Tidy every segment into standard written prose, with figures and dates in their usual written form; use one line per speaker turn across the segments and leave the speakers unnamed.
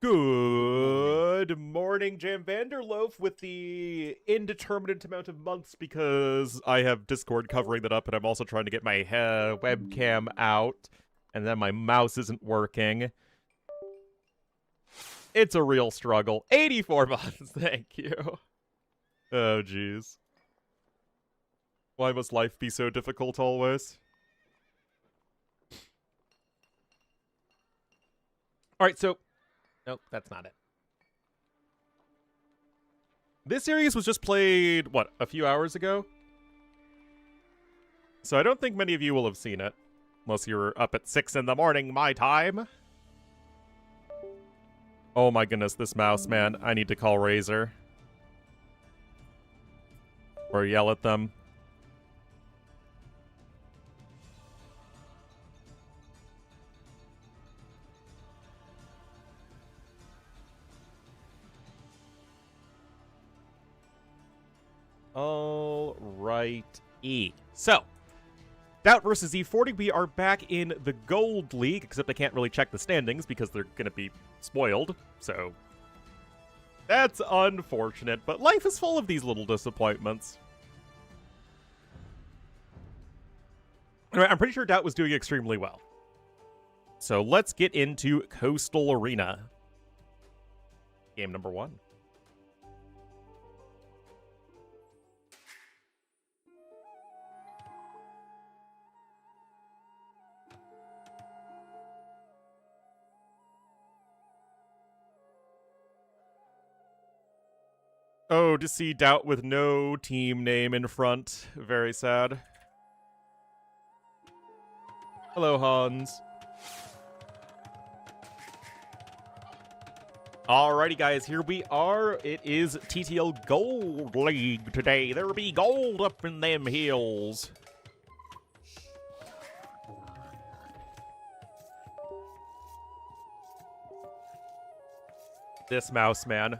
Good morning, Jam Vanderloaf, with the indeterminate amount of months because I have Discord covering that up, and I'm also trying to get my webcam out, and then my mouse isn't working. It's a real struggle. 84 months, thank you. Oh, jeez. Why must life be so difficult always? Alright, so... Nope, that's not it. This series was just played, what, a few hours ago? So I don't think many of you will have seen it. Unless you're up at 6 in the morning, my time. Oh my goodness, this mouse, man. I need to call Razor. Or yell at them. Alrighty. So, Doubt versus E40, we are back in the Gold League, except I can't really check the standings because they're going to be spoiled, so that's unfortunate, but life is full of these little disappointments. Anyway, I'm pretty sure Doubt was doing extremely well. So let's get into Coastal Arena. Game number 1. Oh, to see Doubt with no team name in front. Very sad. Hello, Hans. Alrighty, guys, here we are. It is TTL Gold League today. There be gold up in them hills. This mouse, man.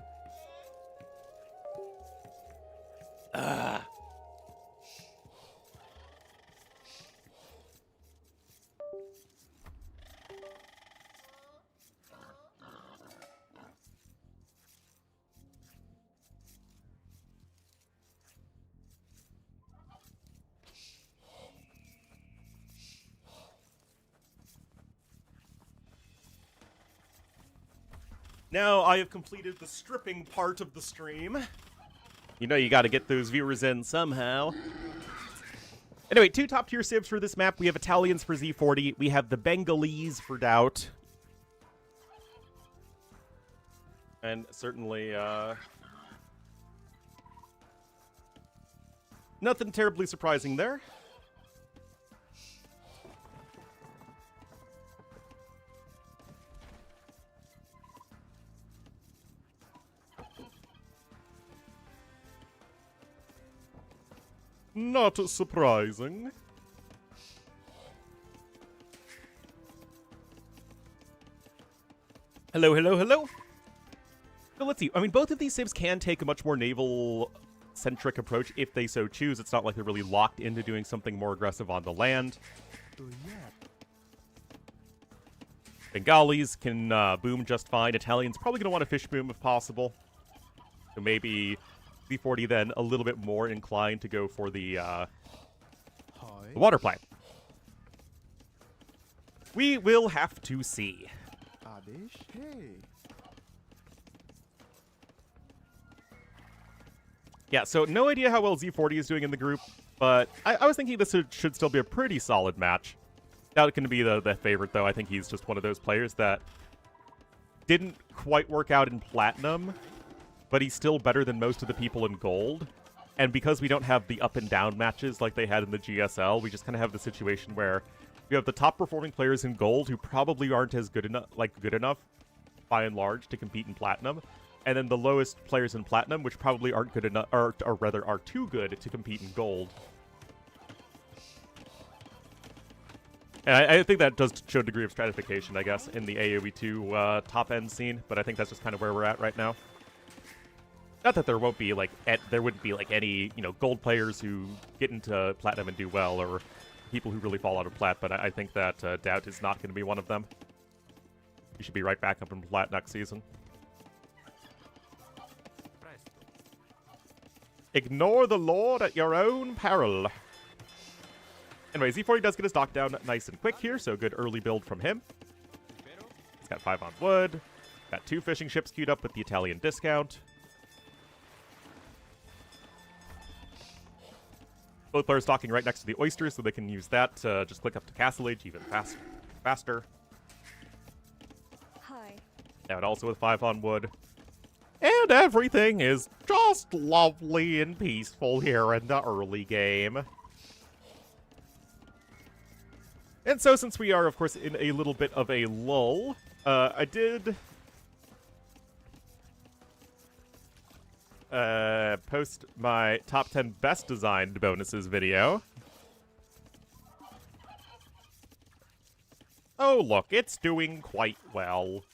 Now I have completed the stripping part of the stream. You know you gotta get those viewers in somehow. Anyway, 2 top-tier civs for this map. We have Italians for Z40. We have the Bengalese for Doubt. And certainly, nothing terribly surprising there. Not surprising. Hello, hello, hello. So let's see. I mean, both of these civs can take a much more naval-centric approach if they so choose. It's not like they're really locked into doing something more aggressive on the land. Bengalis can boom just fine. Italians probably going to want to fish boom if possible. So maybe Z40 then a little bit more inclined to go for the water play. We will have to see. Yeah, so no idea how well Z40 is doing in the group, but I was thinking this should still be a pretty solid match. Not going to be the favorite, though. I think he's just one of those players that didn't quite work out in Platinum, but he's still better than most of the people in Gold. And because we don't have the up and down matches like they had in the GSL, we just kind of have the situation where we have the top performing players in Gold who probably aren't as good enough by and large to compete in Platinum, and then the lowest players in Platinum which probably aren't good enough, or rather are too good to compete in Gold. And I think that does show a degree of stratification, I guess, in the AoE2 top-end scene, but I think that's just kind of where we're at right now. Not that there won't be, like, there wouldn't be, like, any, you know, Gold players who get into Platinum and do well, or people who really fall out of Plat, but I think that Doubt is not going to be one of them. You should be right back up in flat next season. Ignore the Lord at your own peril. Anyway, Z40 does get his dock down nice and quick here, so good early build from him. He's got 5 on wood. Got 2 fishing ships queued up with the Italian discount. Both players docking right next to the oysters, so they can use that to just click up to Castle Age even faster.
Hi.
And also with 5 on wood. And everything is just lovely and peaceful here in the early game. And so, since we are, of course, in a little bit of a lull, I did post my top 10 best designed bonuses video. Oh, look, it's doing quite well.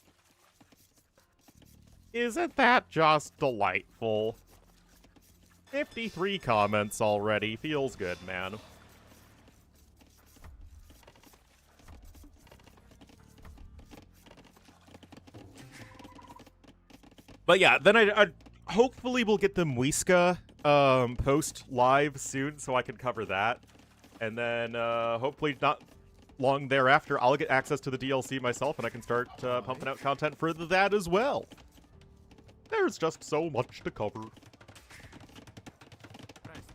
Isn't that just delightful? 53 comments already. Feels good, man. But yeah, then I hopefully we'll get the Muisca post live soon so I can cover that. And then hopefully not long thereafter, I'll get access to the DLC myself and I can start pumping out content for that as well. There's just so much to cover.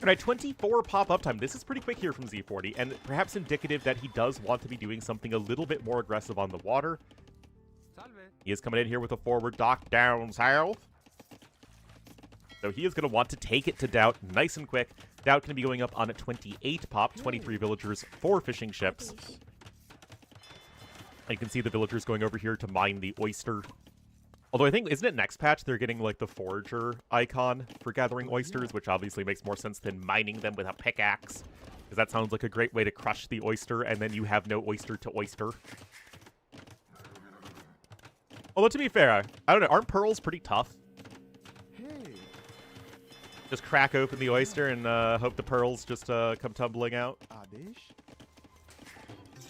Alright, 24 pop-up time. This is pretty quick here from Z40, and perhaps indicative that he does want to be doing something a little bit more aggressive on the water. He is coming in here with a forward dock down south. So he is going to want to take it to Doubt nice and quick. Doubt going to be going up on a 28 pop, 23 villagers, 4 fishing ships. And you can see the villagers going over here to mine the oyster. Although I think, isn't it next patch they're getting like the forager icon for gathering oysters, which obviously makes more sense than mining them with a pickaxe. Because that sounds like a great way to crush the oyster, and then you have no oyster to oyster. Although, to be fair, I don't know, aren't pearls pretty tough? Just crack open the oyster and hope the pearls just come tumbling out.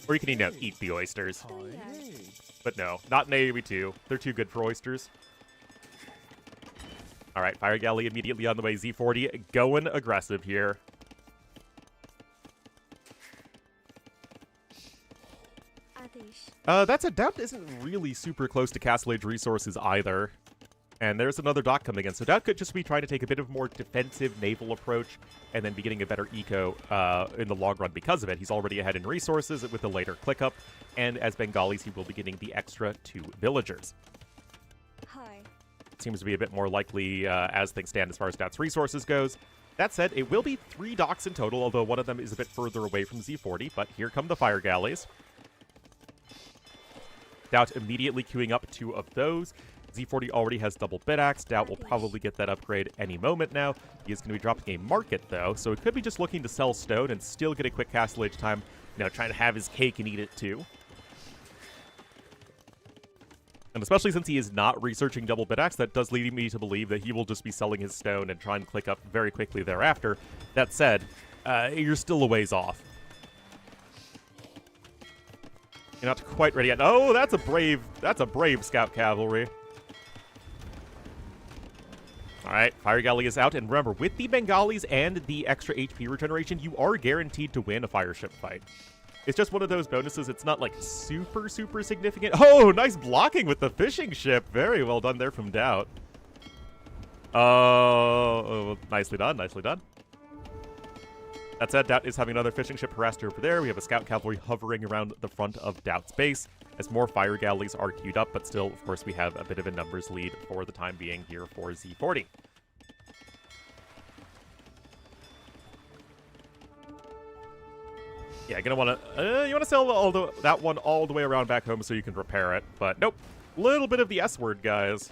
Or you can, eat the oysters. But no, not in AoE2. They're too good for oysters. Alright, Fire Galley immediately on the way. Z40 going aggressive here. That's a Doubt isn't really super close to Castle Age resources either. And there's another dock coming in. So Doubt could just be trying to take a bit of more defensive naval approach and then be getting a better eco in the long run because of it. He's already ahead in resources with the later click up. And as Bengalis, he will be getting the extra 2 villagers.
Hi.
Seems to be a bit more likely as things stand as far as Doubt's resources goes. That said, it will be 3 docks in total, although one of them is a bit further away from Z40. But here come the Fire Galleys. Doubt immediately queuing up 2 of those. Z40 already has double bit axe. Doubt will probably get that upgrade any moment now. He is going to be dropping a market, though, so it could be just looking to sell stone and still get a quick Castle Age time, trying to have his cake and eat it, too. And especially since he is not researching double bit axe, that does lead me to believe that he will just be selling his stone and try and click up very quickly thereafter. That said, you're still a ways off. You're not quite ready yet. Oh, that's a brave scout cavalry. Alright, Fire Galley is out, and remember, with the Bengalis and the extra HP regeneration, you are guaranteed to win a fire ship fight. It's just one of those bonuses, it's not, like, super significant. Oh, nice blocking with the fishing ship! Very well done there from Doubt. Oh, nicely done, nicely done. That said, Doubt is having another fishing ship harassed over there. We have a scout cavalry hovering around the front of Doubt's base as more Fire Galleys are queued up, but still, of course, we have a bit of a numbers lead for the time being here for Z40. Yeah, gonna want to, you want to sell that one all the way around back home so you can repair it, but nope. Little bit of the S word, guys.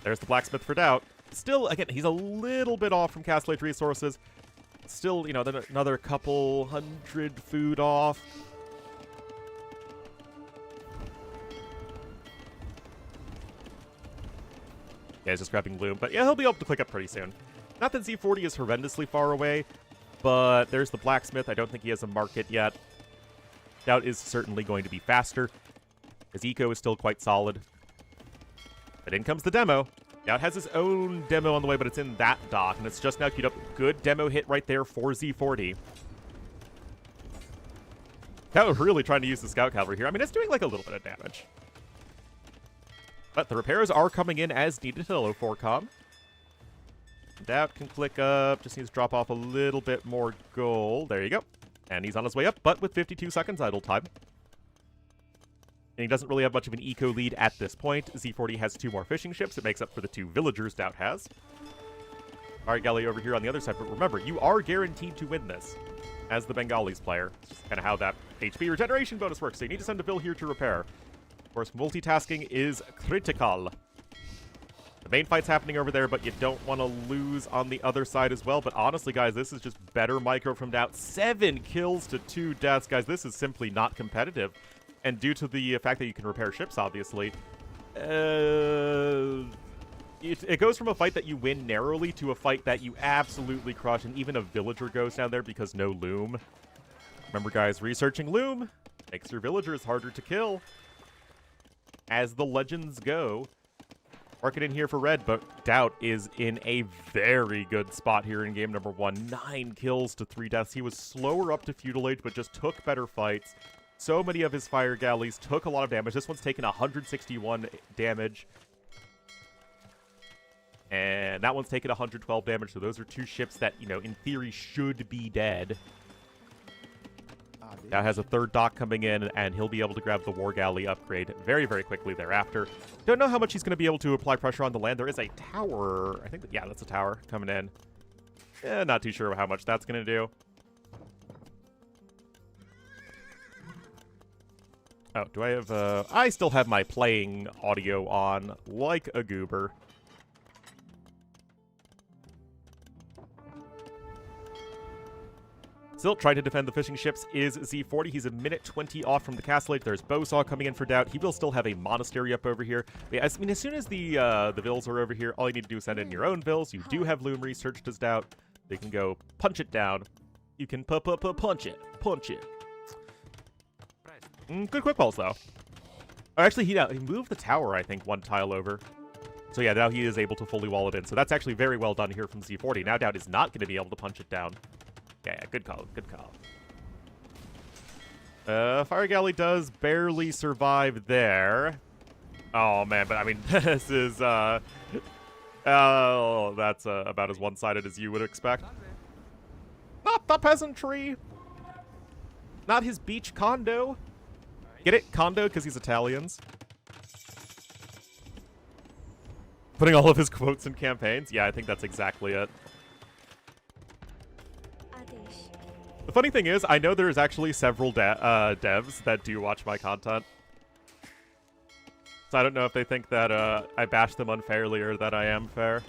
There's the blacksmith for Doubt. Still, again, he's a little bit off from Castle Age resources. Still, another couple hundred food off. Yeah, he's just grabbing loom. But yeah, he'll be able to click up pretty soon. Not that Z40 is horrendously far away, but there's the blacksmith. I don't think he has a market yet. Doubt is certainly going to be faster. His eco is still quite solid. But in comes the demo. Now it has its own demo on the way, but it's in that dock, and it's just now queued up. Good demo hit right there for Z40. That was really trying to use the Scout Cavalry here. I mean, it's doing like a little bit of damage. But the repairs are coming in as needed. Hello, 4Com. Doubt can click up. Just needs to drop off a little bit more gold. There you go. And he's on his way up, but with 52 seconds idle time. And he doesn't really have much of an eco lead at this point. Z40 has 2 more fishing ships. It makes up for the 2 villagers Doubt has. Alright, Galley over here on the other side. But remember, you are guaranteed to win this as the Bengalis player. It's just kind of how that HP regeneration bonus works. So you need to send a Vil here to repair. Of course, multitasking is critical. The main fight's happening over there, but you don't want to lose on the other side as well. But honestly, guys, this is just better micro from Doubt. 7 kills to 2 deaths. Guys, this is simply not competitive. And due to the fact that you can repair ships, obviously, it goes from a fight that you win narrowly to a fight that you absolutely crush, and even a villager goes down there because no loom. Remember, guys, researching loom makes your villagers harder to kill. As the legends go. Mark it in here for red, but Doubt is in a very good spot here in game number 1. 9 kills to 3 deaths. He was slower up to Feudal Age, but just took better fights. So many of his fire galleys took a lot of damage. This one's taken 161 damage. And that one's taken 112 damage. So those are 2 ships that, you know, in theory should be dead. Now has a 3rd dock coming in, and he'll be able to grab the War Galley upgrade very, very quickly thereafter. Don't know how much he's going to be able to apply pressure on the land. There is a tower. I think, yeah, that's a tower coming in. Not too sure how much that's going to do. Oh, do I have, I still have my playing audio on like a goober. Still trying to defend the fishing ships is Z40. He's a minute 20 off from the castle age. There's Bowsaw coming in for Doubt. He will still have a monastery up over here. But yeah, I mean, as soon as the Vils are over here, all you need to do is send in your own Vils. You do have Loom researched as Doubt. They can go punch it down. You can punch it. Punch it. Good quick pulse, though. Oh, actually, he moved the tower, I think, 1 tile over. So yeah, now he is able to fully wall it in. So that's actually very well done here from Z40. Now Doubt is not going to be able to punch it down. Yeah, good call, good call. Fire Galley does barely survive there. Oh, man, but I mean, this is, oh, that's about as one-sided as you would expect. Not the peasantry! Not his beach condo. Get it? Condo, because he's Italians. Putting all of his quotes in campaigns? Yeah, I think that's exactly it. The funny thing is, I know there's actually several devs that do watch my content. So I don't know if they think that I bash them unfairly or that I am fair.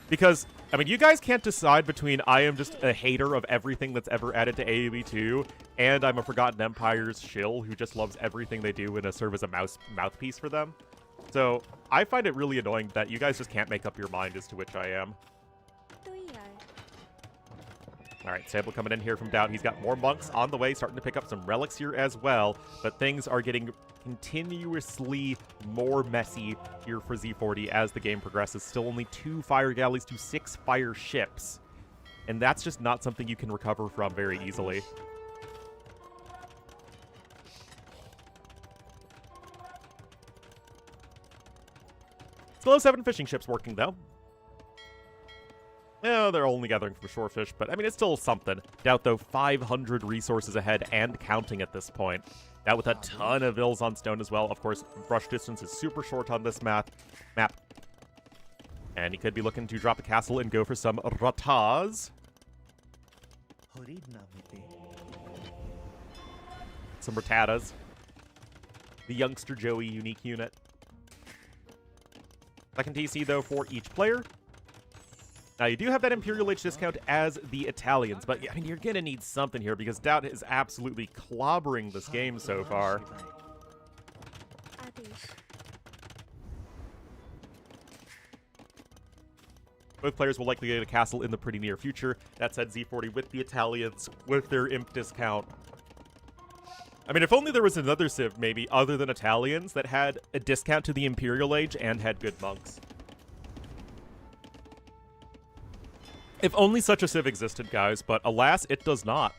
Because, I mean, you guys can't decide between I am just a hater of everything that's ever added to AoE 2, and I'm a Forgotten Empire's shill who just loves everything they do and serve as a mouthpiece for them. So I find it really annoying that you guys just can't make up your mind as to which I am. Alright, Sable coming in here from Doubt. He's got more monks on the way, starting to pick up some relics here as well. But things are getting continuously more messy here for Z40 as the game progresses. Still only 2 fire galleys to 6 fire ships. And that's just not something you can recover from very easily. Still 7 fishing ships working, though. Yeah, they're only gathering from shorefish, but I mean, it's still something. Doubt, though, 500 resources ahead and counting at this point. Now with a ton of Vils on stone as well. Of course, brush distance is super short on this map. And he could be looking to drop a castle and go for some Rataz. Some Ratatas. The youngster Joey unique unit. Second TC, though, for each player. Now, you do have that Imperial Age discount as the Italians, but I mean, you're going to need something here because Doubt is absolutely clobbering this game so far. Both players will likely get a castle in the pretty near future. That said, Z40 with the Italians, with their Imp discount, I mean, if only there was another Civ, maybe, other than Italians, that had a discount to the Imperial Age and had good monks. If only such a Civ existed, guys, but alas, it does not.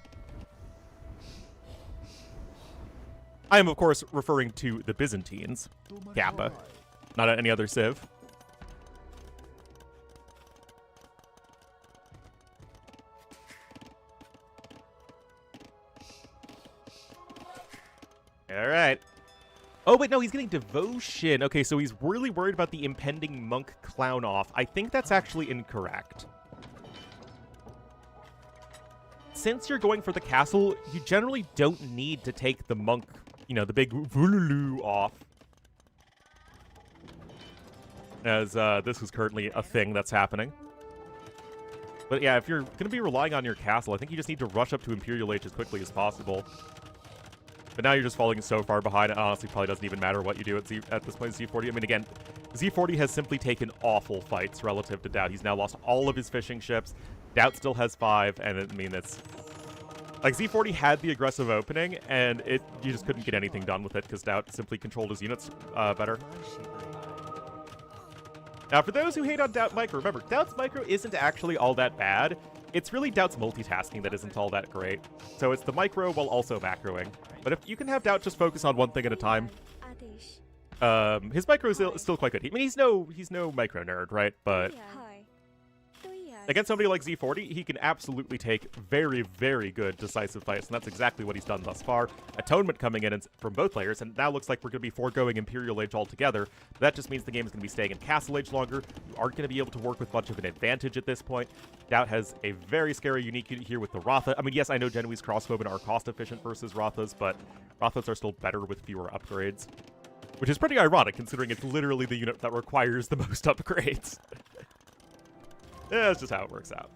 I am, of course, referring to the Byzantines, Kappa, not any other Civ. All right. Oh, wait, no, he's getting devotion. Okay, so he's really worried about the impending monk clown off. I think that's actually incorrect. Since you're going for the castle, you generally don't need to take the monk, you know, the big Ornlu off. As this is currently a thing that's happening. But yeah, if you're going to be relying on your castle, I think you just need to rush up to Imperial Age as quickly as possible. But now you're just falling so far behind, it honestly probably doesn't even matter what you do at this point in Z40. I mean, again, Z40 has simply taken awful fights relative to Doubt. He's now lost all of his fishing ships. Doubt still has 5, and I mean, it's... Like, Z40 had the aggressive opening, and you just couldn't get anything done with it because Doubt simply controlled his units better. Now, for those who hate on Doubt Micro, remember, Doubt's Micro isn't actually all that bad. It's really Doubt's multitasking that isn't all that great. So it's the micro while also macroing. But if you can have Doubt just focus on one thing at a time, his micro is still quite good. I mean, he's no micro nerd, right? But against somebody like Z40, he can absolutely take very, very good decisive fights, and that's exactly what he's done thus far. Atonement coming in from both players, and now looks like we're going to be foregoing Imperial Age altogether. That just means the game is going to be staying in Castle Age longer. You aren't going to be able to work with much of an advantage at this point. Doubt has a very scary unique unit here with the Ratha. I mean, yes, I know Genoese crossbowmen are cost-efficient versus Rathas, but Rathas are still better with fewer upgrades. Which is pretty ironic, considering it's literally the unit that requires the most upgrades. Yeah, that's just how it works out.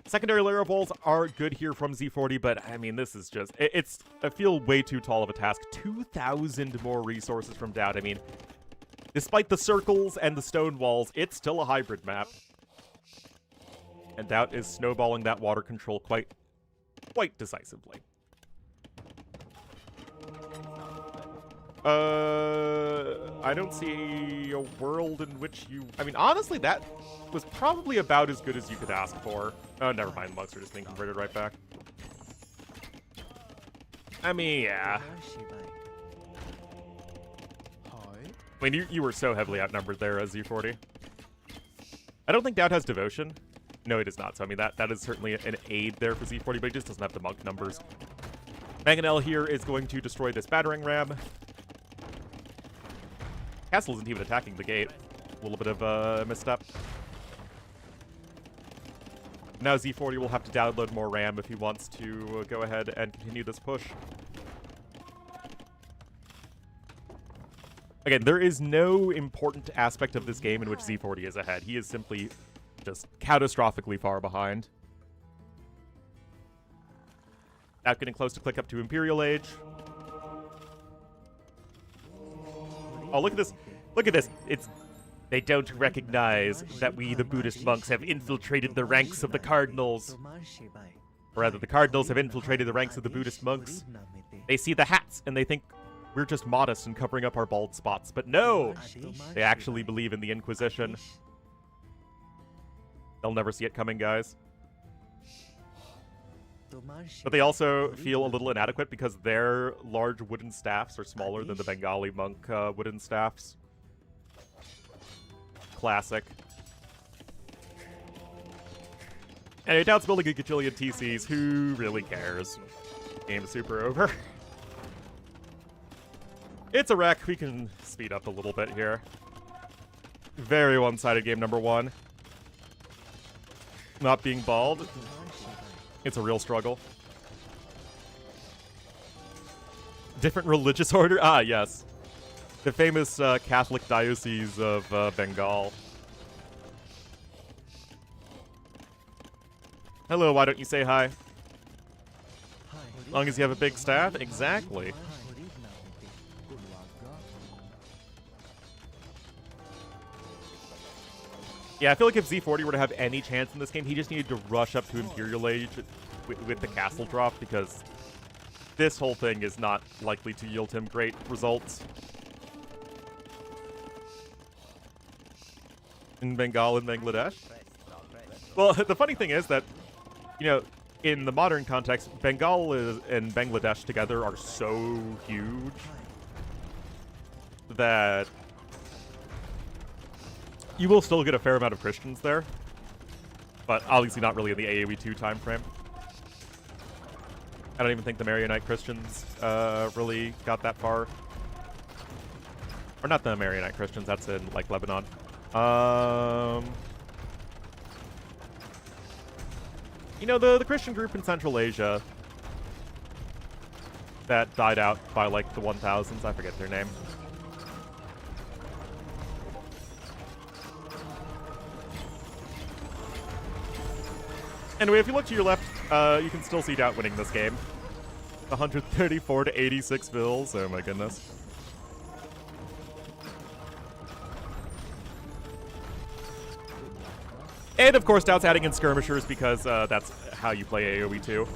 Secondary layer of walls are good here from Z40, but I mean, this is just... I feel way too tall of a task. 2,000 more resources from Doubt. I mean, despite the circles and the stone walls, it's still a hybrid map. And Doubt is snowballing that water control quite decisively. I don't see a world in which you... I mean, honestly, that was probably about as good as you could ask for. Oh, never mind. Monks are just being converted right back. I mean, yeah. I mean, you were so heavily outnumbered there as Z40. I don't think Doubt has devotion. No, he does not. So, I mean, that is certainly an aid there for Z40, but he just doesn't have the monk numbers. Mangonel here is going to destroy this battering ram. Castle isn't even attacking the gate. A little bit of a misstep. Now Z40 will have to download more RAM if he wants to go ahead and continue this push. Again, there is no important aspect of this game in which Z40 is ahead. He is simply just catastrophically far behind. Now getting close to click up to Imperial Age. Oh, look at this. Look at this. They don't recognize that we, the Buddhist monks, have infiltrated the ranks of the cardinals. Or rather, the cardinals have infiltrated the ranks of the Buddhist monks. They see the hats, and they think we're just modest and covering up our bald spots. But no! They actually believe in the Inquisition. They'll never see it coming, guys. But they also feel a little inadequate because their large wooden staffs are smaller than the Bengali monk wooden staffs. Classic. Anyway, Doubt's building a gajillion TCs. Who really cares? Game is super over. It's a wreck. We can speed up a little bit here. Very one-sided game number 1. Not being bald. It's a real struggle. Different religious order? Ah, yes. The famous Catholic Diocese of Bengal. Hello, why don't you say hi? As long as you have a big staff? Exactly. Yeah, I feel like if Z40 were to have any chance in this game, he just needed to rush up to Imperial Age with the castle drop, because this whole thing is not likely to yield him great results. In Bengal and Bangladesh? Well, the funny thing is that, you know, in the modern context, Bengal and Bangladesh together are so huge that you will still get a fair amount of Christians there, but obviously not really in the AoE2 time frame. I don't even think the Maronite Christians really got that far. Or not the Maronite Christians, that's in, like, Lebanon. You know, the Christian group in Central Asia that died out by, like, the 1000s, I forget their name. Anyway, if you look to your left, you can still see Doubt winning this game. 134 to 86 bills. Oh my goodness. And of course, Doubt's adding in skirmishers because that's how you play AoE 2.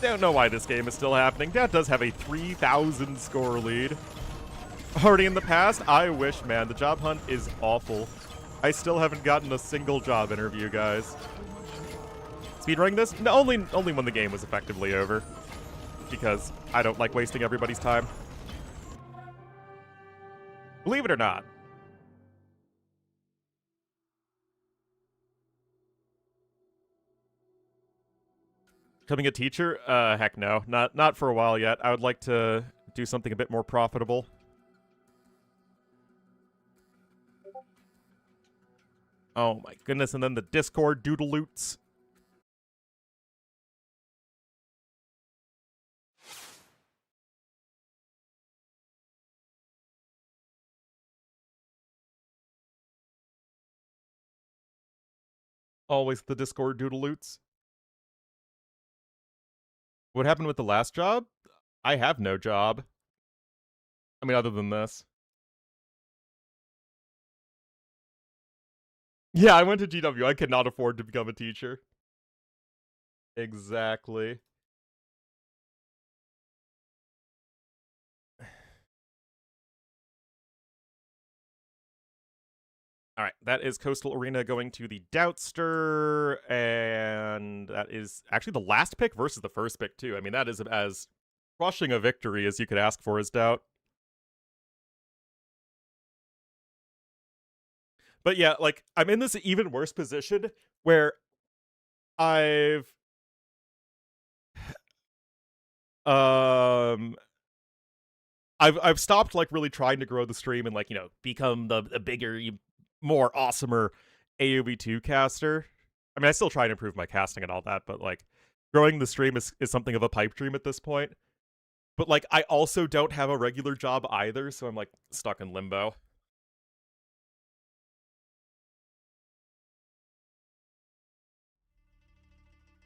Don't know why this game is still happening. Doubt does have a 3,000 score lead. Already in the past, I wish, man. The job hunt is awful. I still haven't gotten a single job interview, guys. Speedrunning this? No, only when the game was effectively over. Because I don't like wasting everybody's time. Believe it or not. Becoming a teacher? Heck no. Not for a while yet. I would like to do something a bit more profitable. Oh my goodness, and then the Discord doodaloots. Always the Discord doodaloots. What happened with the last job? I have no job. I mean, other than this. Yeah, I went to GW. I cannot afford to become a teacher. Exactly. All right, that is Coastal Arena going to the Doubtster, and that is actually the last pick versus the first pick, too. I mean, that is as crushing a victory as you could ask for as Doubt. But yeah, like, I'm in this even worse position where I've stopped, like, really trying to grow the stream and, like, you know, become the bigger, more awesomer AoE2 caster. I mean, I still try and improve my casting and all that, but, like, growing the stream is something of a pipe dream at this point. But, like, I also don't have a regular job either, so I'm, like, stuck in limbo.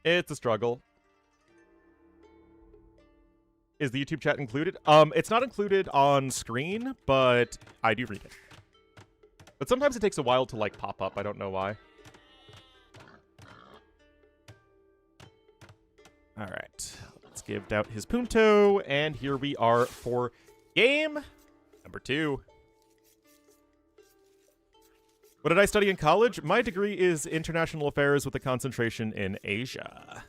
It's a struggle. Is the YouTube chat included? It's not included on screen, but I do read it. But sometimes it takes a while to, like, pop up. I don't know why. All right. Let's give Doubt his punto, and here we are for game number 2. What did I study in college? My degree is international affairs with a concentration in Asia.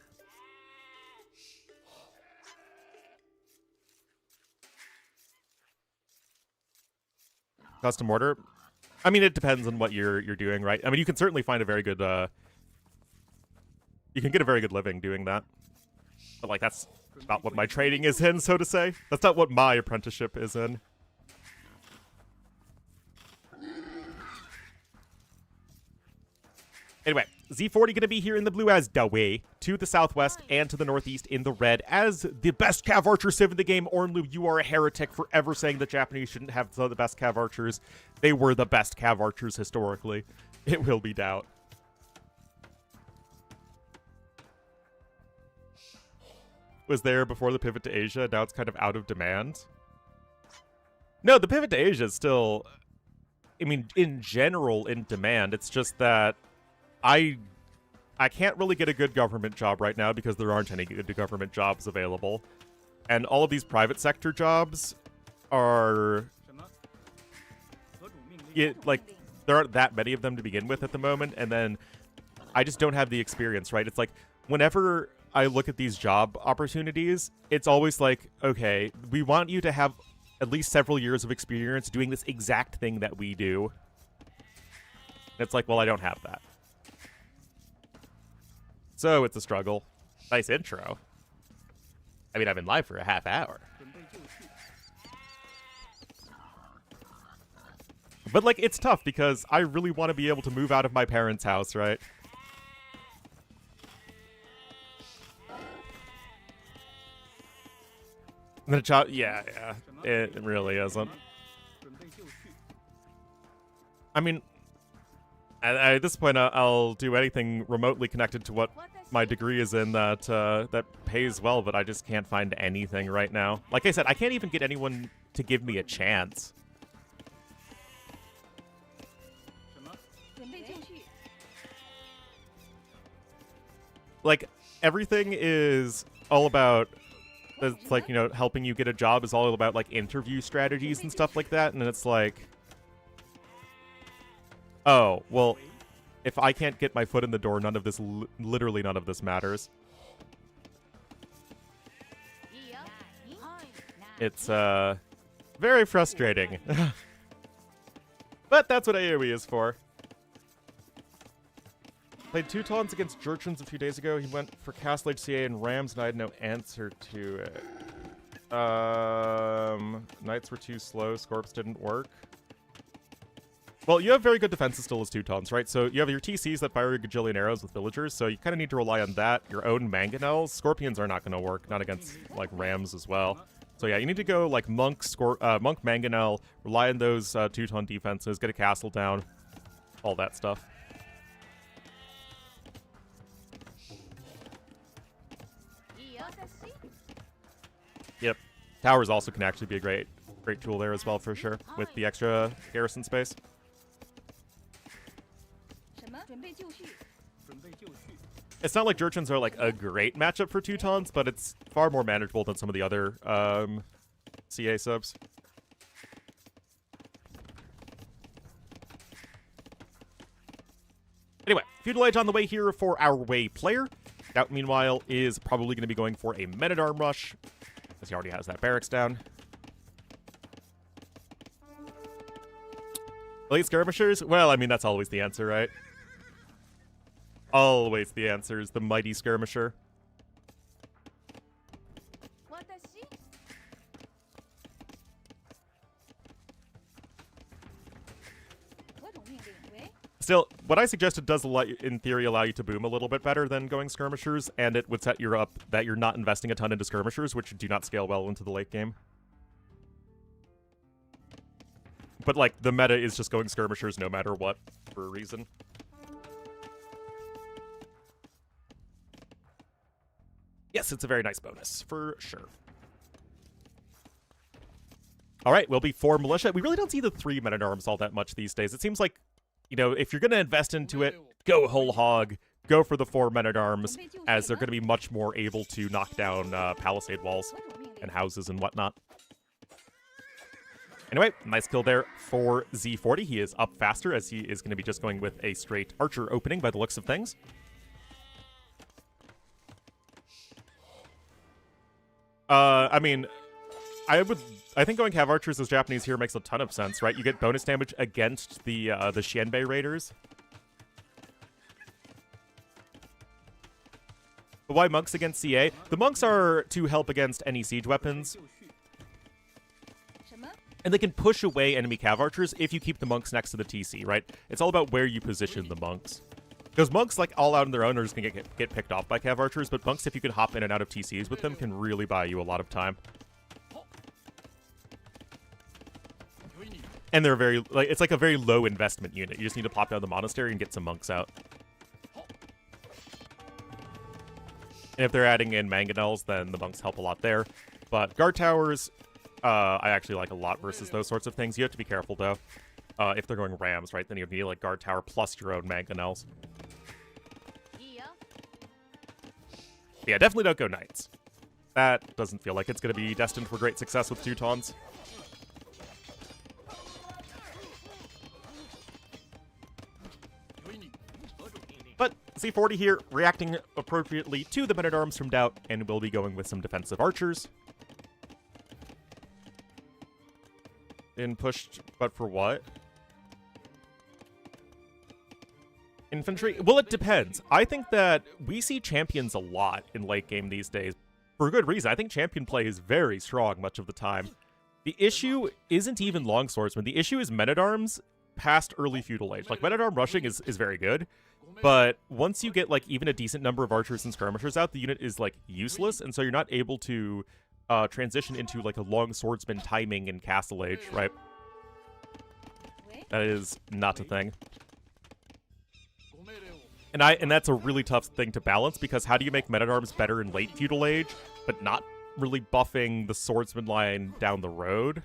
Custom order? I mean, it depends on what you're doing, right? I mean, you can certainly find a very good, you can get a very good living doing that. But, like, that's not what my training is in, so to say. That's not what my apprenticeship is in. Anyway, Z40 going to be here in the blue as Dawei, to the southwest and to the northeast in the red as the best Cav Archer Civ in the game. Ornlu, you are a heretic for ever saying the Japanese shouldn't have the best Cav Archers. They were the best Cav Archers historically. It will be Doubt. was there before the pivot to Asia. Now it's kind of out of demand. No, the pivot to Asia is still, I mean, in general, in demand. It's just that I can't really get a good government job right now because there aren't any good government jobs available. And all of these private sector jobs are, like, there aren't that many of them to begin with at the moment. And then I just don't have the experience, right? It's like, whenever I look at these job opportunities, it's always like, okay, we want you to have at least several years of experience doing this exact thing that we do. And it's like, well, I don't have that. So it's a struggle. Nice intro. I mean, I've been live for a half hour. But, like, it's tough because I really want to be able to move out of my parents' house, right? The chop, yeah, it really isn't. I mean, at this point, I'll do anything remotely connected to what my degree is in that that pays well, but I just can't find anything right now. Like I said, I can't even get anyone to give me a chance. Like, everything is all about, it's like, you know, helping you get a job is all about, like, interview strategies and stuff like that, and it's like, oh, well, if I can't get my foot in the door, none of this, literally none of this matters. It's, very frustrating. But that's what AoE is for. Played Teutons against Jurchens a few days ago. He went for Castle HCA and Rams, and I had no answer to it. Knights were too slow. Scorps didn't work. Well, you have very good defenses still as Teutons, right? So you have your TCs that fire a gajillion arrows with villagers, so you kind of need to rely on that. Your own mangonels. Scorpions are not going to work, not against, like, Rams as well. So yeah, you need to go, like, Monk Mangonel, rely on those Teuton defenses, get a castle down, all that stuff. Yep. Towers also can actually be a great tool there as well, for sure, with the extra garrison space. It's not like Jurchens are, like, a great matchup for Teutons, but it's far more manageable than some of the other CA subs. Anyway, Feudal Age on the way here for our Way player. Scout, meanwhile, is probably going to be going for a Men-at-Arm rush, because he already has that barracks down. Elite Skirmishers? Well, I mean, that's always the answer, right? Always the answer is the Mighty Skirmisher. Still, what I suggested does, in theory, allow you to boom a little bit better than going skirmishers, and it would set you up that you're not investing a ton into skirmishers, which do not scale well into the late game. But, like, the meta is just going skirmishers no matter what, for a reason. Yes, it's a very nice bonus, for sure. Alright, we'll be 4 militia. We really don't see the 3 men-at-arms all that much these days. It seems like, you know, if you're going to invest into it, go whole hog, go for the 4 men-at-arms, as they're going to be much more able to knock down palisade walls and houses and whatnot. Anyway, nice kill there for Z40. He is up faster, as he is going to be just going with a straight archer opening by the looks of things. I mean, I think going Cav Archers as Japanese here makes a ton of sense, right? You get bonus damage against the Xianbei Raiders. But why monks against CA? The monks are to help against any siege weapons. And they can push away enemy Cav Archers if you keep the monks next to the TC, right? It's all about where you position the monks. Because monks, like, all out on their own are just going to get picked off by Cav Archers, but monks, if you can hop in and out of TCs with them, can really buy you a lot of time. And they're very, like, it's like a very low investment unit. You just need to plop down the monastery and get some monks out. And if they're adding in mangonels, then the monks help a lot there. But guard towers, I actually like a lot versus those sorts of things. You have to be careful, though. If they're going rams, right, then you need like guard tower plus your own mangonels. Yeah, definitely don't go knights. That doesn't feel like it's going to be destined for great success with Teutons. But Z40 here, reacting appropriately to the men-at-arms from Doubt, and will be going with some defensive archers. In pushed, but for what? Infantry? Well, it depends. I think that we see champions a lot in late game these days. For a good reason. I think champion play is very strong much of the time. The issue isn't even longswordsmen. The issue is men-at-arms past early feudal age. Like, men-at-arm rushing is very good, but once you get, like, even a decent number of archers and skirmishers out, the unit is, like, useless, and so you're not able to transition into, like, a longswordsman timing in Castle Age, right? That is not a thing. And that's a really tough thing to balance, because how do you make men-at-arms better in late feudal age, but not really buffing the swordsman line down the road?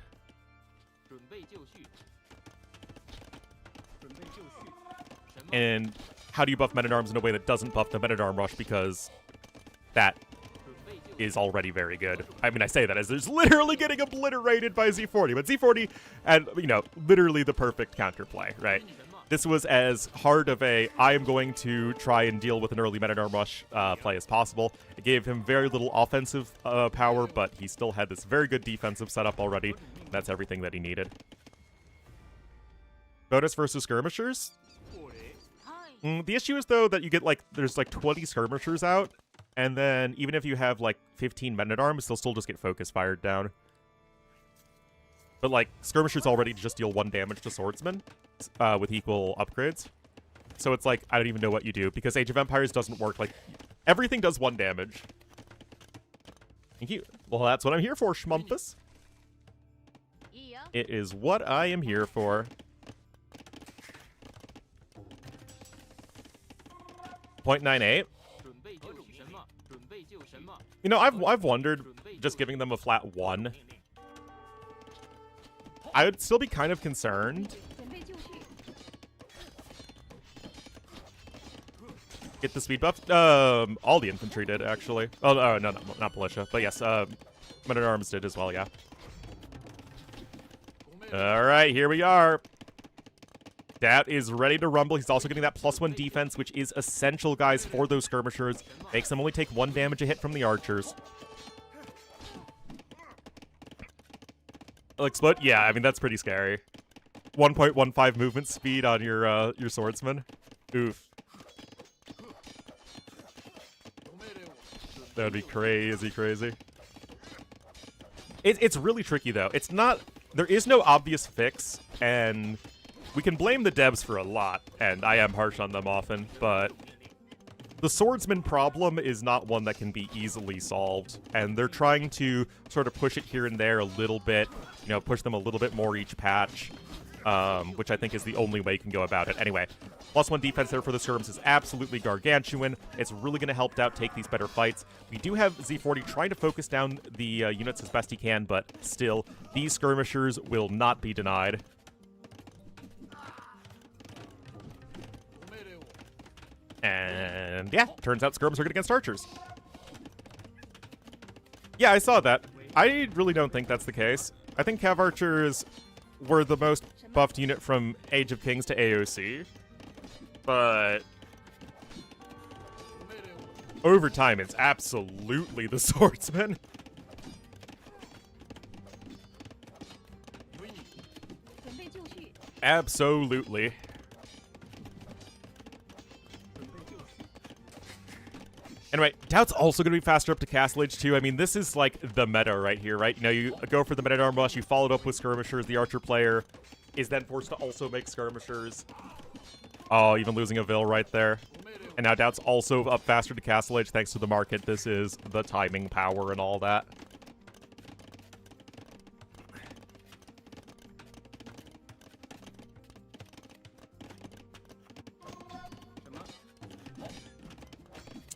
And how do you buff men-at-arms in a way that doesn't buff the men-at-arm rush, because that is already very good. I mean, I say that as there's literally getting obliterated by Z40, but Z40 had, you know, literally the perfect counterplay, right? This was as hard of a, I am going to try and deal with an early men-at-arm rush play as possible. It gave him very little offensive power, but he still had this very good defensive setup already. That's everything that he needed. Bonus versus skirmishers? The issue is, though, that you get, like, there's, like, 20 skirmishers out, and then even if you have, like, 15 men-at-arms, they'll still just get focus fired down. But, like, skirmishers already just deal 1 damage to swordsmen with equal upgrades. So it's like, I don't even know what you do, because Age of Empires doesn't work. Like, everything does 1 damage. Thank you. Well, that's what I'm here for, Schmumpus. It is what I am here for. .98. You know, I've wondered just giving them a flat 1. I would still be kind of concerned. Get the speed buff. All the infantry did, actually. Oh, no, not militia. But yes, men-at-arms did as well, yeah. Alright, here we are. That is ready to rumble. He's also getting that +1 defense, which is essential, guys, for those skirmishers. Makes them only take 1 damage a hit from the archers. Explode? Yeah, I mean, that's pretty scary. 1.15 movement speed on your swordsman. Oof. That would be crazy, crazy. It's really tricky, though. It's not... There is no obvious fix, and we can blame the devs for a lot, and I am harsh on them often, but the swordsman problem is not one that can be easily solved, and they're trying to sort of push it here and there a little bit, you know, push them a little bit more each patch, which I think is the only way you can go about it. Anyway, +1 defense there for the skirms is absolutely gargantuan. It's really going to help Doubt take these better fights. We do have Z40 trying to focus down the units as best he can, but still, these skirmishers will not be denied. And yeah, turns out skirms are good against archers. Yeah, I saw that. I really don't think that's the case. I think Cav archers were the most buffed unit from Age of Kings to AOC. But over time, it's absolutely the swordsman. Absolutely. Anyway, Doubt's also going to be faster up to Castle Age too. I mean, this is like the meta right here, right? You know, you go for the men-at-arm rush, you follow it up with skirmishers. The archer player is then forced to also make skirmishers. Oh, even losing a Vil right there. And now Doubt's also up faster to Castle Age thanks to the market. This is the timing power and all that.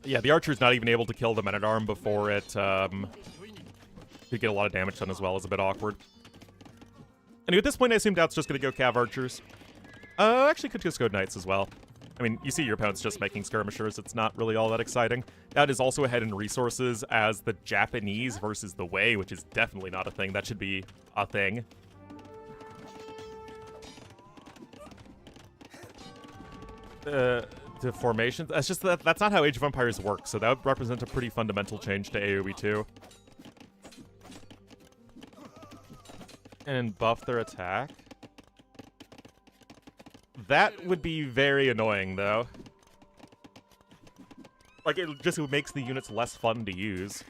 Yeah, the archer's not even able to kill the men-at-arm before it could get a lot of damage done as well. Is a bit awkward. Anyway, at this point, I assume Doubt's just going to go Cav Archers. Actually, could just go Knights as well. I mean, you see your opponent's just making skirmishers. It's not really all that exciting. That is also ahead in resources as the Japanese versus the Wei, which is definitely not a thing. That should be a thing. The formations, that's just that's not how Age of Empires works, so that would represent a pretty fundamental change to AoE 2. And buff their attack. That would be very annoying, though. Like, it just makes the units less fun to use.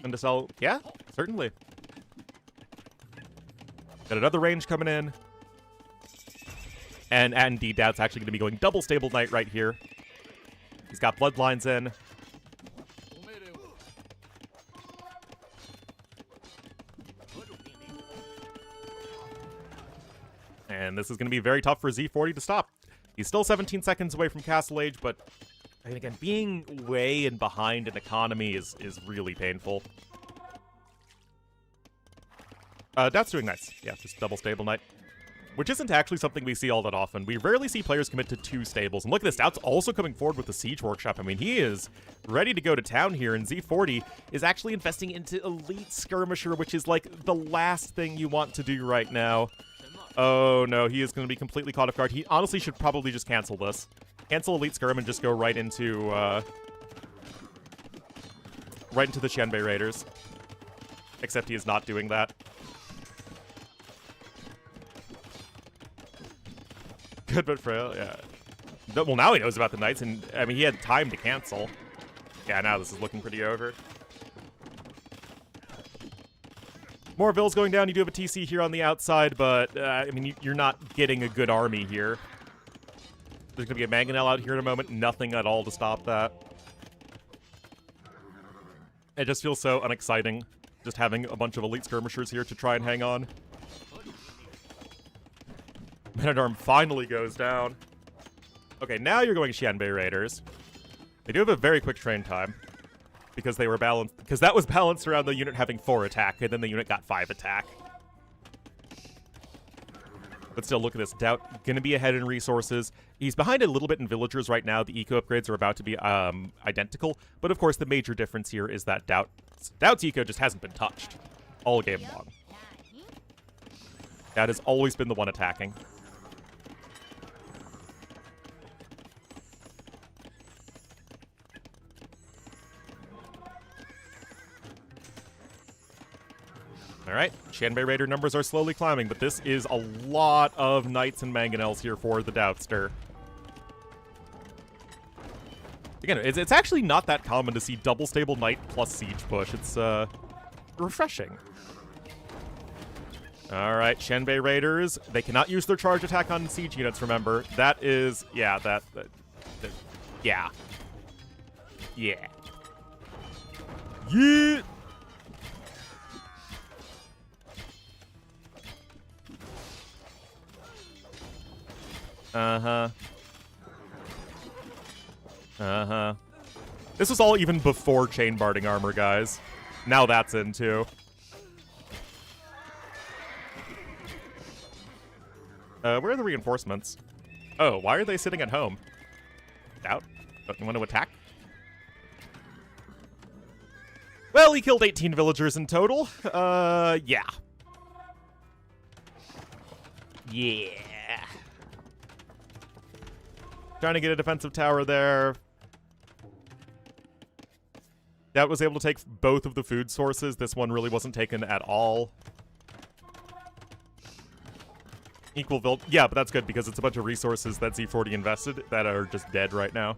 And to sell, yeah, certainly. Got another range coming in. And indeed, Doubt's actually going to be going double stable knight right here. He's got bloodlines in. And this is going to be very tough for Z40 to stop. He's still 17 seconds away from Castle Age, but and again, being way and behind in economy is really painful. Doubt's doing nice. Yeah, just double stable knight. Which isn't actually something we see all that often. We rarely see players commit to 2 stables. And look at this, Doubt's also coming forward with the Siege Workshop. I mean, he is ready to go to town here, and Z40 is actually investing into Elite Skirmisher, which is like the last thing you want to do right now. Oh no, he is going to be completely caught off guard. He honestly should probably just cancel this. Cancel Elite Skirm and just go right into the Qianbei Raiders. Except he is not doing that. Good, but frail, yeah. Well, now he knows about the Knights, and, I mean, he had time to cancel. Yeah, now this is looking pretty over. More vills going down. You do have a TC here on the outside, but, I mean, you're not getting a good army here. There's going to be a Mangonel out here in a moment. Nothing at all to stop that. It just feels so unexciting, just having a bunch of Elite Skirmishers here to try and hang on. Man-at-Arm finally goes down. Okay, now you're going Qianbei Raiders. They do have a very quick train time. Because they were balanced. Because that was balanced around the unit having 4 attack, and then the unit got 5 attack. But still, look at this. Doubt gonna be ahead in resources. He's behind a little bit in villagers right now. The eco upgrades are about to be identical. But of course, the major difference here is that Doubt's eco just hasn't been touched all game long. Doubt has always been the one attacking. Alright, Qianbei Raider numbers are slowly climbing, but this is a lot of Knights and Mangonels here for the Doubtster. Again, it's actually not that common to see double stable Knight plus Siege push. It's refreshing. Alright, Qianbei Raiders. They cannot use their charge attack on Siege units, remember. That is, yeah, yeah. Yeah. Yeah! Uh-huh. Uh-huh. This was all even before chain barding armor, guys. Now that's in, too. Where are the reinforcements? Oh, why are they sitting at home? Doubt? Don't you want to attack? Well, he killed 18 villagers in total. Yeah. Yeah. Trying to get a defensive tower there. Doubt was able to take both of the food sources. This one really wasn't taken at all. Equal build. Yeah, but that's good because it's a bunch of resources that Z40 invested that are just dead right now.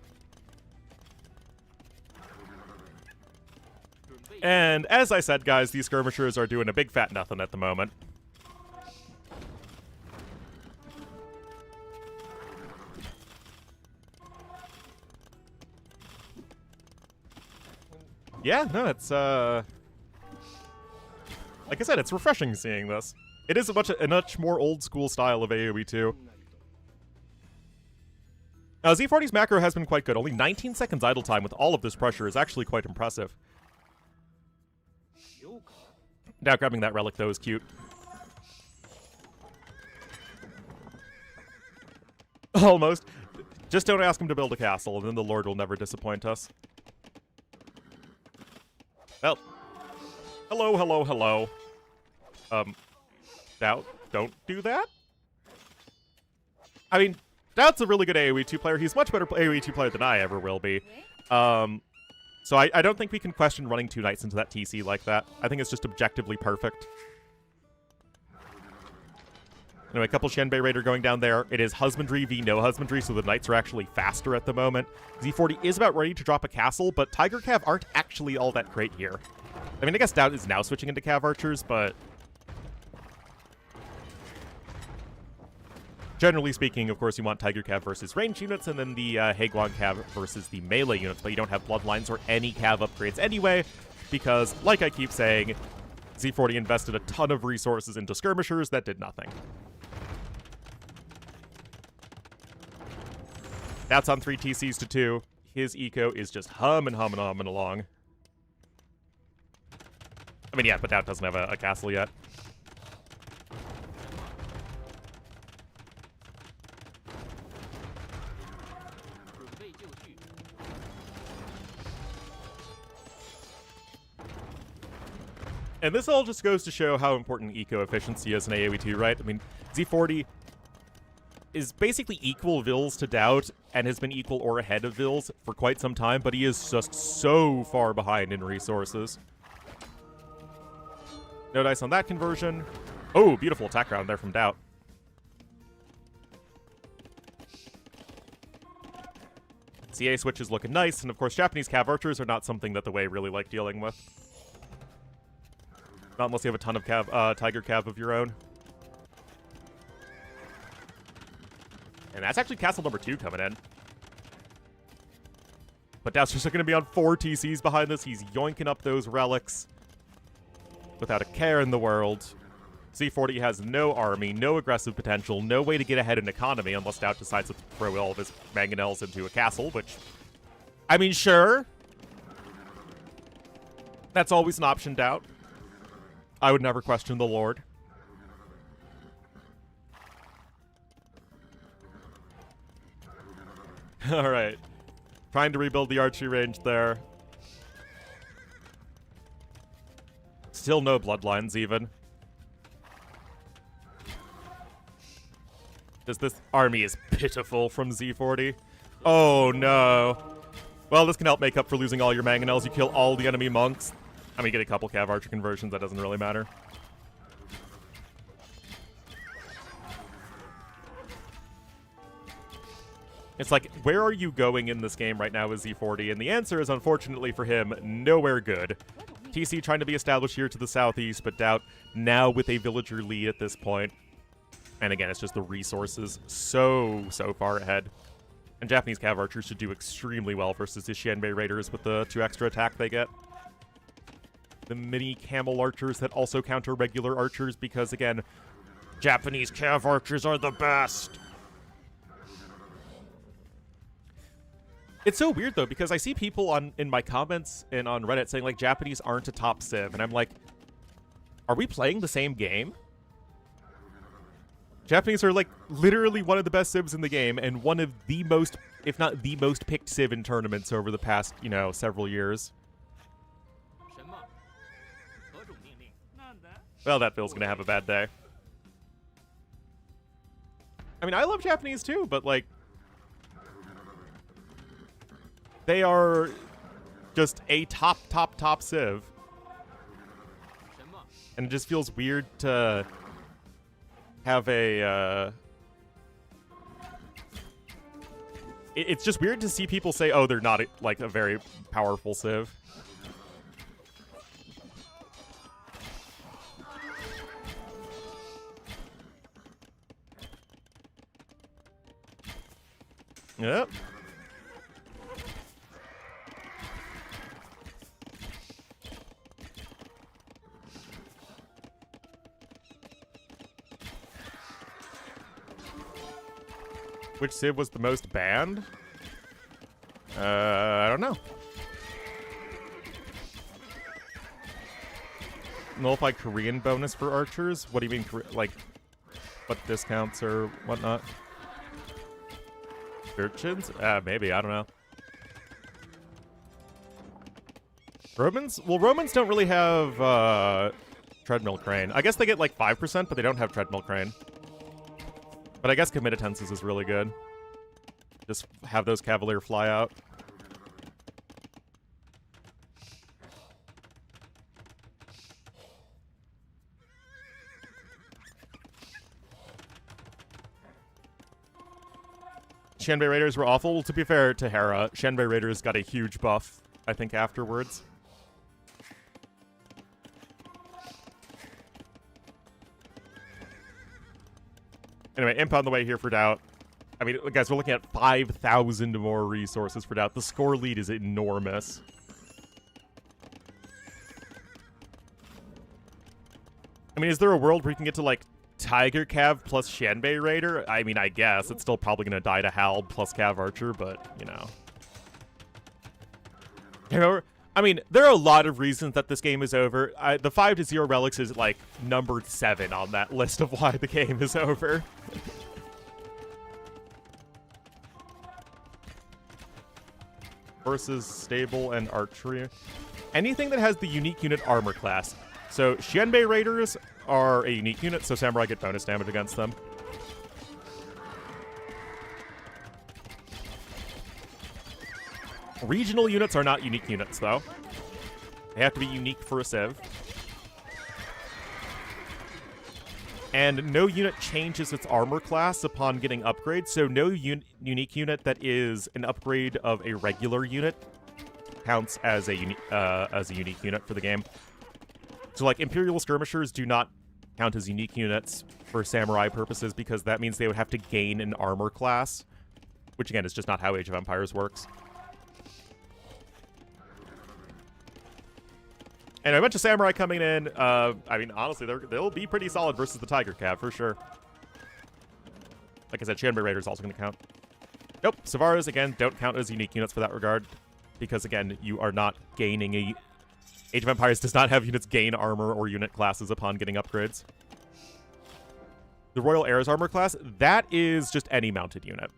And as I said, guys, these skirmishers are doing a big fat nothing at the moment. Yeah, no, it's like I said, it's refreshing seeing this. It is a much more old school style of AoE too. Z40's macro has been quite good. Only 19 seconds idle time with all of this pressure is actually quite impressive. Now grabbing that relic though is cute. Almost. Just don't ask him to build a castle, and then the Lord will never disappoint us. Well. Hello, hello, hello. Doubt, don't do that? I mean, Doubt's a really good AoE 2 player. He's much better AoE 2 player than I ever will be. So I don't think we can question running 2 knights into that TC like that. I think it's just objectively perfect. Anyway, a couple Shenbei Raider going down there. It is Husbandry v no Husbandry, so the knights are actually faster at the moment. Z40 is about ready to drop a castle, but Tiger Cav aren't actually all that great here. I mean, I guess Doubt is now switching into Cav Archers, but generally speaking, of course, you want Tiger Cav versus range units, and then the Haeguang Cav versus the melee units, but you don't have Bloodlines or any Cav upgrades anyway, because, like I keep saying, Z40 invested a ton of resources into skirmishers that did nothing. That's on 3 TCs to 2. His eco is just humming along. I mean, yeah, but Doubt doesn't have a castle yet. And this all just goes to show how important eco efficiency is in AoE 2, right? I mean, Z40 is basically equal Vils to Doubt and has been equal or ahead of Vils for quite some time, but he is just so far behind in resources. No dice on that conversion. Oh, beautiful attack round there from Doubt. CA switch is looking nice, and of course Japanese Cav Archers are not something that the Wei really like dealing with. Not unless you have a ton of Tiger Cav of your own. And that's actually castle number 2 coming in. But Doubt's just going to be on 4 TCs behind this. He's yoinking up those relics without a care in the world. Z40 has no army, no aggressive potential, no way to get ahead in economy unless Doubt decides to throw all of his mangonels into a castle, which, I mean, sure. That's always an option, Doubt. I would never question the Lord. Alright. Trying to rebuild the archery range there. Still no bloodlines, even. This army is pitiful from Z40. Oh, no. Well, this can help make up for losing all your mangonels. You kill all the enemy monks. I mean, you get a couple Cav Archer conversions. That doesn't really matter. It's like, where are you going in this game right now with Z40? And the answer is, unfortunately for him, nowhere good. TC trying to be established here to the southeast, but Doubt now with a villager lead at this point. And again, it's just the resources so far ahead. And Japanese Cav Archers should do extremely well versus the Shenbei Raiders with the 2 extra attack they get. The mini camel archers that also counter regular archers because, again, Japanese Cav Archers are the best. It's so weird, though, because I see people in my comments and on Reddit saying, like, Japanese aren't a top civ, and I'm like, are we playing the same game? Japanese are, like, literally one of the best civs in the game, and one of the most, if not the most picked civ in tournaments over the past, you know, several years. Well, that Bill's gonna have a bad day. I mean, I love Japanese too, but, like, they are just a top civ. And it just feels weird to have a, It's just weird to see people say, oh, they're not, like, a very powerful civ. Yep. Which Civ was the most banned? I don't know. Nullify Korean bonus for archers? What do you mean, like, what discounts or whatnot? Urchins? Maybe, I don't know. Romans? Well, Romans don't really have, treadmill crane. I guess they get, like, 5%, but they don't have treadmill crane. But I guess committances is really good. Just have those Cavalier fly out. Shanbei Raiders were awful. Well, to be fair to Hera, Shanbei Raiders got a huge buff, I think, afterwards. Anyway, imp on the way here for Doubt. I mean, guys, we're looking at 5,000 more resources for Doubt. The score lead is enormous. I mean, is there a world where you can get to, like, Tiger Cav plus Shanbei Raider? I mean, I guess. It's still probably going to die to Hal plus Cav Archer, but, you know. You know, I mean, there are a lot of reasons that this game is over. The 5-0 Relics is, like, numbered 7 on that list of why the game is over. Versus stable and archery. Anything that has the unique unit armor class. So, Shanbei Raiders are a unique unit, so Samurai get bonus damage against them. Regional units are not unique units, though. They have to be unique for a Civ. And no unit changes its armor class upon getting upgrades, so no unique unit that is an upgrade of a regular unit counts as a unique unit for the game. So, like, Imperial Skirmishers do not count as unique units for Samurai purposes because that means they would have to gain an armor class, which, again, is just not how Age of Empires works. And a bunch of Samurai coming in. I mean, honestly, they'll be pretty solid versus the Tiger Cav, for sure. Like I said, Shanbei Raider is also going to count. Nope, Savaras, again, don't count as unique units for that regard. Because, again, you are not gaining a... Age of Empires does not have units gain armor or unit classes upon getting upgrades. The Royal Heirs armor class, that is just any mounted unit.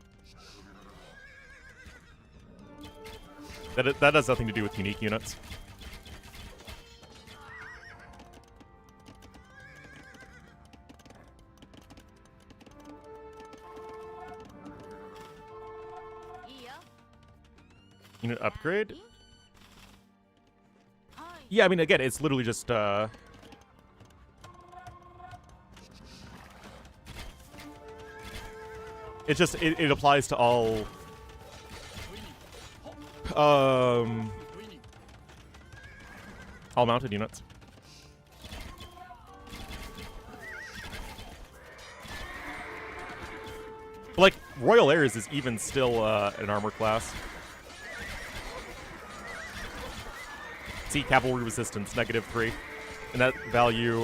That has nothing to do with unique units. Unit upgrade? Yeah, I mean, again, it's literally just, it applies to all, all mounted units. But, like, Royal Heirs is even still, an armor class. See, cavalry resistance, -3. And that value,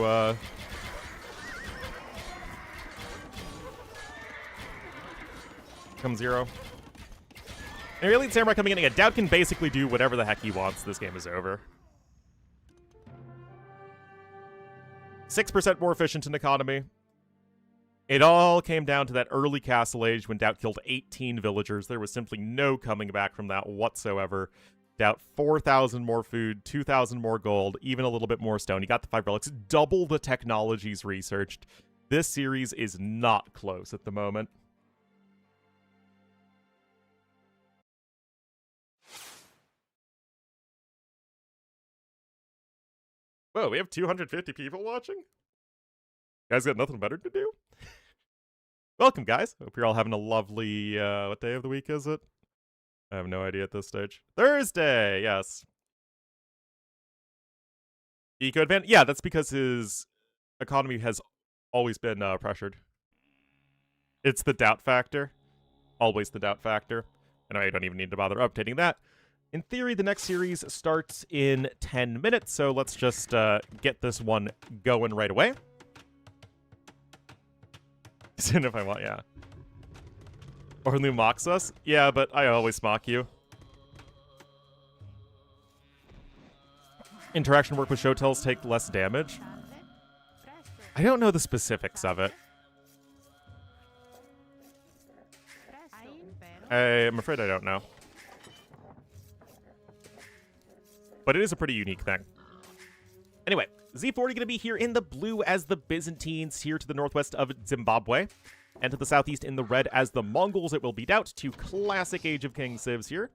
becomes 0. And Elite Samurai coming in again. Doubt can basically do whatever the heck he wants. This game is over. 6% more efficient in economy. It all came down to that early Castle Age when Doubt killed 18 villagers. There was simply no coming back from that whatsoever. Doubt 4,000 more food, 2,000 more gold, even a little bit more stone. You got the 5 relics, double the technologies researched. This series is not close at the moment. Whoa, we have 250 people watching? You guys got nothing better to do? Welcome, guys. Hope you're all having a lovely, what day of the week is it? I have no idea at this stage. Thursday, yes. Eco advance? Yeah, that's because his economy has always been pressured. It's the doubt factor. Always the doubt factor. And I don't even need to bother updating that. In theory, the next series starts in 10 minutes, so let's just get this one going right away. And if I want, yeah. Ornlu mocks us? Yeah, but I always mock you. Interaction work with showtells take less damage? I don't know the specifics of it. I'm afraid I don't know. But it is a pretty unique thing. Anyway, Z40 going to be here in the blue as the Byzantines, here to the northwest of Zimbabwe. And to the southeast in the red as the Mongols. It will beat out two classic Age of Kings civs here.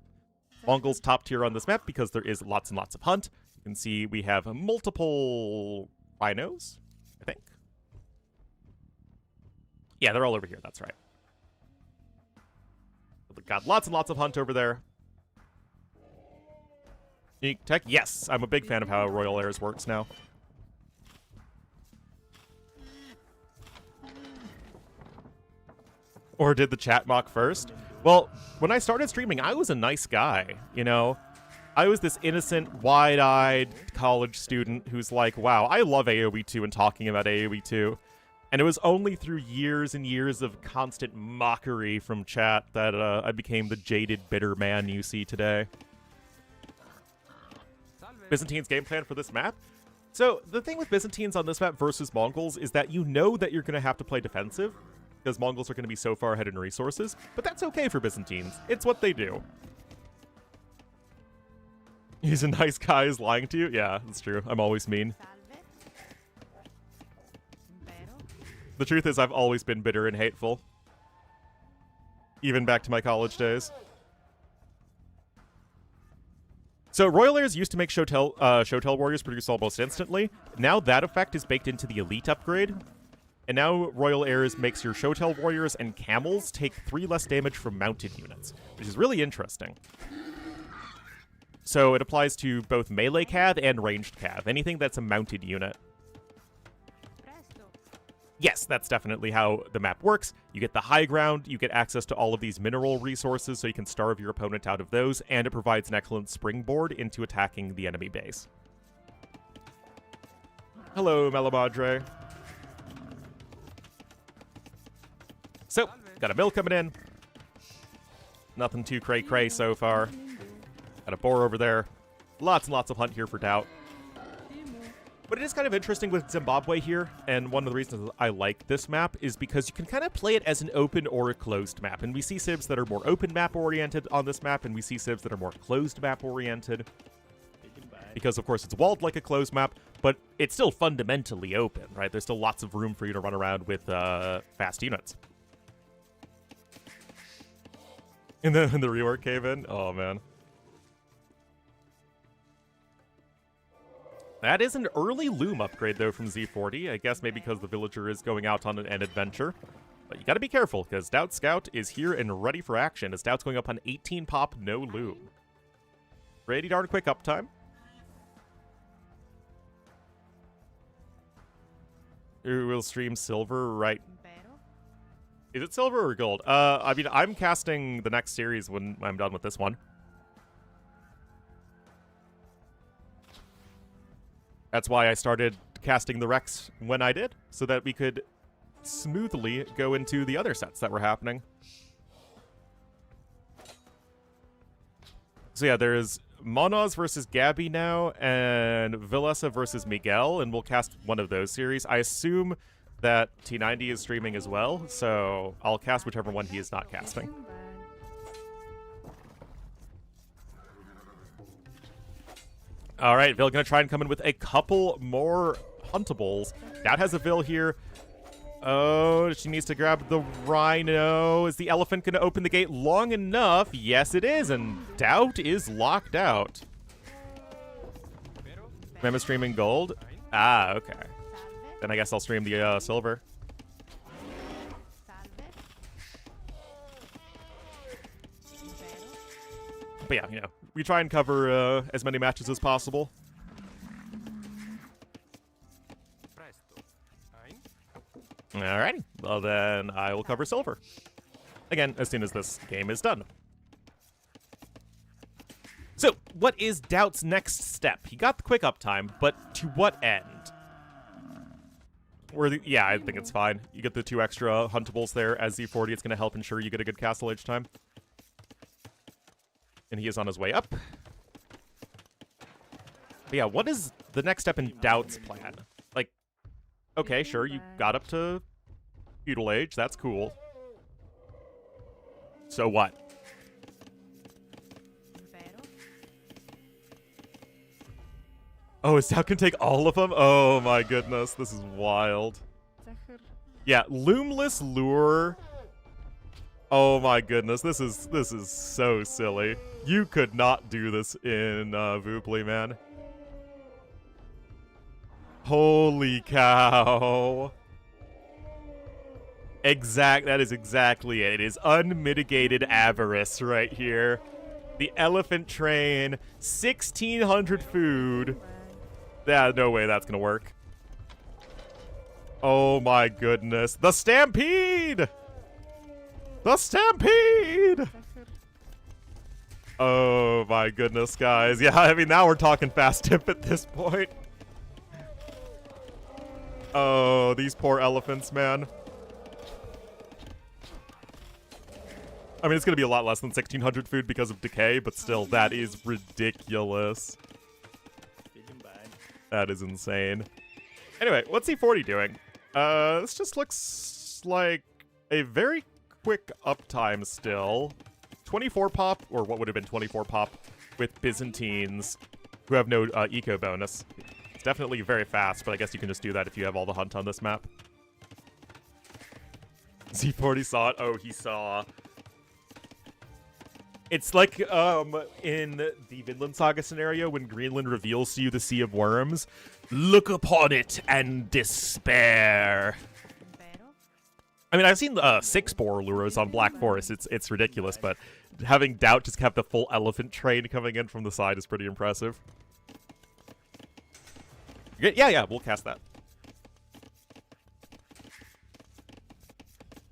Mongols top tier on this map because there is lots and lots of hunt. You can see we have multiple rhinos, I think. Yeah, they're all over here, that's right. We've got lots and lots of hunt over there. Unique tech? Yes, I'm a big fan of how Royal Heirs works now. Or did the chat mock first? Well, when I started streaming, I was a nice guy, you know? I was this innocent, wide-eyed college student who's like, wow, I love AoE 2 and talking about AoE 2. And it was only through years and years of constant mockery from chat that I became the jaded, bitter man you see today. Byzantines game plan for this map? So, the thing with Byzantines on this map versus Mongols is that you know that you're going to have to play defensive, because Mongols are going to be so far ahead in resources, but that's okay for Byzantines. It's what they do. He's a nice guy is lying to you? Yeah, that's true. I'm always mean. The truth is I've always been bitter and hateful. Even back to my college days. So Royal Heirs used to make Showtell Warriors produce almost instantly. Now that effect is baked into the Elite upgrade. And now Royal Heirs makes your Showtell Warriors and Camels take 3 less damage from mounted units, which is really interesting. So it applies to both melee cav and ranged cav, anything that's a mounted unit. Yes, that's definitely how the map works. You get the high ground, you get access to all of these mineral resources so you can starve your opponent out of those, and it provides an excellent springboard into attacking the enemy base. Hello, Melamadre. So, got a mill coming in. Nothing too cray-cray so far. Got a boar over there. Lots and lots of hunt here for Doubt. But it is kind of interesting with Zimbabwe here, and one of the reasons I like this map is because you can kind of play it as an open or a closed map. And we see civs that are more open map-oriented on this map, and we see civs that are more closed map-oriented. Because, of course, it's walled like a closed map, but it's still fundamentally open, right? There's still lots of room for you to run around with fast units. And then the rework cave in? Oh, man. That is an early loom upgrade, though, from Z40. I guess maybe because the villager is going out on an adventure. But you gotta be careful, because Doubt Scout is here and ready for action, as Doubt's going up on 18 pop, no loom. Pretty darn quick uptime. Who will stream silver right... Is it silver or gold? I mean, I'm casting the next series when I'm done with this one. That's why I started casting the Rex when I did, so that we could smoothly go into the other sets that were happening. So yeah, there's Monoz versus Gabby now, and Villesa versus Miguel, and we'll cast one of those series. I assume that T90 is streaming as well, so I'll cast whichever one he is not casting. All right, Vil gonna try and come in with a couple more huntables. Doubt has a Vil here. Oh, she needs to grab the rhino. Is the elephant gonna open the gate long enough? Yes, it is, and Doubt is locked out. Remember streaming gold? Ah, okay. Then I guess I'll stream the silver. But yeah, you know, we try and cover as many matches as possible. Alrighty, well then I will cover silver. Again, as soon as this game is done. So, what is Doubt's next step? He got the quick uptime, but to what end? Yeah, I think it's fine. You get the 2 extra huntables there as Z40. It's going to help ensure you get a good castle each time. And he is on his way up. But yeah, what is the next step in Doubt's plan? Like, okay, sure, you got up to feudal age. That's cool. So what? Oh, is Doubt can take all of them? Oh my goodness, this is wild. Yeah, Loomless Lure. Oh my goodness, this is so silly. You could not do this in Vooply, man. Holy cow. That is exactly it. It is unmitigated avarice right here. The elephant train, 1,600 food. Yeah, no way that's gonna work. Oh my goodness. The Stampede! The Stampede! Oh my goodness, guys. Yeah, I mean, now we're talking fast tip at this point. Oh, these poor elephants, man. I mean, it's going to be a lot less than 1,600 food because of decay, but still, that is ridiculous. That is insane. Anyway, what's E40 doing? This just looks like a very quick uptime still. 24 pop, or what would have been 24 pop, with Byzantines, who have no eco bonus. It's definitely very fast, but I guess you can just do that if you have all the hunt on this map. Z40 saw it. Oh, he saw. It's like in the Vinland Saga scenario when Greenland reveals to you the Sea of Worms. Look upon it and despair. I mean, I've seen 6-bore lures on Black Forest. It's ridiculous, but having Doubt just have the full elephant train coming in from the side is pretty impressive. Yeah, we'll cast that.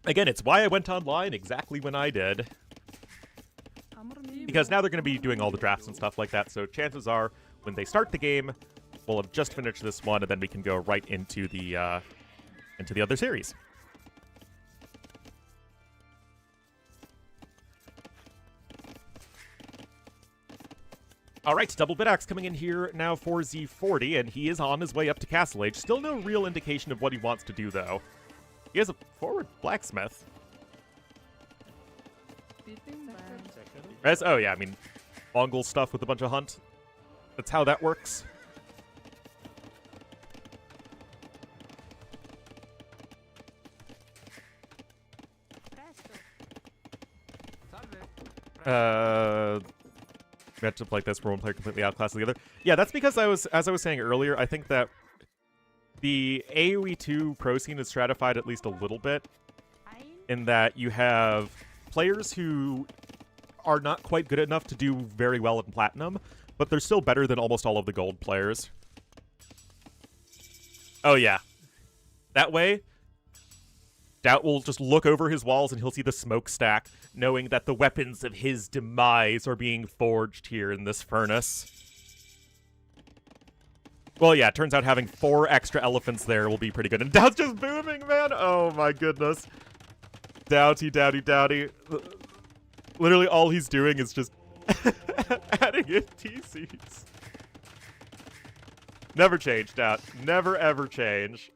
Again, it's why I went online exactly when I did. Because now they're going to be doing all the drafts and stuff like that, so chances are, when they start the game, we'll have just finished this one, and then we can go right into the other series. All right, Double Bidax coming in here now for Z40, and he is on his way up to Castle Age. Still no real indication of what he wants to do, though. He has a forward blacksmith. Oh yeah, I mean, Mongol stuff with a bunch of hunt. That's how that works. Matchup like this where one player completely outclasses the other. Yeah, that's because as I was saying earlier, I think that the AoE 2 pro scene is stratified at least a little bit, in that you have players who are not quite good enough to do very well in Platinum, but they're still better than almost all of the Gold players. Oh yeah. That way, Doubt will just look over his walls and he'll see the smokestack, knowing that the weapons of his demise are being forged here in this furnace. Well, yeah, it turns out having 4 extra elephants there will be pretty good. And Doubt's just booming, man! Oh my goodness. Doughty. Literally all he's doing is just adding in TCs. Never change, Doubt. Never ever change.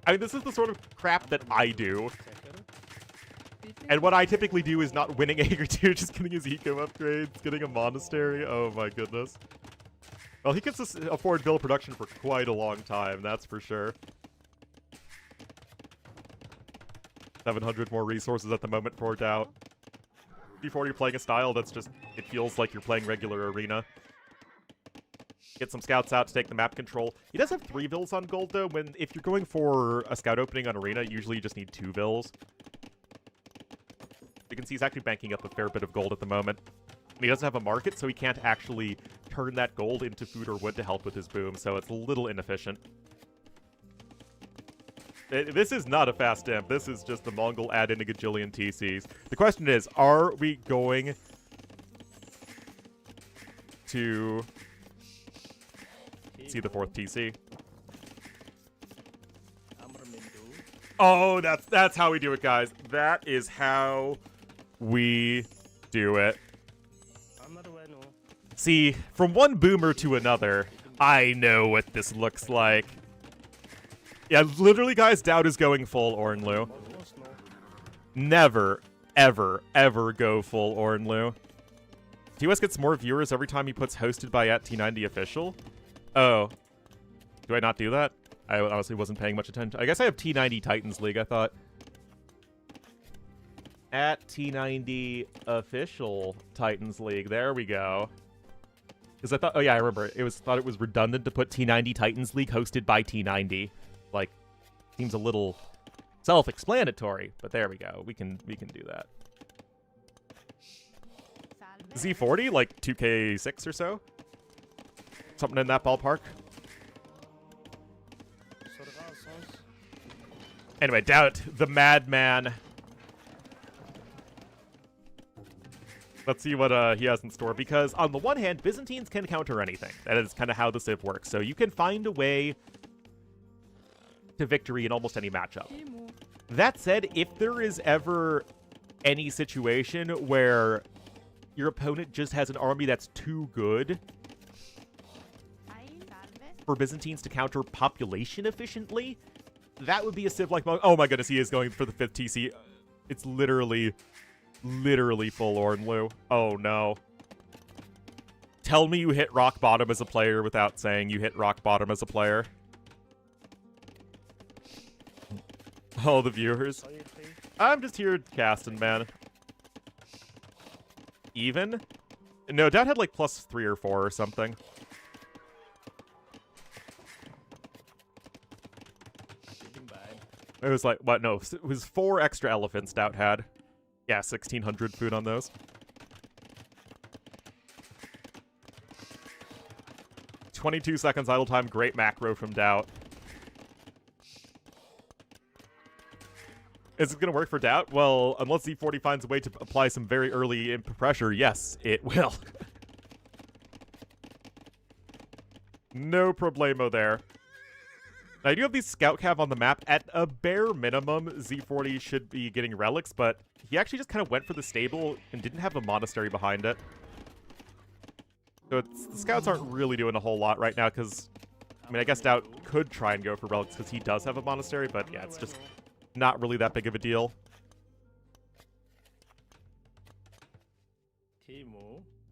I mean, this is the sort of crap that I do. And what I typically do is not winning Aegir 2, just getting his eco upgrades, getting a monastery. Oh my goodness. Well, he gets us afford build production for quite a long time, that's for sure. 700 more resources at the moment for Doubt. Before you're playing a style that's just, it feels like you're playing regular arena. Get some scouts out to take the map control. He does have 3 vills on gold, though. If you're going for a scout opening on arena, usually you just need 2 vills. You can see he's actually banking up a fair bit of gold at the moment. And he doesn't have a market, so he can't actually turn that gold into food or wood to help with his boom, so it's a little inefficient. This is not a fast imp. This is just the Mongol add in a gajillion TCs. The question is, are we going to see the 4th TC? Oh, that's how we do it, guys. That is how we do it. See, from one boomer to another, I know what this looks like. Yeah, literally, guys, Dowd is going full Ornlu. Never, ever, ever go full Ornlu. TOS gets more viewers every time he puts hosted by @T90 official. Oh. Do I not do that? I honestly wasn't paying much attention. I guess I have T90 Titans League, I thought. @T90 official Titans League. There we go. Because I thought, oh yeah, I remember. Thought it was redundant to put T90 Titans League hosted by T90. Like, seems a little self-explanatory, but there we go. We can do that. Z40, like 2K6 or so? Something in that ballpark. Anyway, Doubt, the madman. Let's see what he has in store, because on the one hand, Byzantines can counter anything. That is kind of how the Civ works. So you can find a way to victory in almost any matchup. That said, if there is ever any situation where your opponent just has an army that's too good for Byzantines to counter population efficiently, that would be a Civ like... Oh my goodness, he is going for the 5th TC. It's literally full Ornlu. Oh no. Tell me you hit rock bottom as a player without saying you hit rock bottom as a player. All the viewers. I'm just here casting, man. Even? No, Dad had like +3 or 4 or something. It was like, what? No, it was 4 extra elephants Doubt had. Yeah, 1,600 food on those. 22 seconds idle time. Great macro from Doubt. Is it going to work for Doubt? Well, unless Z40 finds a way to apply some very early imp pressure, yes, it will. No problemo there. Now, I do have these Scout Cav on the map. At a bare minimum, Z40 should be getting relics, but he actually just kind of went for the stable and didn't have a monastery behind it. So the Scouts aren't really doing a whole lot right now, because, I mean, I guess Doubt could try and go for relics because he does have a monastery, but yeah, it's just not really that big of a deal.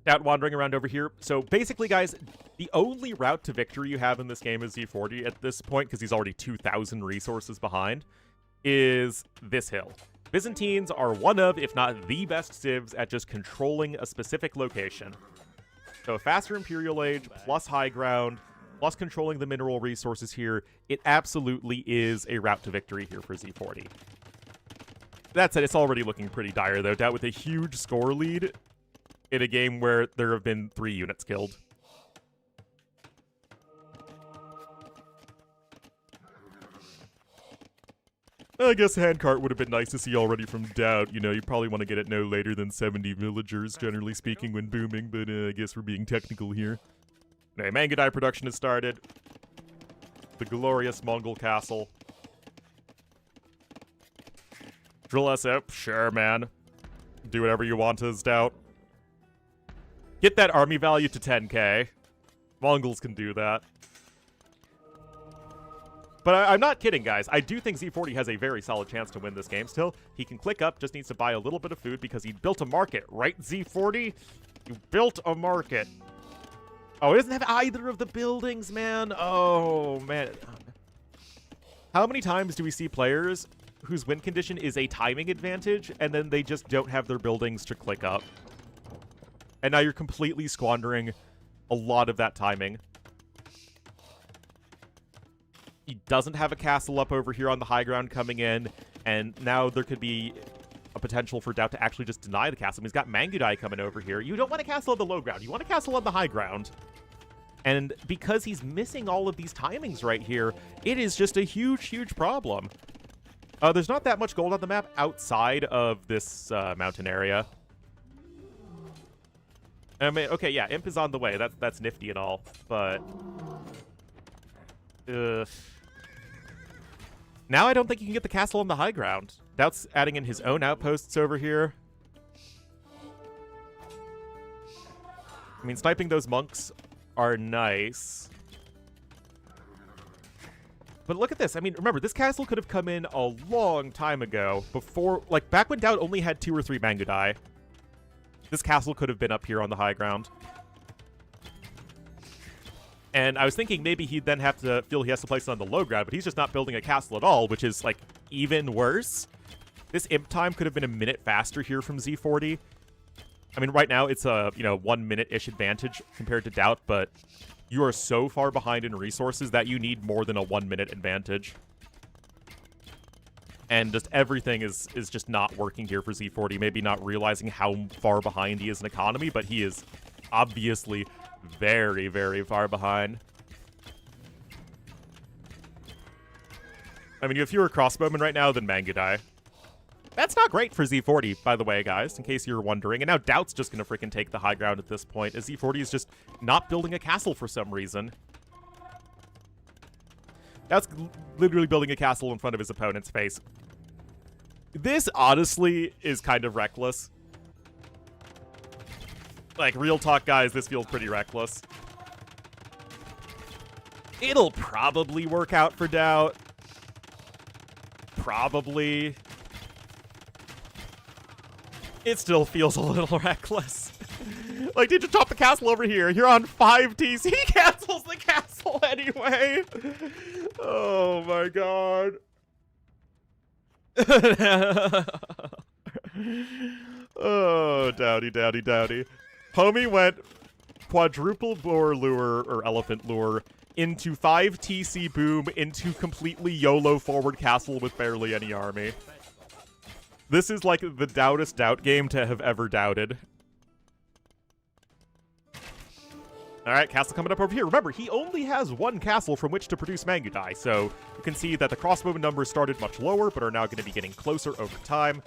Doubt wandering around over here. So basically, guys, the only route to victory you have in this game is Z40 at this point, because he's already 2,000 resources behind, is this hill. Byzantines are one of, if not the best civs at just controlling a specific location. So a faster Imperial Age, plus high ground, plus controlling the mineral resources here, it absolutely is a route to victory here for Z40. That said, it's already looking pretty dire, though. Doubt with a huge score lead in a game where there have been 3 units killed. I guess handcart would have been nice to see already from Doubt. You know, you probably want to get it no later than 70 villagers, generally speaking, when booming, but I guess we're being technical here. Anyway, Mangudai production has started. The glorious Mongol castle. Drill us up? Sure, man. Do whatever you want as Doubt. Get that army value to 10k. Mongols can do that. But I'm not kidding, guys. I do think Z40 has a very solid chance to win this game still. He can click up, just needs to buy a little bit of food because he built a market, right, Z40? You built a market. Oh, it doesn't have either of the buildings, man. Oh, man. How many times do we see players whose win condition is a timing advantage, and then they just don't have their buildings to click up? And now you're completely squandering a lot of that timing. He doesn't have a castle up over here on the high ground coming in, and now there could be a potential for Doubt to actually just deny the castle. I mean, he's got Mangudai coming over here. You don't want a castle on the low ground. You want a castle on the high ground. And because he's missing all of these timings right here, it is just a huge, huge problem. There's not that much gold on the map outside of this mountain area. I mean, okay, yeah, Imp is on the way. That's nifty and all, but... Now I don't think he can get the castle on the high ground. Doubt's adding in his own outposts over here. I mean, sniping those monks are nice. But look at this. I mean, remember, this castle could have come in a long time ago before, like, back when Doubt only had 2 or 3 Mangudai. This castle could have been up here on the high ground. And I was thinking maybe he'd then have to feel he has to place it on the low ground, but he's just not building a castle at all, which is, like, even worse. This imp time could have been a minute faster here from Z40. I mean, right now it's a, 1 minute-ish advantage compared to Doubt, but you are so far behind in resources that you need more than a 1 minute advantage. And just everything is just not working here for Z40, maybe not realizing how far behind he is in economy, but he is obviously very, very far behind. I mean, you have fewer crossbowmen right now than Mangudai. That's not great for Z40, by the way, guys, in case you're wondering. And now Doubt's just going to freaking take the high ground at this point, as Z40 is just not building a castle for some reason. Doubt's literally building a castle in front of his opponent's face. This, honestly, is kind of reckless. Like, real talk, guys, this feels pretty reckless. It'll probably work out for Doubt. Probably. It still feels a little reckless. Like, did you chop the castle over here? You're on 5 TC. He cancels the castle anyway. Oh my god. Oh, Dowdy. Homie went quadruple boar lure, or elephant lure, into 5 TC boom, into completely YOLO forward castle with barely any army. This is like the doubtest doubt game to have ever doubted. Alright, castle coming up over here. Remember, he only has 1 castle from which to produce Mangudai, so you can see that the crossbowman numbers started much lower, but are now going to be getting closer over time.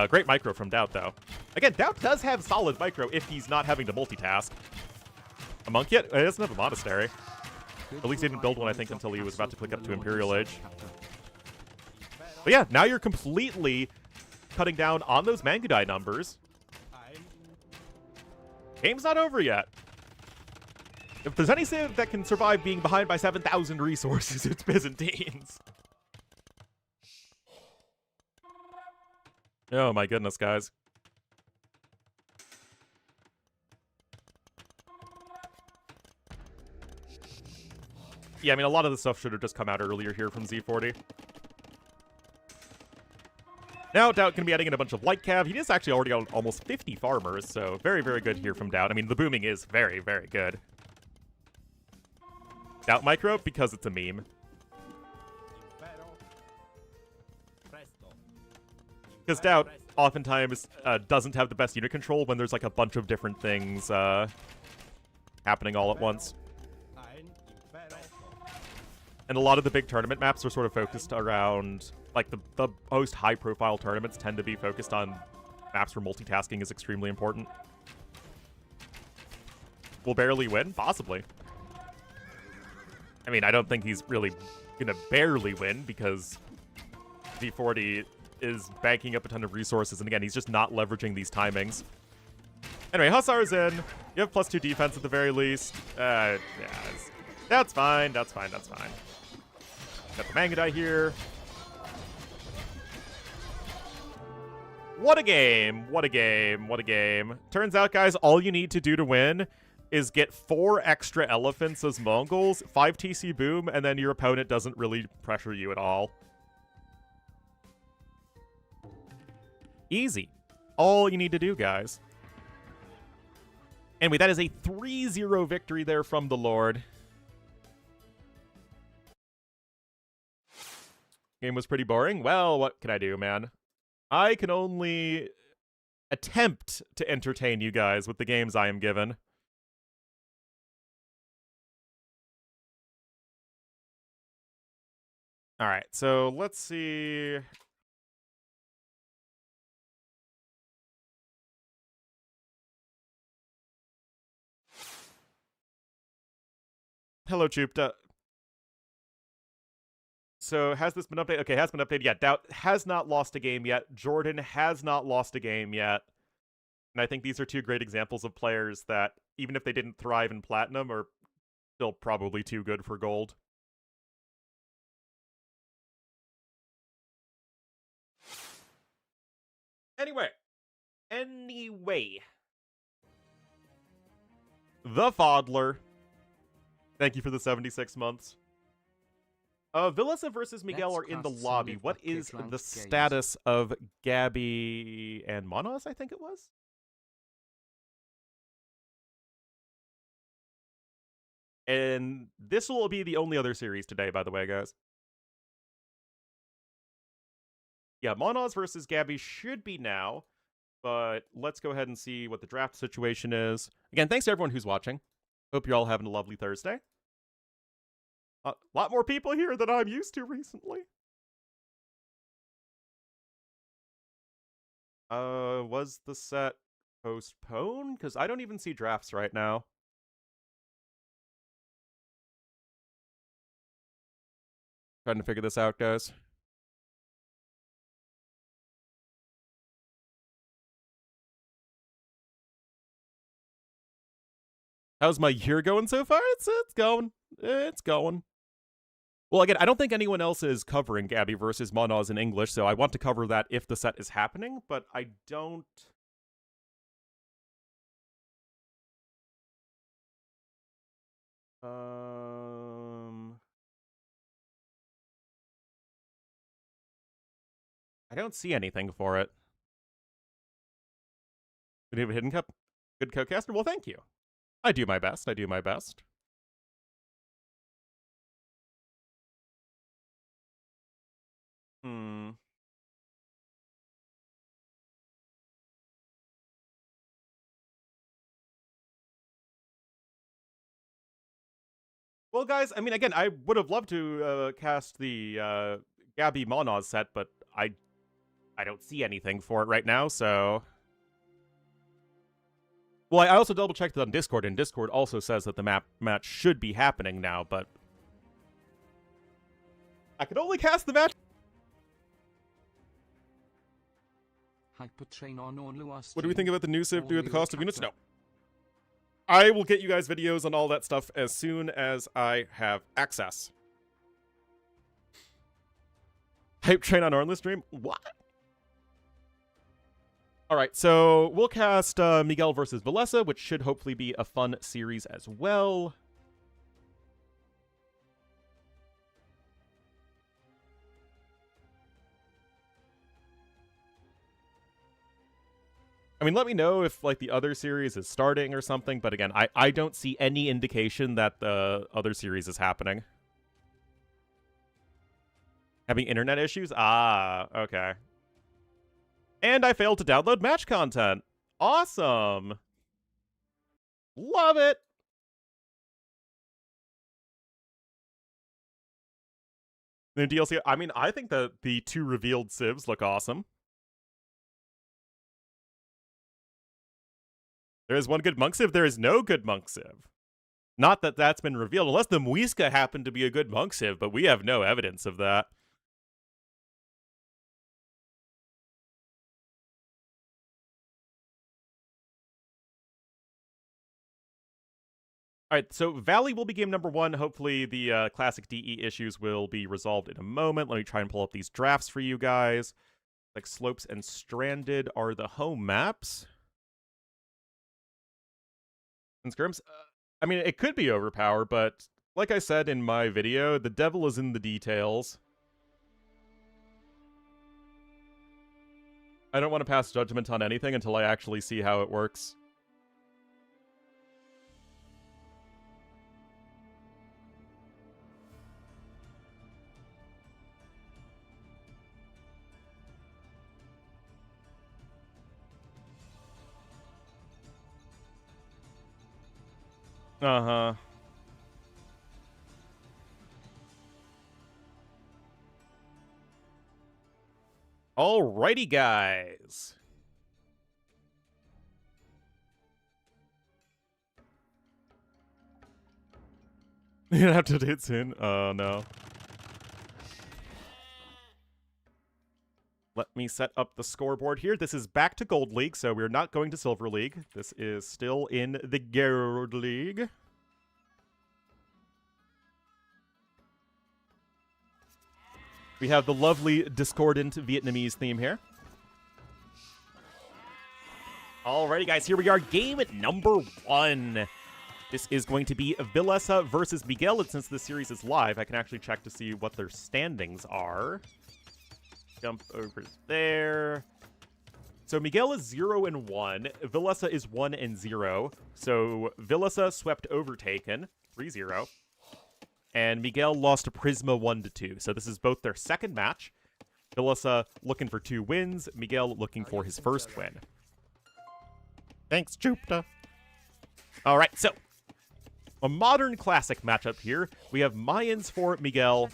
Great micro from Doubt, though. Again, Doubt does have solid micro if he's not having to multitask. A monk yet? He doesn't have a monastery. At least he didn't build one, I think, until he was about to click up to Imperial Age. But yeah, now you're completely cutting down on those Mangudai numbers. Game's not over yet. If there's any civ that can survive being behind by 7,000 resources, it's Byzantines. Oh my goodness, guys. Yeah, I mean, a lot of the stuff should have just come out earlier here from Z40. Now, Doubt can be adding in a bunch of light cav. He is actually already on almost 50 farmers, so very, very good here from Doubt. I mean, the booming is very, very good. Doubt micro because it's a meme. Because Doubt oftentimes doesn't have the best unit control when there's like a bunch of different things happening all at once. And a lot of the big tournament maps are sort of focused around, like, the most high-profile tournaments tend to be focused on maps where multitasking is extremely important. Will barely win? Possibly. I mean, I don't think he's really gonna barely win, because Z40 is banking up a ton of resources, and again, he's just not leveraging these timings. Anyway, Hussar's in. You have +2 defense at the very least. Yeah, that's fine, that's fine. Got the Mangudai here. What a game. Turns out, guys, all you need to do to win is get 4 extra elephants as Mongols, 5 TC boom, and then your opponent doesn't really pressure you at all. Easy. All you need to do, guys. Anyway, that is a 3-0 victory there from the Lord. Game was pretty boring. Well, what can I do, man? I can only attempt to entertain you guys with the games I am given. Alright, so let's see. Hello, Chupta. So has this been updated? Okay, has been updated. Yeah, Doubt has not lost a game yet. Jordan has not lost a game yet. And I think these are two great examples of players that, even if they didn't thrive in Platinum, are still probably too good for Gold. Anyway. The Fodler. Thank you for the 76 months. Villasa versus Miguel are in the lobby. What is the status of Gabby and Monos, I think it was? And this will be the only other series today, by the way, guys. Yeah, Monos versus Gabby should be now, but let's go ahead and see what the draft situation is. Again, thanks to everyone who's watching. Hope you're all having a lovely Thursday. A lot more people here than I'm used to recently. Was the set postponed? Because I don't even see drafts right now. Trying to figure this out, guys. How's my year going so far? It's going. It's going. Well, again, I don't think anyone else is covering Gabby versus Monos in English, so I want to cover that if the set is happening, but I don't... I don't see anything for it. We have a hidden cup. Good co-caster? Well, thank you. I do my best. I do my best. Well, guys, I mean, again, I would have loved to cast the Gabby Monos set, but I don't see anything for it right now, so... Well, I also double-checked it on Discord, and Discord also says that the match should be happening now, but... I can only cast the match... What do we think about the new civ due to the cost of units? No. I will get you guys videos on all that stuff as soon as I have access. Hype train on Ornlu stream? What? Alright, so we'll cast Miguel versus Villasa, which should hopefully be a fun series as well. I mean, let me know if, like, the other series is starting or something, but again, I don't see any indication that the other series is happening. Having internet issues? Ah, okay. And I failed to download match content. Awesome! Love it! The DLC, I mean, I think that the two revealed civs look awesome. There is one good monk civ, there is no good monk civ. Not that that's been revealed, unless the Muisca happened to be a good monk civ, but we have no evidence of that. Alright, so Valley will be game number 1. Hopefully the classic DE issues will be resolved in a moment. Let me try and pull up these drafts for you guys. Like Slopes and Stranded are the home maps. And Skirms, I mean, it could be overpowered, but like I said in my video, the devil is in the details. I don't want to pass judgment on anything until I actually see how it works. Uh-huh. Alrighty, guys. You're gonna have to do it soon? Oh, no. Let me set up the scoreboard here. This is back to Gold League, so we're not going to Silver League. This is still in the Gold League. We have the lovely discordant Vietnamese theme here. Alrighty, guys, here we are. Game number 1. This is going to be Villesa versus Miguel, and since this series is live, I can actually check to see what their standings are. Jump over there. So Miguel is 0-1. Villesa is 1-0. So Villesa swept Overtaken, 3-0. And Miguel lost to Prisma 1-2. So this is both their second match. Villesa looking for 2 wins. Miguel looking for his first win. Thanks, Jupiter. All right, so a modern classic matchup here. We have Mayans for Miguel.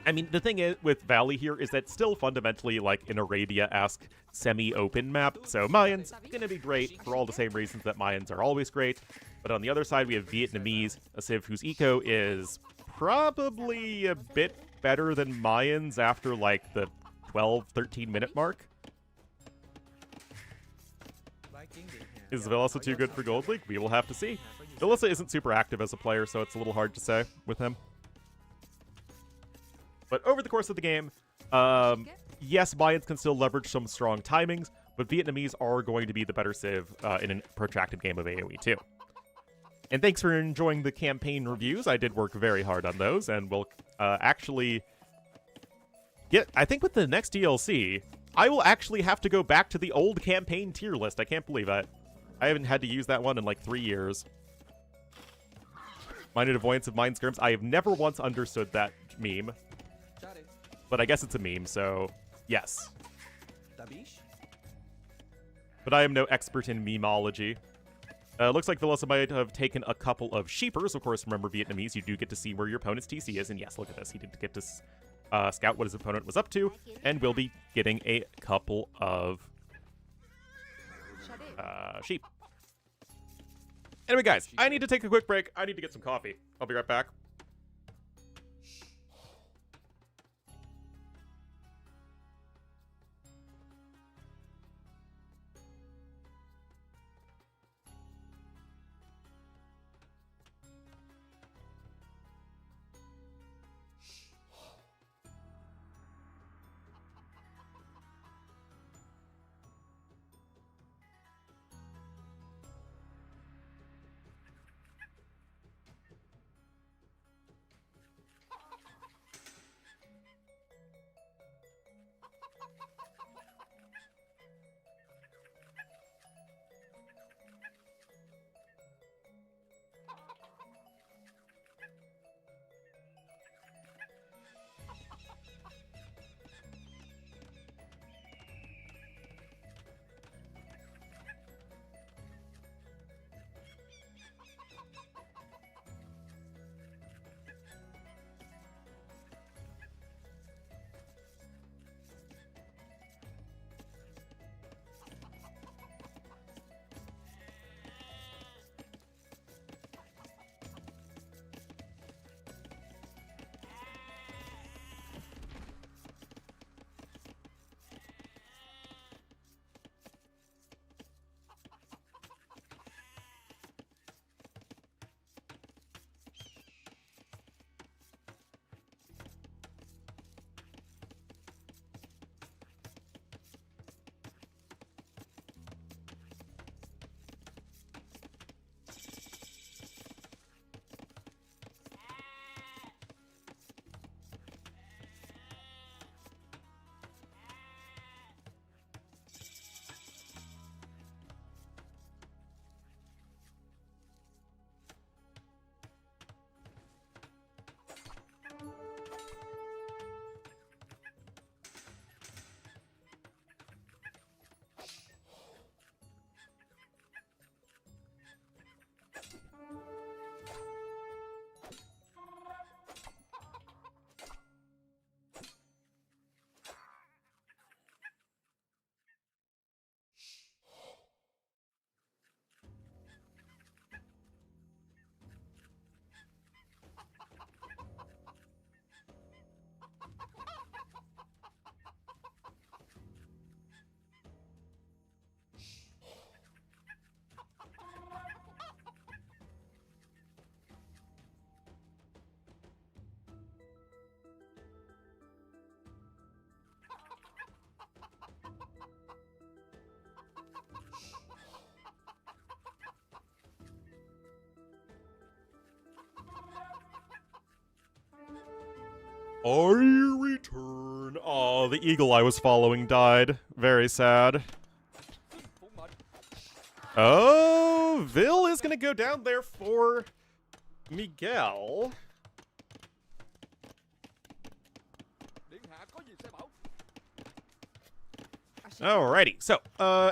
I mean, the thing is with Valley here is that still fundamentally like an Arabia-esque semi-open map. So Mayans gonna be great for all the same reasons that Mayans are always great. But on the other side, we have Vietnamese, a civ whose eco is probably a bit better than Mayans after like the 12, 13 minute mark. Is Villesa too good for Gold League? We will have to see. Villesa isn't super active as a player, so it's a little hard to say with him. But over the course of the game, yes, Mayans can still leverage some strong timings, but Vietnamese are going to be the better civ in a protracted game of AoE too. And thanks for enjoying the campaign reviews. I did work very hard on those, and we'll actually get, I think with the next DLC, I will actually have to go back to the old campaign tier list. I can't believe that. I haven't had to use that one in like 3 years. Minded avoidance of mind skirms. I have never once understood that meme. But I guess it's a meme, so yes. But I am no expert in memeology. Looks like Villesa might have taken a couple of sheepers. Of course, remember Vietnamese, you do get to see where your opponent's TC is. And yes, look at this. He did get to scout what his opponent was up to. And will be getting a couple of sheep. Anyway, guys, I need to take a quick break. I need to get some coffee. I'll be right back. I return. Oh, the eagle I was following died. Very sad. Oh, Vil is going to go down there for Miguel. Alrighty, so,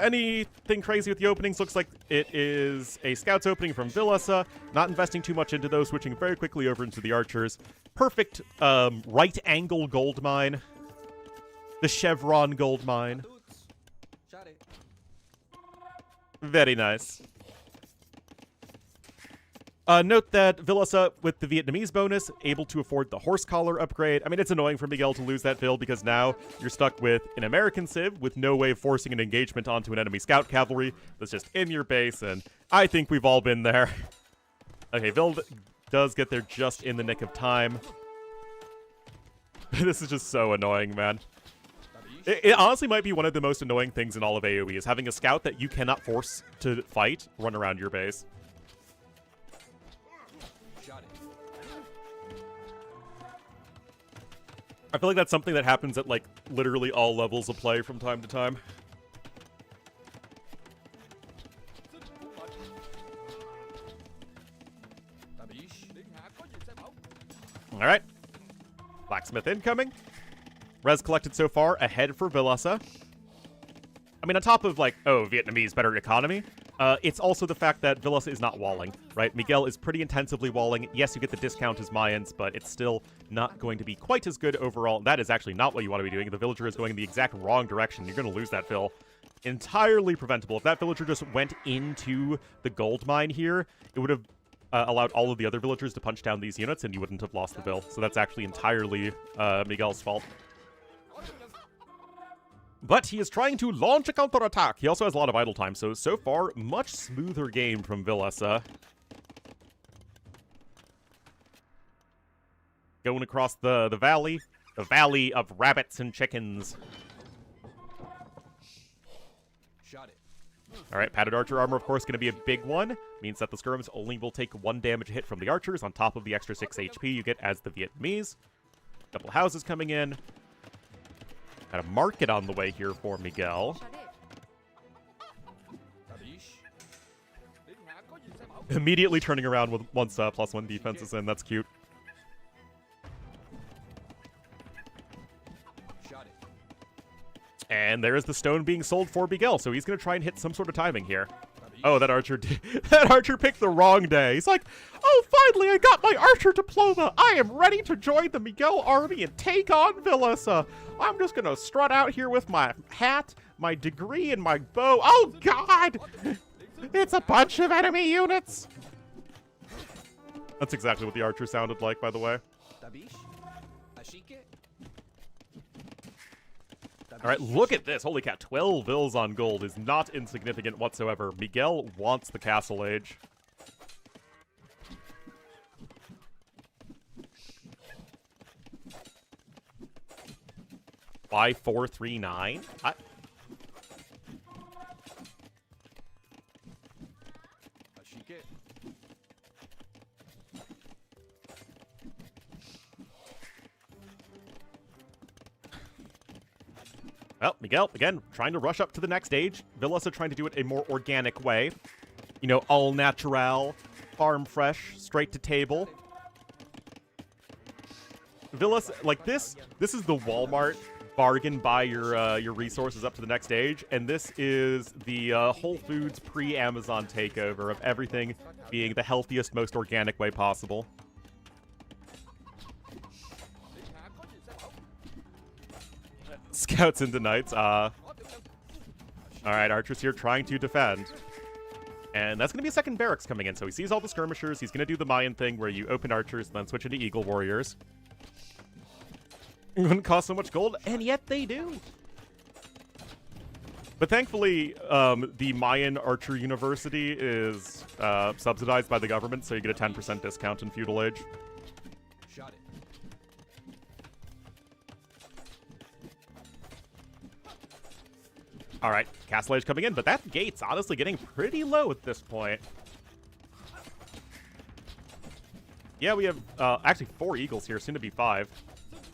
anything crazy with the openings? Looks like it is a Scouts opening from Villasa. Not investing too much into those, switching very quickly over into the Archers. Perfect, right angle gold mine. The Chevron gold mine. Very nice. Note that Villasa, with the Vietnamese bonus, able to afford the horse collar upgrade. I mean, it's annoying for Miguel to lose that Vil because now you're stuck with an American Civ with no way of forcing an engagement onto an enemy scout cavalry that's just in your base, and I think we've all been there. Okay, Vil does get there just in the nick of time. This is just so annoying, man. It honestly might be one of the most annoying things in all of AoE, is having a scout that you cannot force to fight run around your base. I feel like that's something that happens at, like, literally all levels of play from time to time. Alright. Blacksmith incoming. Res collected so far, ahead for Villasa. I mean, on top of, like, oh, Vietnamese, better economy, it's also the fact that Villasa is not walling, right? Miguel is pretty intensively walling. Yes, you get the discount as Mayans, but it's still not going to be quite as good overall. That is actually not what you want to be doing. The villager is going in the exact wrong direction. You're going to lose that Vil. Entirely preventable. If that villager just went into the gold mine here, it would have allowed all of the other villagers to punch down these units, and you wouldn't have lost the Vil. So that's actually entirely Miguel's fault. But he is trying to launch a counterattack. He also has a lot of idle time, so far, much smoother game from Villasa. Going across the valley of rabbits and chickens. Alright, padded archer armor, of course, going to be a big one. Means that the skirms only will take 1 damage hit from the archers on top of the extra 6 HP you get as the Vietnamese. Couple houses coming in. Got a market on the way here for Miguel. Immediately turning around once +1 defense is in. That's cute. And there's the stone being sold for Miguel, so he's going to try and hit some sort of timing here. Oh, that archer picked the wrong day. He's like, oh, finally, I got my archer diploma. I am ready to join the Miguel army and take on Villasa. I'm just going to strut out here with my hat, my degree, and my bow. Oh, God! It's a bunch of enemy units. That's exactly what the archer sounded like, by the way. All right, look at this. Holy cow, 12 Vils on gold is not insignificant whatsoever. Miguel wants the Castle Age. Buy 439? Well, Miguel, again, trying to rush up to the next stage. Villasa trying to do it a more organic way. You know, all natural, farm fresh, straight to table. Villasa, like this is the Walmart bargain, buy your resources up to the next stage, and this is the Whole Foods pre-Amazon takeover of everything being the healthiest, most organic way possible. Scouts into knights. Alright, archers here trying to defend. And that's going to be a second barracks coming in. So he sees all the skirmishers. He's going to do the Mayan thing where you open archers, then switch into eagle warriors. It wouldn't cost so much gold, and yet they do. But thankfully, the Mayan Archer University is subsidized by the government, so you get a 10% discount in Feudal Age. All right, Castle Age coming in, but that gate's honestly getting pretty low at this point. Yeah, we have actually 4 eagles here, soon to be 5.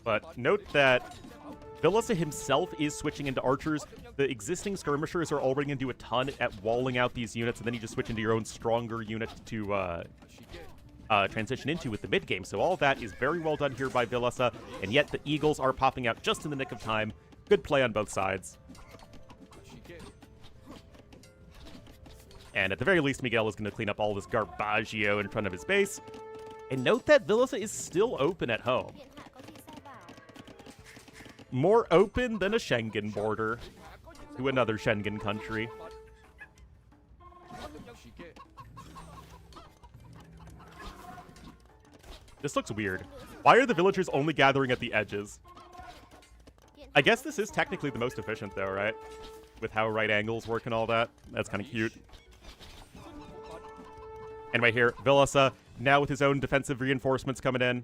But note that Vilissa himself is switching into archers. The existing skirmishers are already going to do a ton at walling out these units, and then you just switch into your own stronger unit to transition into with the mid game. So all that is very well done here by Vilissa, and yet the Eagles are popping out just in the nick of time. Good play on both sides. And at the very least, Miguel is going to clean up all this garbaggio in front of his base. And note that Vilissa is still open at home. More open than a Schengen border to another Schengen country. This looks weird. Why are the villagers only gathering at the edges? I guess this is technically the most efficient though, right? With how right angles work and all that. That's kind of cute. Anyway, here, Vilissa, now with his own defensive reinforcements coming in.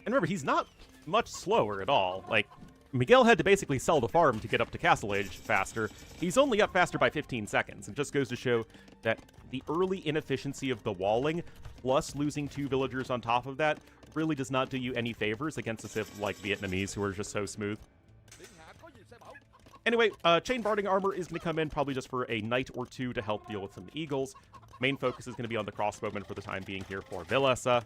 And remember, he's not much slower at all. Like, Miguel had to basically sell the farm to get up to Castle Age faster. He's only up faster by 15 seconds. It just goes to show that the early inefficiency of the walling, plus losing 2 villagers on top of that, really does not do you any favors against a civ like Vietnamese, who are just so smooth. Anyway, Chain Barding Armor is going to come in probably just for a night or two to help deal with some Eagles. Main focus is going to be on the crossbowmen for the time being here for Vilissa.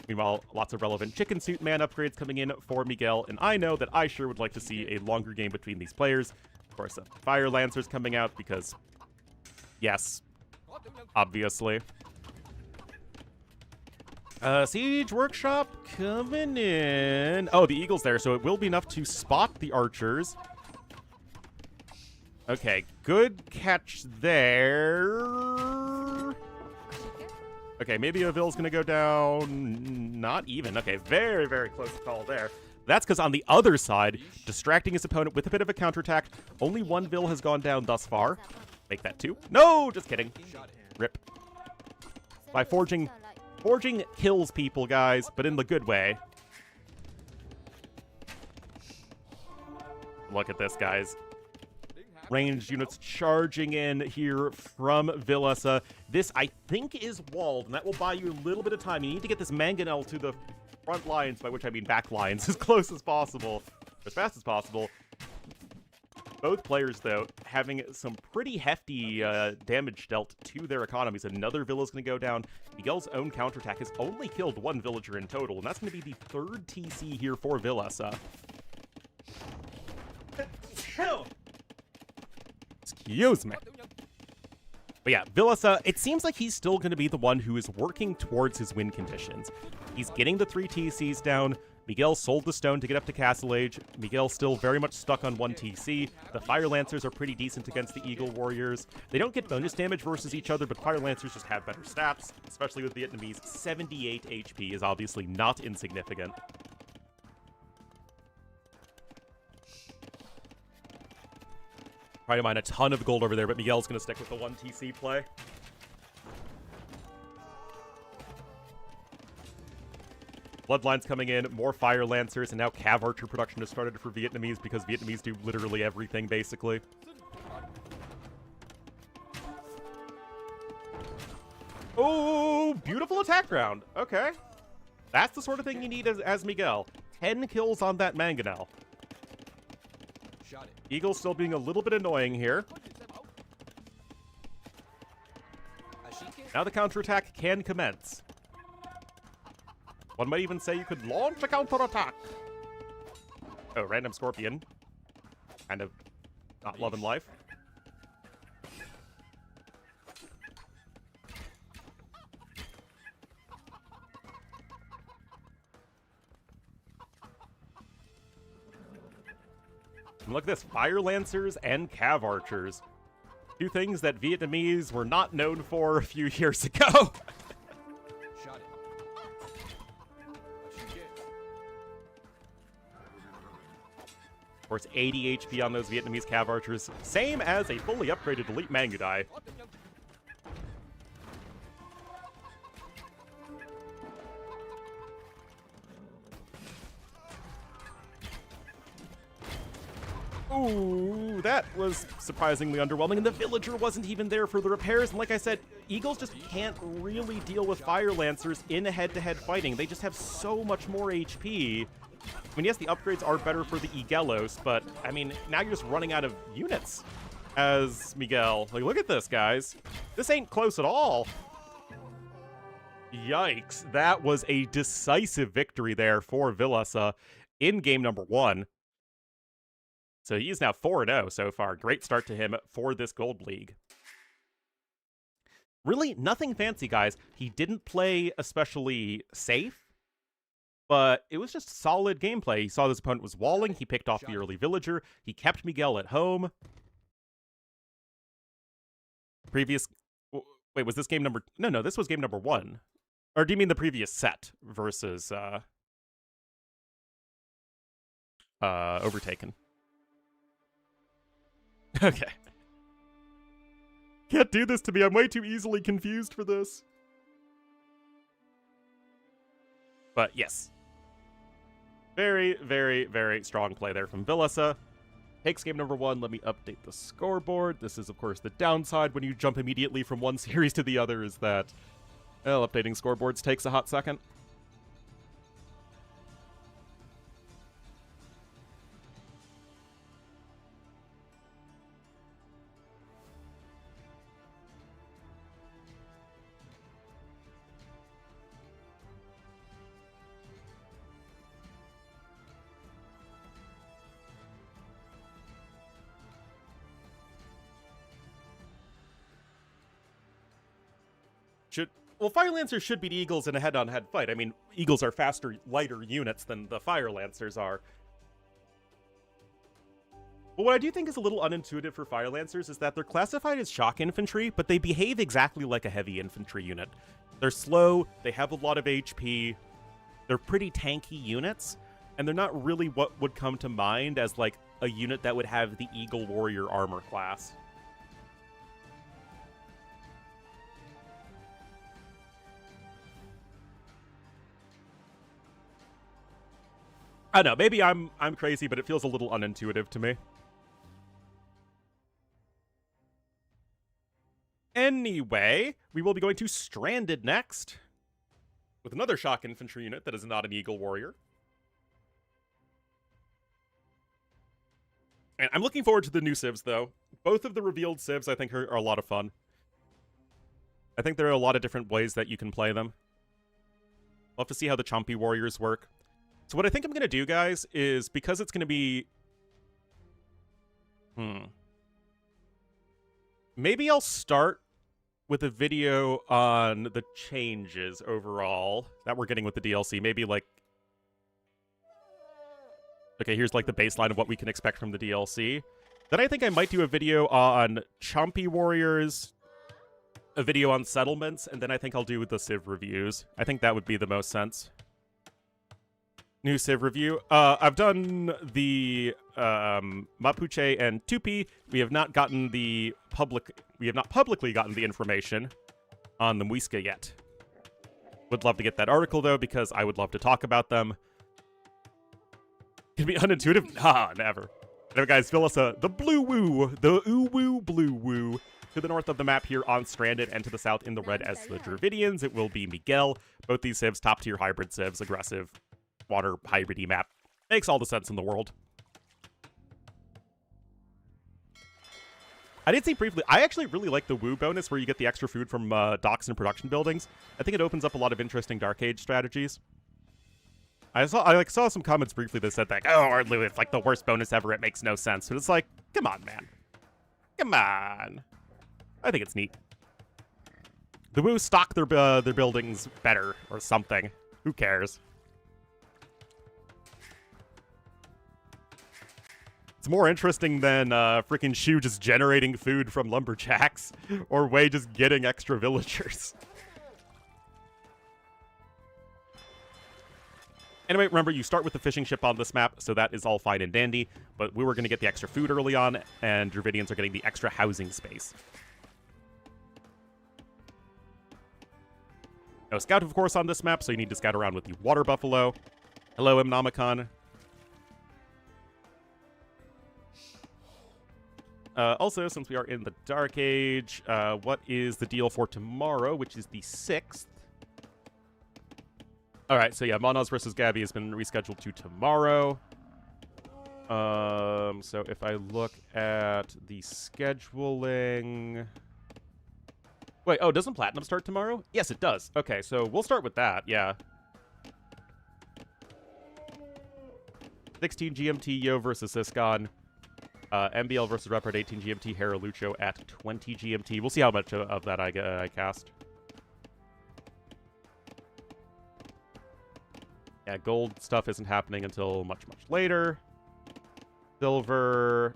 Meanwhile, lots of relevant chicken suit man upgrades coming in for Miguel, and I know that I sure would like to see a longer game between these players. Of course, Fire Lancers coming out because, yes, obviously. Siege Workshop coming in. Oh, the Eagle's there, so it will be enough to spot the archers. Okay, good catch there. Okay, maybe a Vill's gonna go down. Not even. Okay, very, very close call there. That's because on the other side, distracting his opponent with a bit of a counterattack, only 1 Vill has gone down thus far. Make that 2. No, just kidding. Rip. By forging kills people, guys, but in the good way. Look at this, guys. Ranged units charging in here from Vilissa. This, I think, is walled, and that will buy you a little bit of time. You need to get this mangonel to the front lines, by which I mean back lines, as close as possible, as fast as possible. Both players, though, having some pretty hefty damage dealt to their economies. Another villa's going to go down. Miguel's own counterattack has only killed 1 villager in total, and that's going to be the 3rd TC here for Vilissa. Excuse me. But yeah, Vilissa, it seems like he's still going to be the one who is working towards his win conditions. He's getting the 3 TCs down. Miguel sold the stone to get up to Castle Age. Miguel's still very much stuck on 1 TC. The Fire Lancers are pretty decent against the Eagle Warriors. They don't get bonus damage versus each other, but Fire Lancers just have better stats, especially with Vietnamese. 78 HP is obviously not insignificant. Trying to mine a ton of gold over there, but Miguel's going to stick with the 1 TC play. Bloodlines coming in, more Fire Lancers, and now Cav Archer production has started for Vietnamese because Vietnamese do literally everything, basically. Oh, beautiful attack round. Okay. That's the sort of thing you need as Miguel. 10 kills on that mangonel. Eagle's still being a little bit annoying here. Now the counterattack can commence. One might even say you could launch a counterattack. Oh, random scorpion. Kind of not loving life. And look at this, Fire Lancers and Cav Archers. 2 things that Vietnamese were not known for a few years ago. Of course, 80 HP on those Vietnamese Cav Archers, same as a fully upgraded Elite Mangudai. Ooh, Ooh, that was surprisingly underwhelming, and the villager wasn't even there for the repairs. And like I said, Eagles just can't really deal with Fire Lancers in a head-to-head fighting. They just have so much more HP. I mean, yes, the upgrades are better for the Igelos, but, I mean, now you're just running out of units as Miguel. Like, look at this, guys. This ain't close at all. Yikes. That was a decisive victory there for Villasa in game number 1. So he is now 4-0 so far. Great start to him for this Gold League. Really, nothing fancy, guys. He didn't play especially safe, but it was just solid gameplay. He saw his opponent was walling. He picked off the early villager. He kept Miguel at home. Wait, was this game number... No, this was game number 1. Or do you mean the previous set versus Overtaken? Okay. Can't do this to me. I'm way too easily confused for this. But yes. Very, very, very strong play there from Villasa. Takes game number 1. Let me update the scoreboard. This is, of course, the downside when you jump immediately from one series to the other is that, well, updating scoreboards takes a hot second. Well, Fire Lancers should beat Eagles in a head-on-head fight. I mean, Eagles are faster, lighter units than the Fire Lancers are. But what I do think is a little unintuitive for Fire Lancers is that they're classified as shock infantry, but they behave exactly like a heavy infantry unit. They're slow, they have a lot of HP, they're pretty tanky units, and they're not really what would come to mind as, like, a unit that would have the Eagle Warrior armor class. I don't know, maybe I'm crazy, but it feels a little unintuitive to me. Anyway, we will be going to Stranded next, with another shock infantry unit that is not an Eagle Warrior. And I'm looking forward to the new civs, though. Both of the revealed civs, I think, are a lot of fun. I think there are a lot of different ways that you can play them. We'll have to see how the Chompy Warriors work. So what I think I'm going to do, guys, is because it's going to be... Maybe I'll start with a video on the changes overall that we're getting with the DLC. Maybe, like... Okay, here's, like, the baseline of what we can expect from the DLC. Then I think I might do a video on Chompy Warriors, a video on settlements, and then I think I'll do the Civ reviews. I think that would be the most sense. New Civ review. I've done the Mapuche and Tupi. We have not gotten the publicly gotten the information on the Muisca yet. Would love to get that article though, because I would love to talk about them. Can be unintuitive? Nah, never. Anyway, guys, Villasa, the blue woo, the oo-woo blue woo. To the north of the map here on Stranded, and to the south in the red as the Dravidians, it will be Miguel. Both these civs, top tier hybrid civs, aggressive water hybrid map. Makes all the sense in the world. I did see briefly, I actually really like the woo bonus where you get the extra food from docks and production buildings. I think it opens up a lot of interesting Dark Age strategies. I saw some comments briefly that said that, oh, Ornlu, it's like the worst bonus ever, it makes no sense. But it's like, come on, man. Come on. I think it's neat. The woo stock their buildings better or something. Who cares? It's more interesting than freaking Shu just generating food from lumberjacks, or Wei just getting extra villagers. Anyway, remember, you start with the fishing ship on this map, so that is all fine and dandy, but we were going to get the extra food early on, and Dravidians are getting the extra housing space. No scout, of course, on this map, so you need to scout around with the water buffalo. Hello, Mnomicon. Also, since we are in the Dark Age, what is the deal for tomorrow, which is the 6th? Alright, so yeah, Monoz versus Gabby has been rescheduled to tomorrow. So if I look at the scheduling... Wait, oh, doesn't Platinum start tomorrow? Yes, it does. Okay, so we'll start with that, yeah. 16 GMT, Yo versus Siscon. MBL versus Repard 18 GMT, Hera Lucho at 20 GMT. We'll see how much of that I cast. Yeah, gold stuff isn't happening until much, much later. Silver...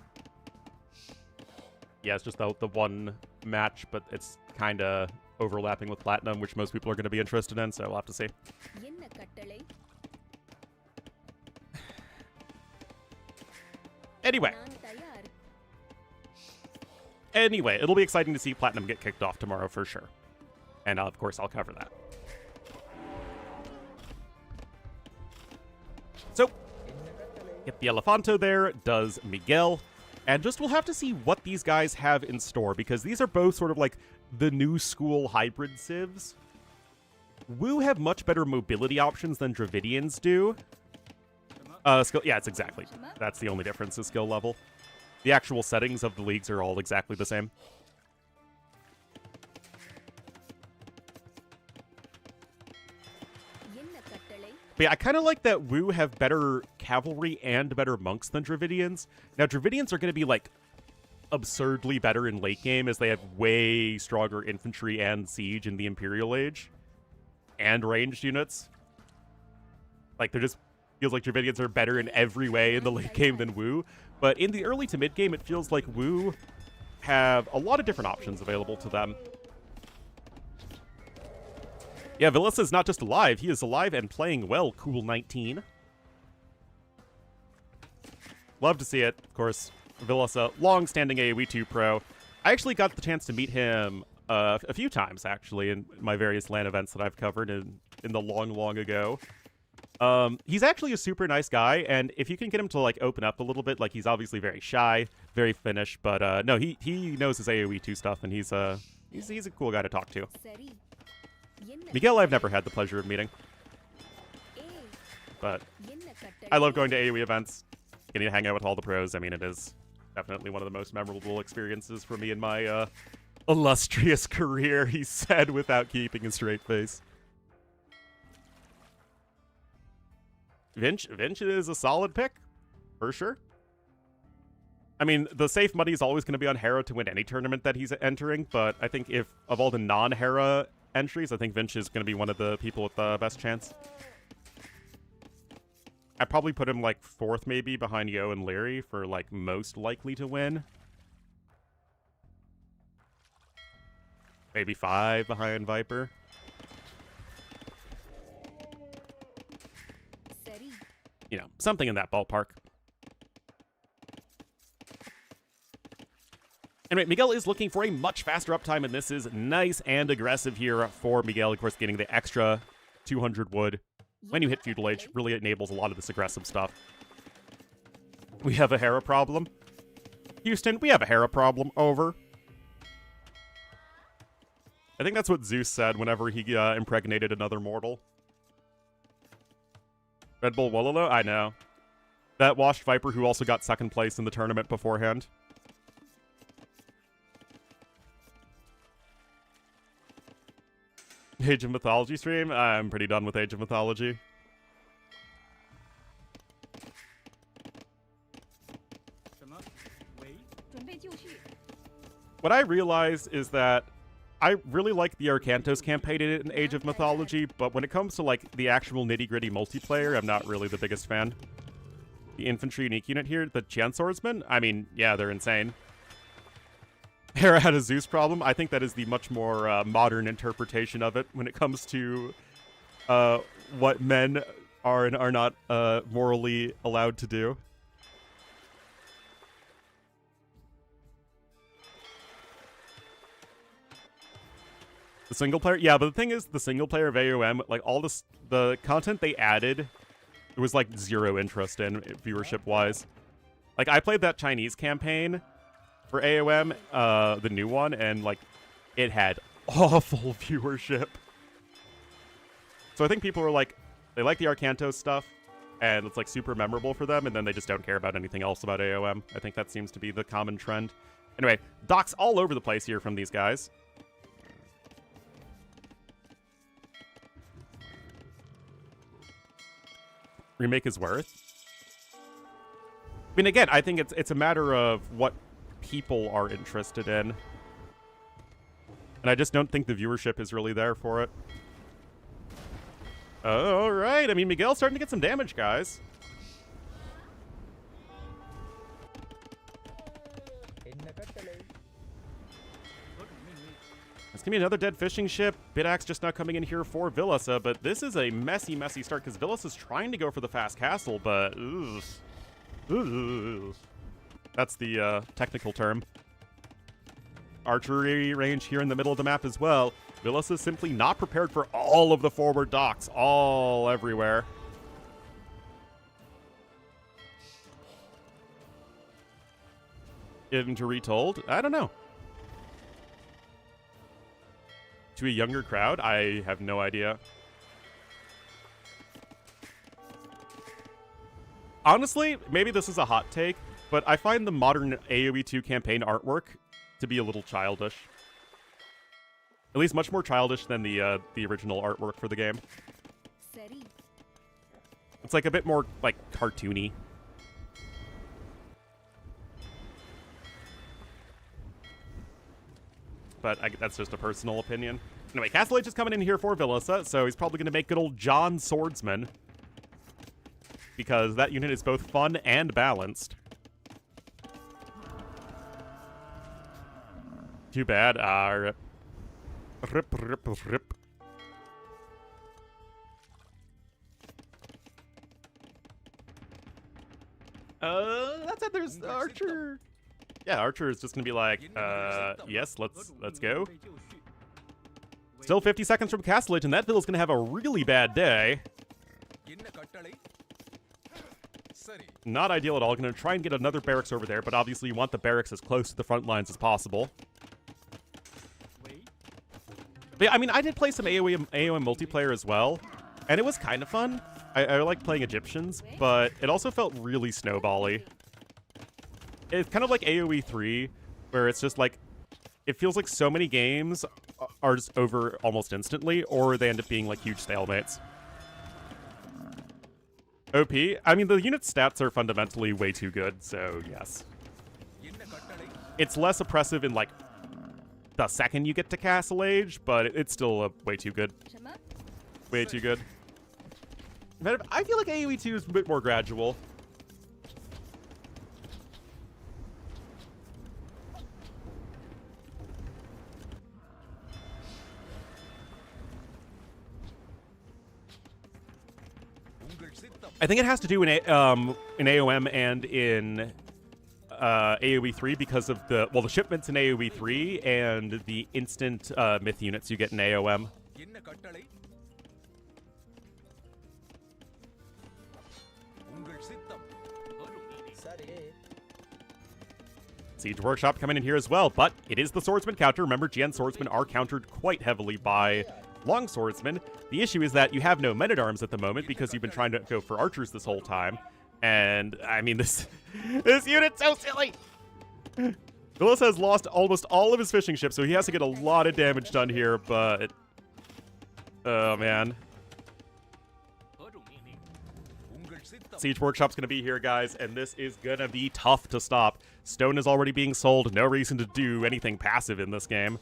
Yeah, it's just the one match, but it's kind of overlapping with Platinum, which most people are going to be interested in, so we'll have to see. Anyway, it'll be exciting to see Platinum get kicked off tomorrow for sure. And of course, I'll cover that. So, get the Elefanto there, does Miguel. And just we'll have to see what these guys have in store, because these are both sort of like the new school hybrid civs. Wu have much better mobility options than Dravidians do. Skill, yeah, it's exactly. That's the only difference is skill level. The actual settings of the leagues are all exactly the same. But yeah, I kind of like that Wu have better cavalry and better monks than Dravidians. Now, Dravidians are going to be, like, absurdly better in late game, as they have way stronger infantry and siege in the Imperial Age. And ranged units. Like, they're just... feels like Dravidians are better in every way in the late game than Wu. But in the early to mid game, it feels like Wu have a lot of different options available to them. Yeah, Villas is not just alive, he is alive and playing well, Cool 19. Love to see it, of course. Villas, a long-standing AoE 2 pro. I actually got the chance to meet him a few times, actually, in my various LAN events that I've covered in the long, long ago. He's actually a super nice guy, and if you can get him to, like, open up a little bit, like, he's obviously very shy, very Finnish, but, no, he knows his AoE 2 stuff, and he's a cool guy to talk to. Miguel I've never had the pleasure of meeting. But I love going to AoE events, getting to hang out with all the pros. I mean, it is definitely one of the most memorable experiences for me in my illustrious career, he said without keeping a straight face. Vinch is a solid pick, for sure. I mean, the safe money is always going to be on Hera to win any tournament that he's entering, but I think if, of all the non-Hera entries, I think Vinch is going to be one of the people with the best chance. I'd probably put him, like, 4th maybe behind Yo and Leary for, like, most likely to win. Maybe 5 behind Viper. You know, something in that ballpark. Anyway, Miguel is looking for a much faster uptime, and this is nice and aggressive here for Miguel. Of course, getting the extra 200 wood when you hit Feudal Age really enables a lot of this aggressive stuff. We have a Hera problem. Houston, we have a Hera problem. Over. I think that's what Zeus said whenever he impregnated another mortal. Red Bull Wololo? I know. That washed Viper who also got 2nd place in the tournament beforehand. Age of Mythology stream? I'm pretty done with Age of Mythology. What I realized is that I really like the Arcantos campaign in Age of Mythology, but when it comes to, like, the actual nitty-gritty multiplayer, I'm not really the biggest fan. The infantry unique unit here, the Qian Swordsmen, I mean, yeah, they're insane. Hera had a Zeus problem. I think that is the much more modern interpretation of it when it comes to what men are and are not morally allowed to do. The single player? Yeah, but the thing is, the single player of AOM, like, all this, the content they added, there was, like, 0 interest in, viewership-wise. Like, I played that Chinese campaign for AOM, the new one, and like it had awful viewership. So I think people were like, they like the Arcantos stuff, and it's like super memorable for them, and then they just don't care about anything else about AOM. I think that seems to be the common trend. Anyway, docks all over the place here from these guys. Remake is worth. I mean, again, I think it's a matter of what people are interested in. And I just don't think the viewership is really there for it. All right. I mean, Miguel's starting to get some damage, guys. There's going to be another dead fishing ship. Bidax just not coming in here for Villasa, but this is a messy, messy start because Villasa's trying to go for the fast castle, but... That's the technical term. Archery range here in the middle of the map as well. Villasa's simply not prepared for all of the forward docks, all everywhere. Given to retold? I don't know. To a younger crowd? I have no idea. Honestly, maybe this is a hot take, but I find the modern AoE 2 campaign artwork to be a little childish. At least much more childish than the original artwork for the game. It's like a bit more like cartoony. But that's just a personal opinion. Anyway, Castle Age is coming in here for Villasa, so he's probably going to make good old John Swordsman. Because that unit is both fun and balanced. Too bad. Rip. That's it. There's Archer. Yeah, Archer is just gonna be like, yes, let's go. Still 50 seconds from Castle Age, and that Vill's gonna have a really bad day. Not ideal at all. Gonna try and get another barracks over there, but obviously you want the barracks as close to the front lines as possible. But yeah, I mean, I did play some AoE multiplayer as well, and it was kind of fun. I like playing Egyptians, but it also felt really snowbally. It's kind of like AoE 3, where it's just like, it feels like so many games are just over almost instantly, or they end up being like huge stalemates. OP? I mean, the unit stats are fundamentally way too good, so yes. It's less oppressive in like the second you get to Castle Age, but it's still way too good. Way too good. I feel like AoE 2 is a bit more gradual. I think it has to do in AOM and in AoE 3 because of the shipments in AoE 3 and the instant myth units you get in AOM. Siege Workshop coming in here as well, but it is the Swordsman counter. Remember, GN Swordsmen are countered quite heavily by Long Swordsmen. The issue is that you have no men-at-arms at the moment because you've been trying to go for archers this whole time. And, I mean, this unit's so silly! Villas has lost almost all of his fishing ships, so he has to get a lot of damage done here, but... Oh, man. Siege Workshop's gonna be here, guys, and this is gonna be tough to stop. Stone is already being sold. No reason to do anything passive in this game.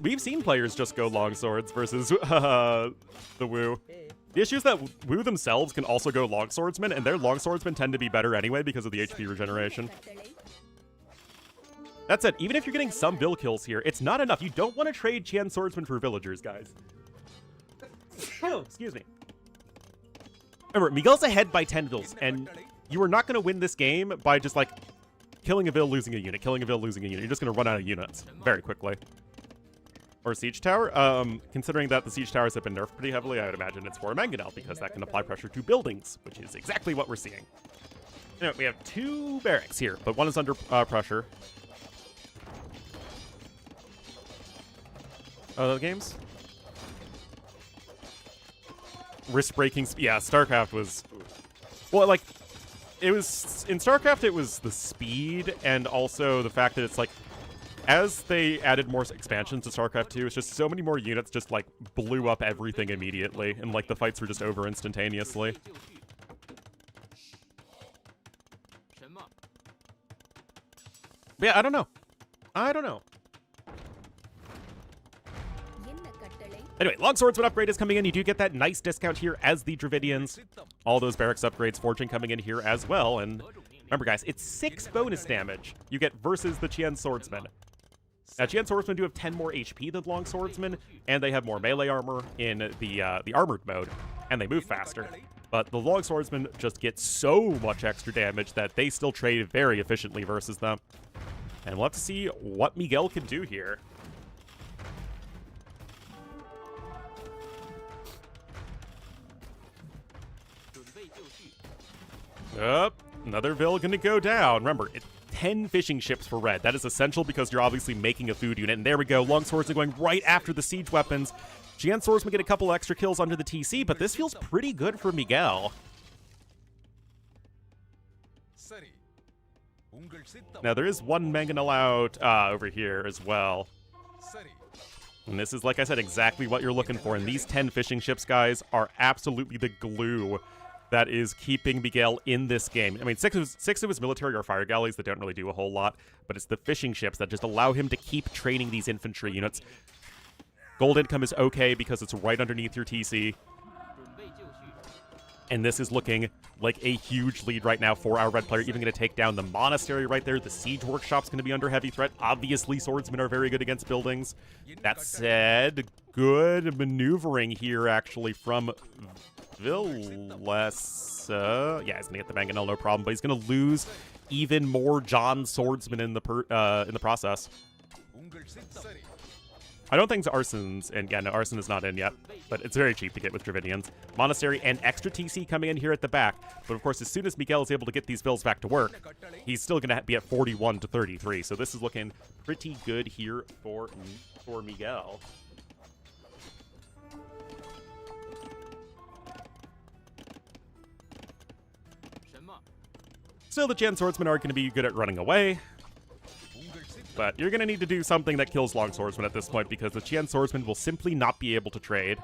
We've seen players just go longswords versus the Wu. The issue is that Wu themselves can also go longswordsmen, and their longswordsmen tend to be better anyway because of the HP regeneration. That said, even if you're getting some Vill kills here, it's not enough. You don't want to trade GN swordsmen for villagers, guys. Oh, excuse me. Remember, Miguel's ahead by 10 Vills, and you are not going to win this game by just, like, killing a Vill, losing a unit, killing a Vill, losing a unit. You're just going to run out of units very quickly. Or Siege Tower. Considering that the Siege Towers have been nerfed pretty heavily, I would imagine it's for a Mangonel, because that can apply pressure to buildings, which is exactly what we're seeing. No, we have 2 barracks here, but one is under pressure. Other games? Risk-breaking... Yeah, StarCraft was... Well, like, it was... In StarCraft, it was the speed, and also the fact that it's, like, as they added more expansions to StarCraft 2, it's just so many more units just, like, blew up everything immediately, and, like, the fights were just over instantaneously. But yeah, I don't know. Anyway, Longswordsman upgrade is coming in. You do get that nice discount here as the Dravidians. All those barracks upgrades, Forging coming in here as well. And remember, guys, it's 6 bonus damage you get versus the Qian Swordsman. Now, Qian Swordsmen do have 10 more HP than Longswordsmen, and they have more melee armor in the armored mode, and they move faster. But the Longswordsmen just get so much extra damage that they still trade very efficiently versus them. And we'll have to see what Miguel can do here. Another Vil gonna go down. Remember, it's 10 fishing ships for red. That is essential because you're obviously making a food unit. And there we go. Longswords are going right after the siege weapons. Qian Swordsman get a couple extra kills under the TC, but this feels pretty good for Miguel. Now, there is one mangonel out over here as well. And this is, like I said, exactly what you're looking for. And these 10 fishing ships, guys, are absolutely the glue that is keeping Miguel in this game. I mean, six of his military are fire galleys that don't really do a whole lot, but it's the fishing ships that just allow him to keep training these infantry units. Gold income is okay because it's right underneath your TC. And this is looking like a huge lead right now for our red player. Even going to take down the monastery right there. The siege workshop's going to be under heavy threat. Obviously, swordsmen are very good against buildings. That said, good maneuvering here, actually, from Villessa. Yeah, he's going to get the mangonel, no problem. But he's going to lose even more John swordsmen in the process. I don't think Arsen's in. Yeah, no, Arsen is not in yet, but it's very cheap to get with Dravidians. Monastery and extra TC coming in here at the back. But of course, as soon as Miguel is able to get these Vils back to work, he's still going to be at 41 to 33. So this is looking pretty good here for Miguel. Still, the Qian Swordsmen are going to be good at running away. But you're going to need to do something that kills Longswordsmen at this point because the Qian Swordsmen will simply not be able to trade.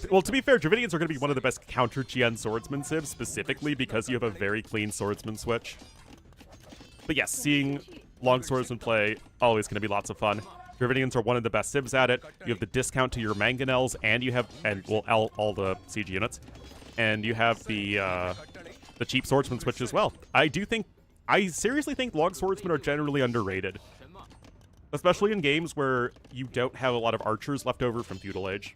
Well, to be fair, Dravidians are going to be one of the best counter Qian Swordsman civs, specifically because you have a very clean swordsman switch. But yes, seeing Longswordsmen play, always going to be lots of fun. Dravidians are one of the best civs at it. You have the discount to your mangonels, and you have, all the siege units. And you have the cheap swordsman switch as well. I seriously think Longswordsmen are generally underrated. Especially in games where you don't have a lot of archers left over from Feudal Age.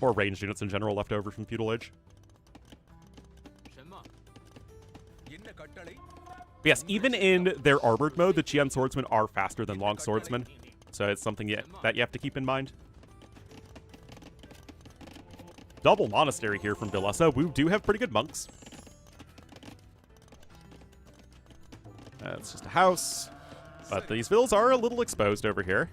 Or ranged units in general left over from Feudal Age. But yes, even in their armored mode, the Qian Swordsmen are faster than Longswordsmen. So it's something that you have to keep in mind. Double monastery here from Villessa. We do have pretty good monks. It's just a house, but these vills are a little exposed over here.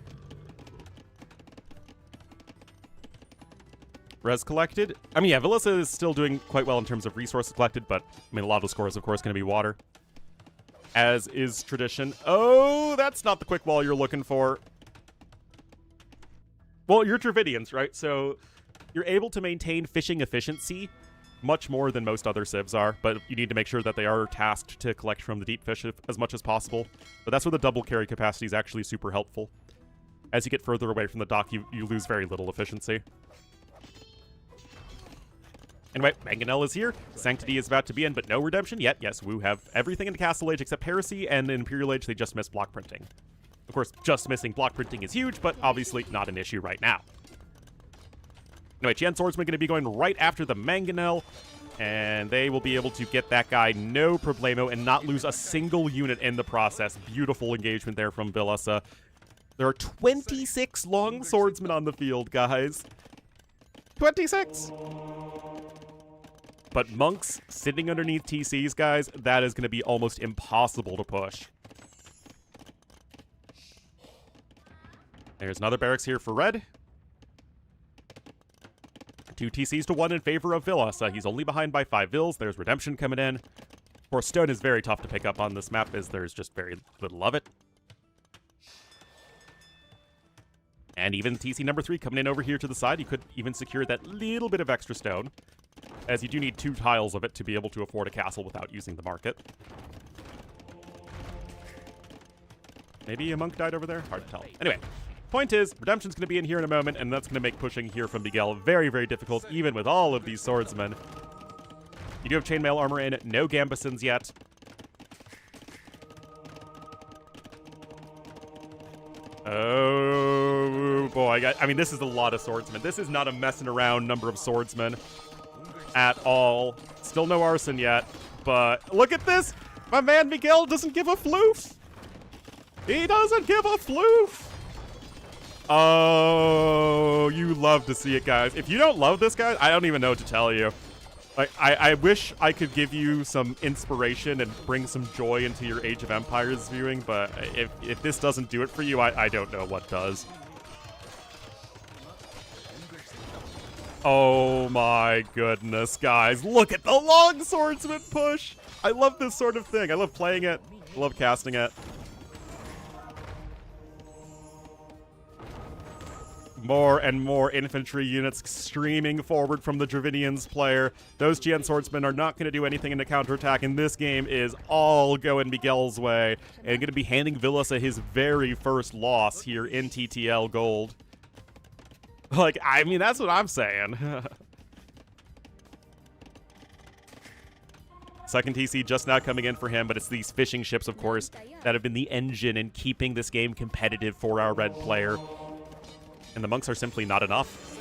Res collected. I mean, yeah, Villessa is still doing quite well in terms of resources collected, but I mean, a lot of the score is, of course, going to be water, as is tradition. Oh, that's not the quick wall you're looking for. Well, you're Dravidians, right? So you're able to maintain fishing efficiency much more than most other civs are, but you need to make sure that they are tasked to collect from the deep fish as much as possible. But that's where the double carry capacity is actually super helpful. As you get further away from the dock, you lose very little efficiency. Anyway, Mangonel is here. Sanctity is about to be in, but no redemption yet. Yes, we have everything in the Castle Age except Heresy, and in Imperial Age, they just missed block printing. Of course, just missing block printing is huge, but obviously not an issue right now. Anyway, Qian Swordsman going to be going right after the Mangonel, and they will be able to get that guy no problemo and not lose a single unit in the process. Beautiful engagement there from Villessa. There are 26 long swordsmen on the field, guys. 26! But monks sitting underneath TCs, guys, that is going to be almost impossible to push. There's another barracks here for red. 2 TCs to 1 in favor of Villa, so he's only behind by 5 vills. There's redemption coming in. Of course, stone is very tough to pick up on this map, as there's just very little of it. And even TC number 3 coming in over here to the side, you could even secure that little bit of extra stone, as you do need 2 tiles of it to be able to afford a castle without using the market. Maybe a monk died over there? Hard to tell. Anyway, point is, redemption's going to be in here in a moment, and that's going to make pushing here from Miguel very, very difficult, even with all of these swordsmen. You do have chainmail armor in, no gambesons yet. Oh boy, I mean, this is a lot of swordsmen. This is not a messing around number of swordsmen at all. Still no arson yet, but look at this! My man Miguel doesn't give a floof! He doesn't give a floof! Oh, you love to see it, guys. If you don't love this, guys, I don't even know what to tell you. Like, I wish I could give you some inspiration and bring some joy into your Age of Empires viewing, but if this doesn't do it for you, I don't know what does. Oh my goodness, guys. Look at the long swordsman push! I love this sort of thing. I love playing it. I love casting it. More and more infantry units streaming forward from the Dravinians player. Those GN swordsmen are not going to do anything in the counterattack, and this game is all going Miguel's way, and going to be handing Villasa his very first loss here in TTL Gold. Like, I mean, that's what I'm saying. Second TC just now coming in for him, but it's these fishing ships, of course, that have been the engine in keeping this game competitive for our red player. And the monks are simply not enough.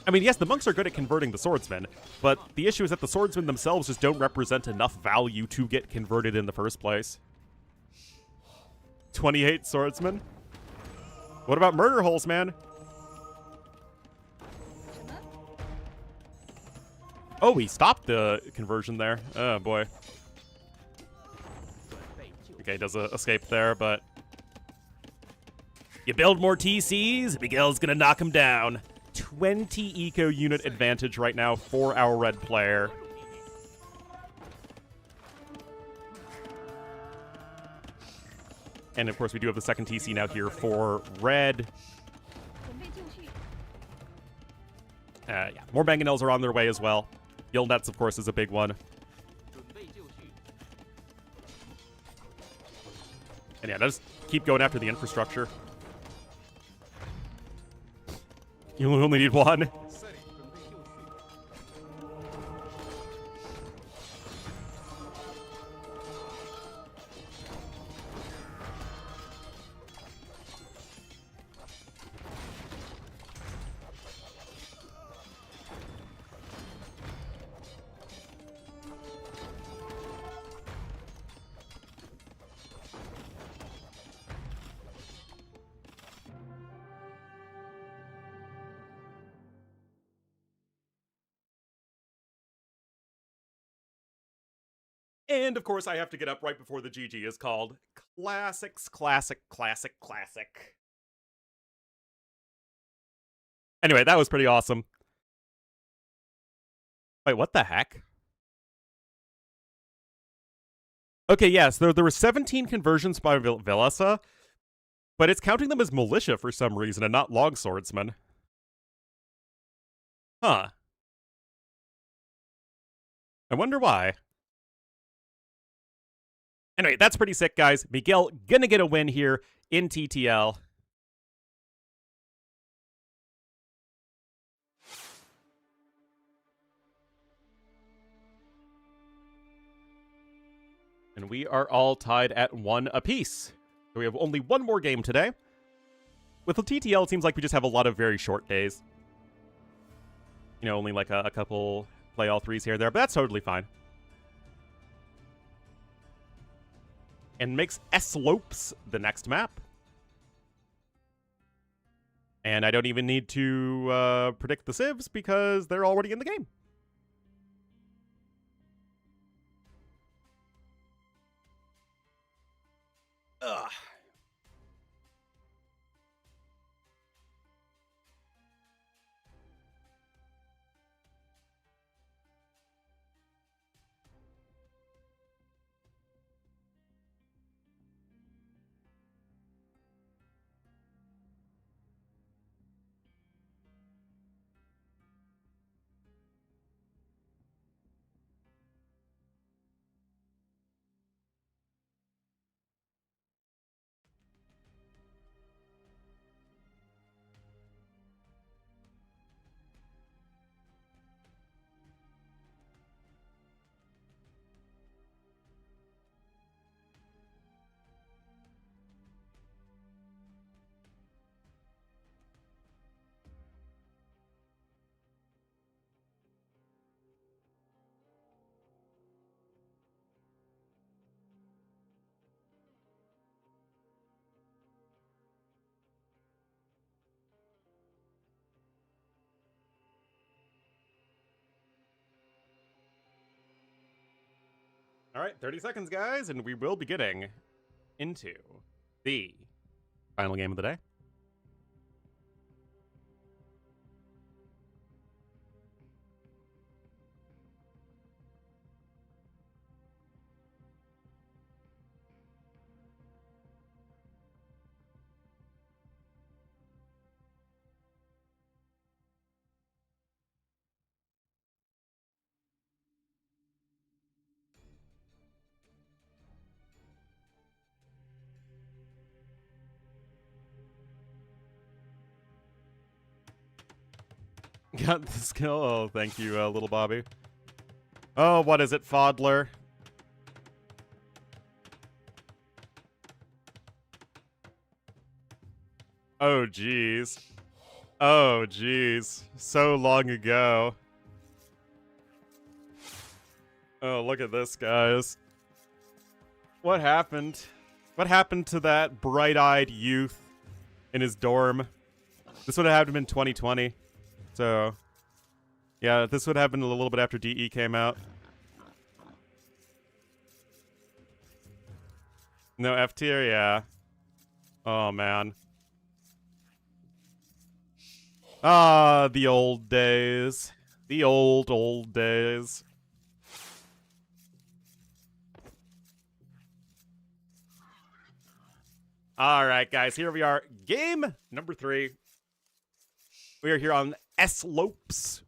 I mean, yes, the monks are good at converting the swordsmen, but the issue is that the swordsmen themselves just don't represent enough value to get converted in the first place. 28 swordsmen? What about murder holes, man? Oh, he stopped the conversion there. Oh, boy. Okay, does escape there, but... You build more TCs, Miguel's gonna knock him down. 20 eco unit advantage right now for our red player. And of course we do have the second TC now here for red. Yeah, more mangonels are on their way as well. Guild nets, of course, is a big one. And yeah, just keep going after the infrastructure. You only need one. And, of course, I have to get up right before the GG is called. Classics, classic, classic, classic. Anyway, that was pretty awesome. Wait, what the heck? Okay, yes, there were 17 conversions by Villasa, but it's counting them as militia for some reason and not longswordsmen. Huh. I wonder why. Anyway, that's pretty sick, guys. Miguel gonna get a win here in TTL. And we are all tied at 1 apiece. So we have only one more game today. With the TTL, it seems like we just have a lot of very short days. You know, only like a couple play all threes here or there, but that's totally fine. And makes Slopes the next map. And I don't even need to predict the civs because they're already in the game. Ugh. All right, 30 seconds, guys, and we will be getting into the final game of the day. Got the skill. Oh, thank you, little Bobby. Oh, what is it, Fodler? Oh, jeez. Oh, jeez. So long ago. Oh, look at this, guys. What happened? What happened to that bright-eyed youth in his dorm? This would have happened in 2020. So, yeah, this would happen a little bit after DE came out. No F tier, yeah. Oh, man. Ah, the old days. The old days. All right, guys, here we are. Game number 3. We are here on S-Lopes,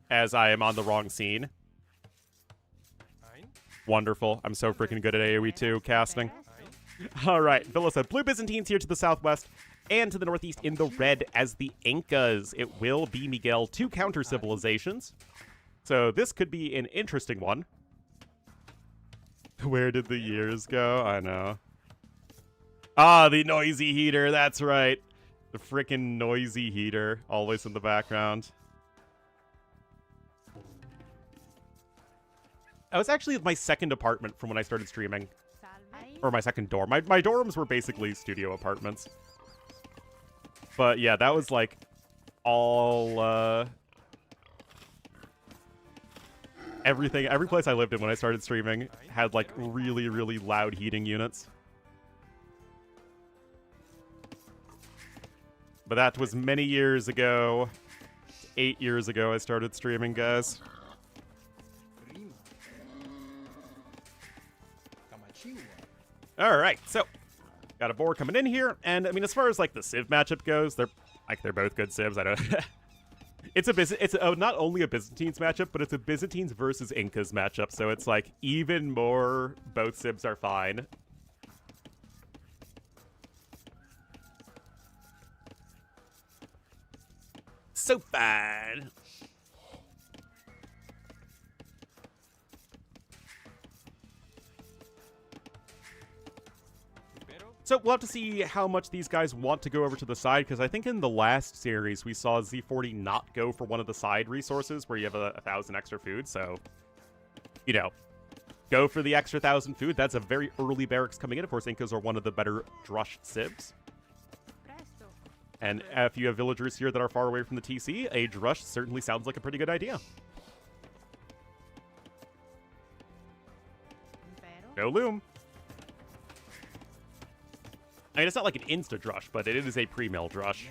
as I am on the wrong scene. Wonderful. I'm so freaking good at AoE 2 casting. All right, Villa said, Blue Byzantines here to the southwest and to the northeast in the red as the Incas. It will be, Miguel, 2 counter civilizations. So this could be an interesting one. Where did the years go? I know. Ah, the noisy heater. That's right. The frickin' noisy heater. Always in the background. That was actually my second apartment from when I started streaming. Or my second dorm. My dorms were basically studio apartments. But yeah, that was like all everything, every place I lived in when I started streaming had like really, really loud heating units. But that was many years ago. 8 years ago I started streaming, guys. All right, so got a board coming in here, and I mean, as far as like the Civ matchup goes, they're both good Civs. I don't. It's not only a Byzantines matchup, but it's a Byzantines versus Incas matchup. So it's like even more. Both Civs are fine. So fine. So we'll have to see how much these guys want to go over to the side, because I think in the last series we saw Z40 not go for one of the side resources where you have 1,000 extra food. So, you know, go for the extra 1,000 food. That's a very early barracks coming in. Of course, Incas are one of the better drush Civs. And if you have villagers here that are far away from the TC, a drush certainly sounds like a pretty good idea. No loom. I mean, it's not like an insta-drush, but it is a pre-mill drush.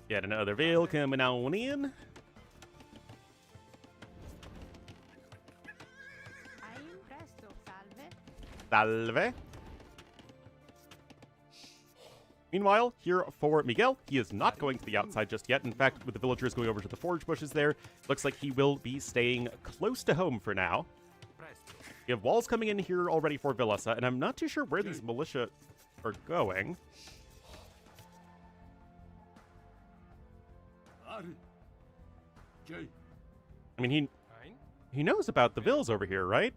Yet another veil coming on in. Salve. Meanwhile, here for Miguel, he is not going to the outside just yet. In fact, with the villagers going over to the forage bushes there, looks like he will be staying close to home for now. You have walls coming in here already for Vilesa, and I'm not too sure where these militia are going. I mean, he knows about the vills over here, right?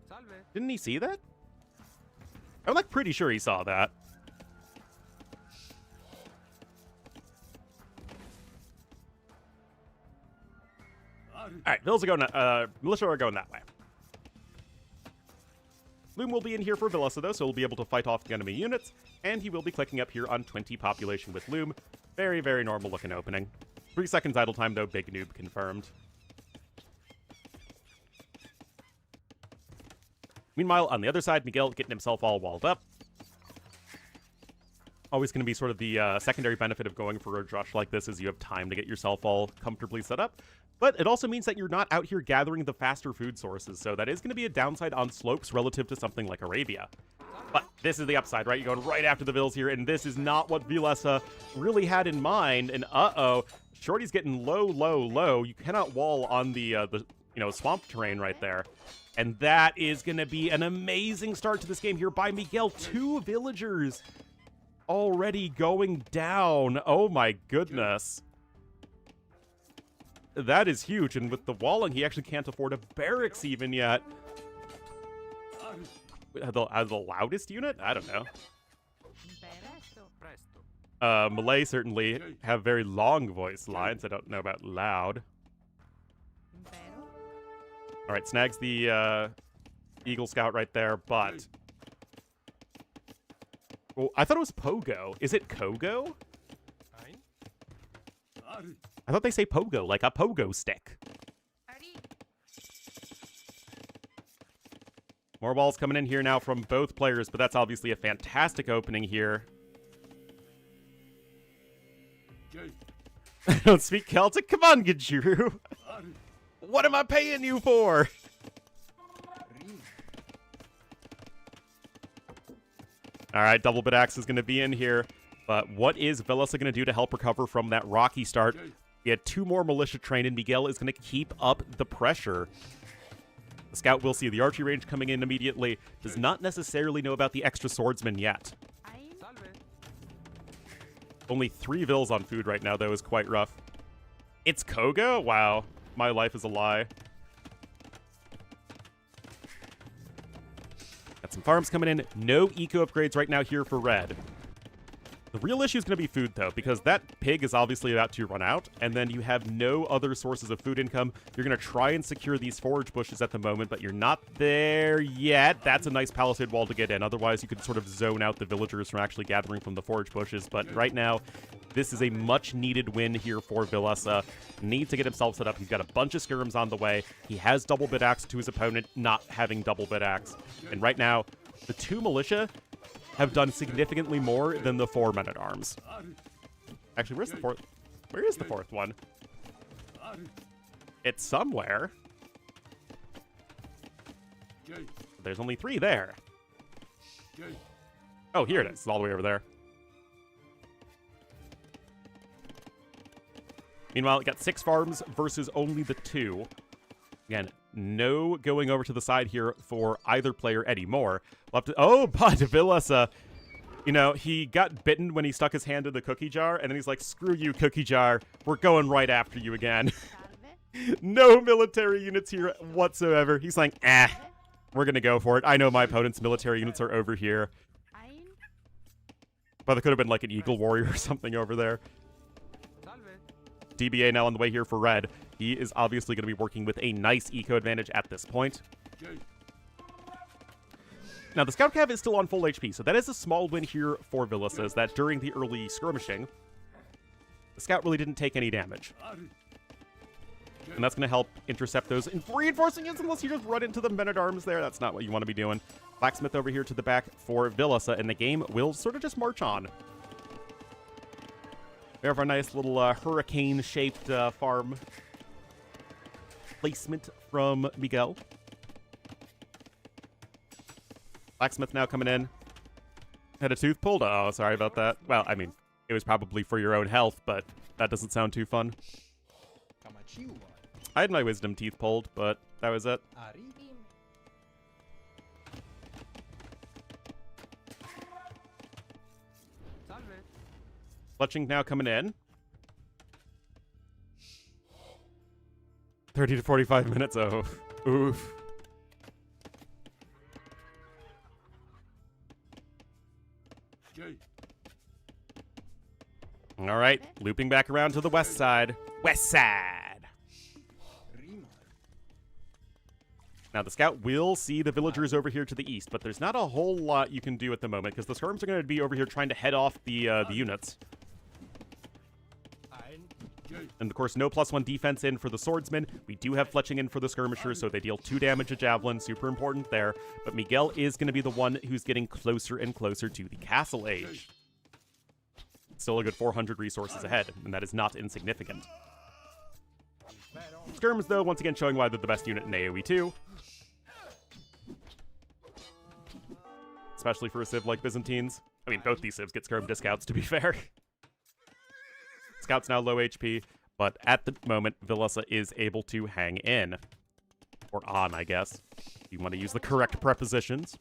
Didn't he see that? I'm like pretty sure he saw that. Alright, vills are going, militia are going that way. Loom will be in here for Vilesa, though, so he'll be able to fight off the enemy units, and he will be clicking up here on 20 population with Loom. Very, very normal looking opening. 3 seconds idle time, though, big noob confirmed. Meanwhile, on the other side, Miguel getting himself all walled up. Always going to be sort of the secondary benefit of going for a drush like this is you have time to get yourself all comfortably set up. But it also means that you're not out here gathering the faster food sources, so that is going to be a downside on slopes relative to something like Arabia. But this is the upside, right? You're going right after the vills here, and this is not what Vilesa really had in mind. And uh-oh, Shorty's getting low, low, low. You cannot wall on the swamp terrain right there. And that is going to be an amazing start to this game here by Miguel. 2 villagers already going down. Oh my goodness. That is huge, and with the walling, he actually can't afford a barracks even yet. The loudest unit? I don't know. Malay certainly have very long voice lines. I don't know about loud. All right, snags the Eagle Scout right there, but... Oh, I thought it was Pogo. Is it Kogo? I thought they say pogo, like a pogo stick. More balls coming in here now from both players, but that's obviously a fantastic opening here. I don't speak Celtic. Come on, Gajuru. What am I paying you for? All right, double bit axe is going to be in here. But what is Vilesa going to do to help recover from that rocky start? We had 2 more militia trained, and Miguel is going to keep up the pressure. The scout will see the archery range coming in immediately. Does not necessarily know about the extra swordsman yet. Only 3 vills on food right now, though, is quite rough. It's Koga? Wow. My life is a lie. Got some farms coming in. No eco upgrades right now here for red. The real issue is going to be food, though, because that pig is obviously about to run out, and then you have no other sources of food income. You're going to try and secure these forage bushes at the moment, but you're not there yet. That's a nice palisade wall to get in. Otherwise, you could sort of zone out the villagers from actually gathering from the forage bushes. But right now, this is a much-needed win here for Vilesa. Needs to get himself set up. He's got a bunch of skirms on the way. He has double bit axe to his opponent, not having double bit axe. And right now, the 2 militia have done significantly more than the 4 men-at-arms. Actually, where's the 4th? Where is the 4th one? It's somewhere. There's only 3 there. Oh, here it is. It's all the way over there. Meanwhile, it got 6 farms versus only the 2. Again, no going over to the side here for either player anymore. We'll have to, oh, but Vilesa, you know, he got bitten when he stuck his hand in the cookie jar, and then he's like, screw you, cookie jar. We're going right after you again. No military units here whatsoever. He's like, we're going to go for it. I know my opponent's military units are over here. But there could have been like an eagle warrior or something over there. DBA now on the way here for red. He is obviously going to be working with a nice eco advantage at this point. Now, the Scout Cav is still on full HP, so that is a small win here for Villas, is that during the early skirmishing, the Scout really didn't take any damage. And that's going to help intercept those reinforcing units unless you just run into the men-at-arms there. That's not what you want to be doing. Blacksmith over here to the back for Villasa, and the game will sort of just march on. We have our nice little hurricane-shaped farm placement from Miguel. Blacksmith now coming in. Had a tooth pulled? Oh, sorry about that. Well, I mean, it was probably for your own health, but that doesn't sound too fun. I had my wisdom teeth pulled, but that was it. Fletching now coming in. 30 to 45 minutes. Oh, oof. All right, looping back around to the west side. West side. Now, the Scout will see the villagers over here to the east, but there's not a whole lot you can do at the moment, because the skirms are going to be over here trying to head off the units. And, of course, no +1 defense in for the swordsmen. We do have fletching in for the skirmishers, so they deal 2 damage a javelin. Super important there. But Miguel is going to be the one who's getting closer and closer to the castle age. Still a good 400 resources ahead, and that is not insignificant. Skirms, though, once again showing why they're the best unit in AoE 2. Especially for a civ like Byzantines. I mean, both these civs get skirm discounts, to be fair. Scout's now low HP, but at the moment, Villasa is able to hang in. Or on, I guess. If you want to use the correct prepositions.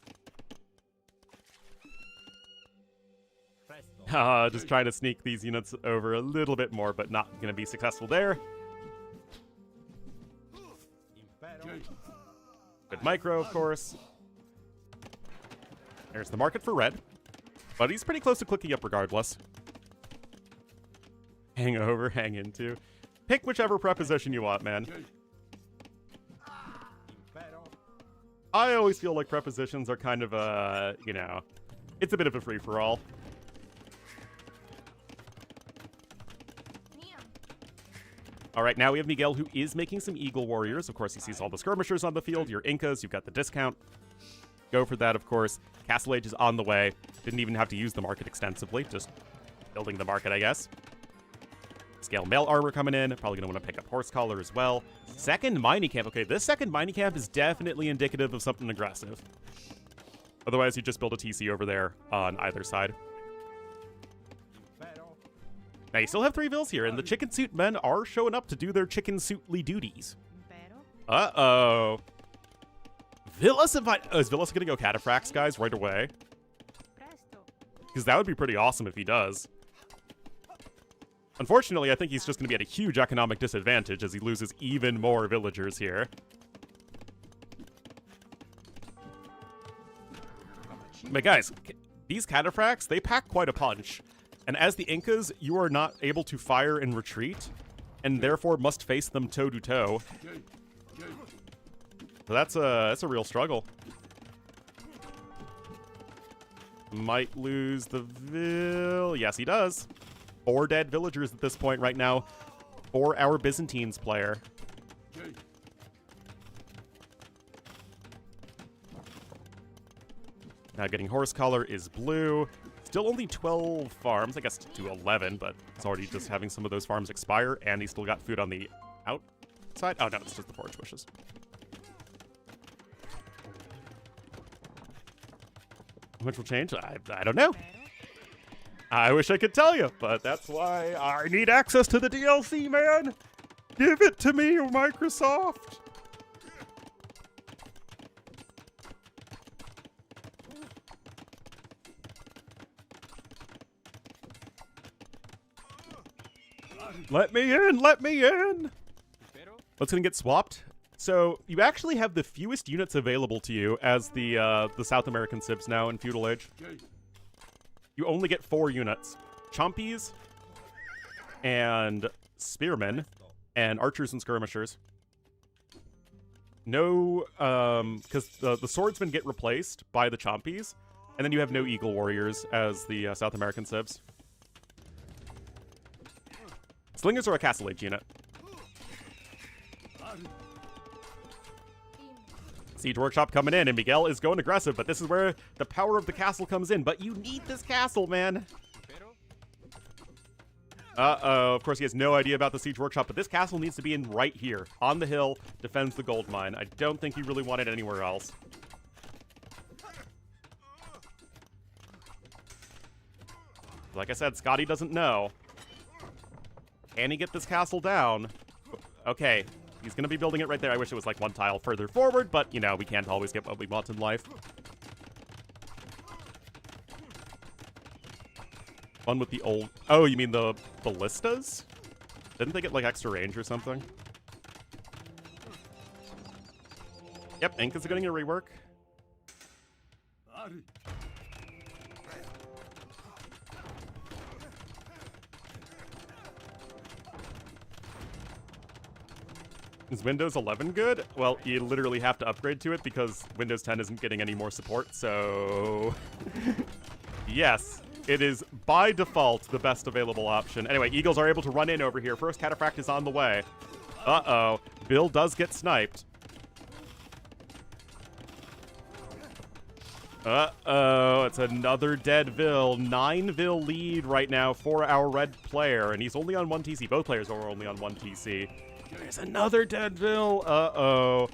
Just trying to sneak these units over a little bit more, but not going to be successful there. Good micro, of course. There's the market for red. But he's pretty close to clicking up regardless. Hang over, hang into. Pick whichever preposition you want, man. I always feel like prepositions are kind of a, you know, it's a bit of a free-for-all. All right, now we have Miguel, who is making some Eagle Warriors. Of course, he sees all the skirmishers on the field. Your Incas, you've got the discount. Go for that, of course. Castle Age is on the way. Didn't even have to use the market extensively. Just building the market, I guess. Scale mail armor coming in. Probably going to want to pick up horse collar as well. Second mining camp. Okay, this second mining camp is definitely indicative of something aggressive. Otherwise, you just build a TC over there on either side. Now, you still have 3 vills here, and the chicken suit men are showing up to do their chicken suitly duties. Uh-oh. Villas is Villas going to go cataphracts, guys, right away? Because that would be pretty awesome if he does. Unfortunately, I think he's just going to be at a huge economic disadvantage as he loses even more villagers here. But guys, these cataphracts, they pack quite a punch. And as the Incas, you are not able to fire and retreat, and therefore must face them toe-to-toe. So that's a real struggle. Might lose the vill. Yes, he does. 4 dead villagers at this point right now for our Byzantines player. Now getting horse collar is blue. Still only 12 farms, I guess to 11, but it's already just having some of those farms expire, and he's still got food on the outside. Oh, no, it's just the forage bushes. Which will change? I don't know. I wish I could tell you, but that's why I need access to the DLC, man. Give it to me, Microsoft. Let me in! Let me in! What's gonna get swapped? So, you actually have the fewest units available to you as the South American civs now in Feudal Age. You only get 4 units. Chompies, and Spearmen, and Archers and Skirmishers. no, because the swordsmen get replaced by the chompies, and then you have no eagle warriors as the South American civs. Slingers are a castle age unit. Siege Workshop coming in, and Miguel is going aggressive, but this is where the power of the castle comes in. But you need this castle, man. Uh-oh. Of course, he has no idea about the Siege Workshop, but this castle needs to be in right here. On the hill, defends the gold mine. I don't think he really wanted anywhere else. Like I said, Scotty doesn't know. Can he get this castle down? Okay. He's going to be building it right there. I wish it was like one tile further forward, but, you know, we can't always get what we want in life. One with the old... Oh, you mean the ballistas? Didn't they get, like, extra range or something? Yep, Inca's getting a rework. Is Windows 11 good? Well, you literally have to upgrade to it because Windows 10 isn't getting any more support, so... Yes, it is by default the best available option. Anyway, Eagles are able to run in over here. First Cataphract is on the way. Uh-oh. Bill does get sniped. Uh-oh, it's another dead Vil. 9 Vil lead right now for our red player, and he's only on 1 TC. Both players are only on 1 TC. There's another dead Vil. Uh-oh.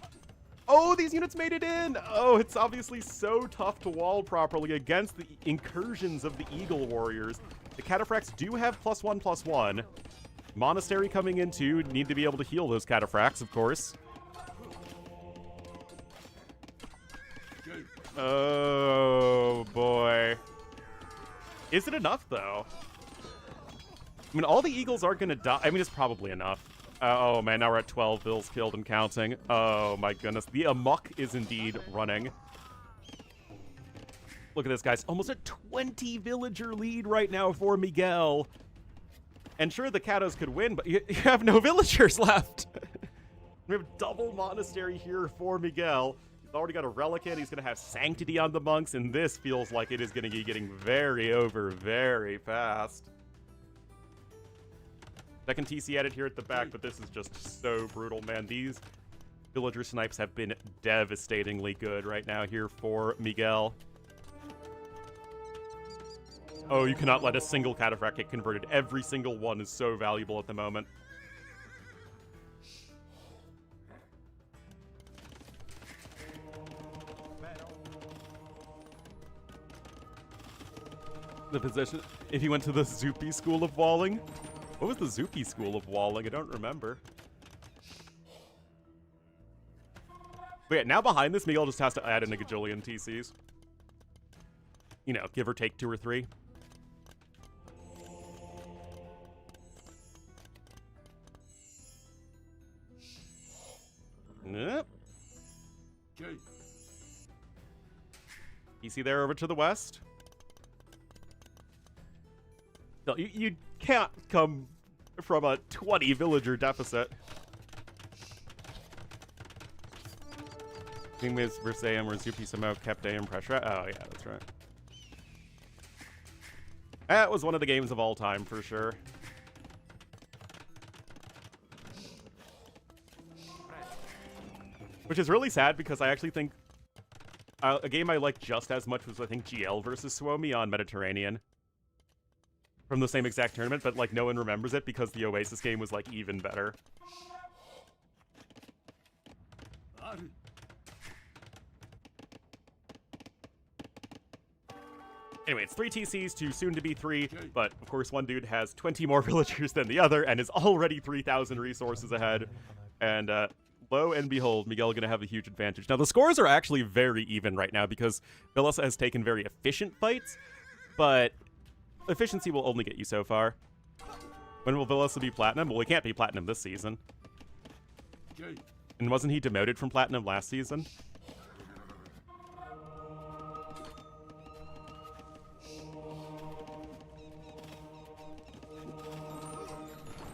Oh, these units made it in! Oh, it's obviously so tough to wall properly against the incursions of the Eagle Warriors. The Cataphracts do have +1/+1. Monastery coming in too. Need to be able to heal those Cataphracts, of course. Oh, boy. Is it enough, though? I mean, all the Eagles are going to die. I mean, it's probably enough. Oh, man, now we're at 12 Bills killed and counting. Oh, my goodness. The amok is indeed running. Look at this, guys. Almost a 20 villager lead right now for Miguel. And sure, the Catos could win, but you have no villagers left. We have double monastery here for Miguel. He's already got a relic in. He's going to have sanctity on the monks, and this feels like it is going to be getting very over very fast. Second TC added here at the back, but this is just so brutal, man. These villager snipes have been devastatingly good right now here for Miguel. Oh, you cannot let a single Cataphract get converted. Every single one is so valuable at the moment. The position, if he went to the Zupi School of Walling. What was the Zupi School of Walling? I don't remember. But yeah, now behind this, Miguel just has to add in a gajillion TCs. You know, give or take 2 or 3. Yep.
Okay.
TC there over to the west. No, you can't come from a 20 villager deficit. King Miz Versailles where Zupi Samo kept AM pressure. Oh, yeah, that's right. That was one of the games of all time, for sure. Which is really sad because I actually think a game I liked just as much was, I think, GL versus Suomi on Mediterranean. From the same exact tournament, but, like, no one remembers it because the Oasis game was, like, even better. Anyway, it's 3 TCs to soon to be 3, but, of course, one dude has 20 more villagers than the other and is already 3,000 resources ahead. And, lo and behold, Miguel gonna have a huge advantage. Now, the scores are actually very even right now because Villas has taken very efficient fights, but efficiency will only get you so far. When will Villas be platinum? Well, he can't be platinum this season.
Okay.
And wasn't he demoted from platinum last season?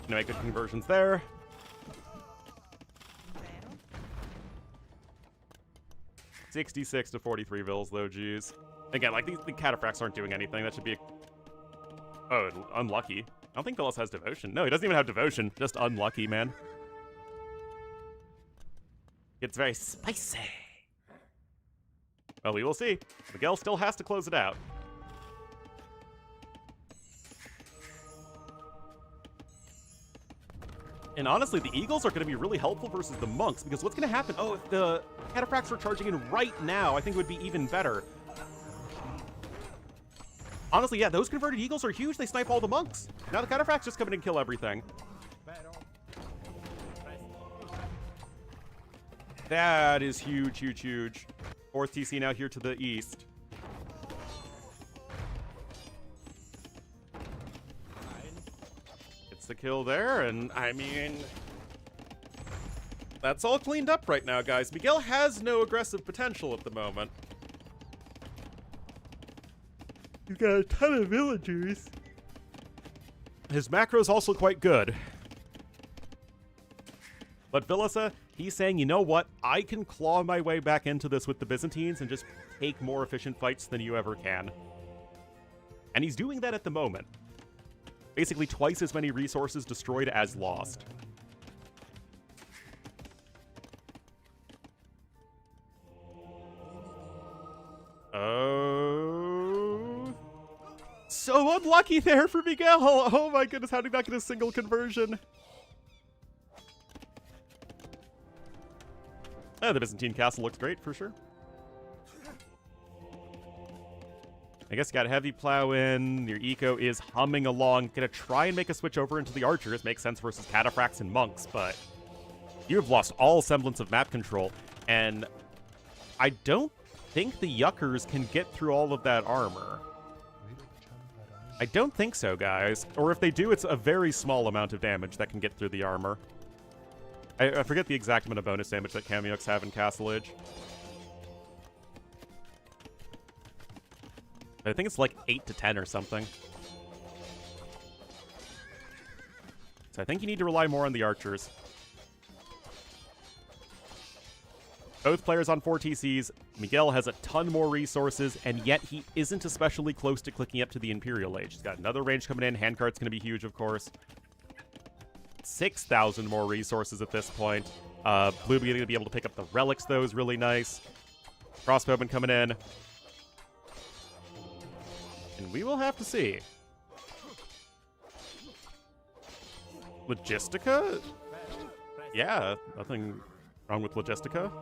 No, make good conversions there. 66 to 43 Vills, though, geez. Again, like, the cataphracts aren't doing anything. That should be oh, unlucky. I don't think Villas has devotion. No, he doesn't even have devotion. Just unlucky, man. It's very spicy. Well, we will see. Miguel still has to close it out. And honestly, the Eagles are going to be really helpful versus the Monks, because what's going to happen? Oh, if the Cataphracts were charging in right now, I think it would be even better. Honestly, yeah, those converted Eagles are huge. They snipe all the Monks. Now the Cataphracts just come in and kill everything. That is huge, huge, huge. Fourth TC now here to the east. It's the kill there, and I mean, that's all cleaned up right now, guys. Miguel has no aggressive potential at the moment. He's got a ton of villagers. His macro's also quite good. But Villasa, he's saying, you know what? I can claw my way back into this with the Byzantines and just take more efficient fights than you ever can. And he's doing that at the moment. Basically twice as many resources destroyed as lost. Oh. So unlucky there for Miguel. Oh my goodness, how did he not get a single conversion? The Byzantine castle looks great, for sure. I guess you got a heavy plow in. Your eco is humming along. Gonna try and make a switch over into the archers. Makes sense versus cataphracts and monks, but you have lost all semblance of map control. And I don't think the yuckers can get through all of that armor. I don't think so, guys. Or if they do, it's a very small amount of damage that can get through the armor. I forget the exact amount of bonus damage that Kamyuks have in Castle Age. I think it's like 8 to 10 or something. So I think you need to rely more on the archers. Both players on 4 TCs. Miguel has a ton more resources, and yet he isn't especially close to clicking up to the Imperial Age. He's got another range coming in. Handcart's going to be huge, of course. 6,000 more resources at this point. Blue beginning to be able to pick up the relics, though, is really nice. Crossbowman coming in. And we will have to see. Logistica? Yeah, nothing wrong with Logistica.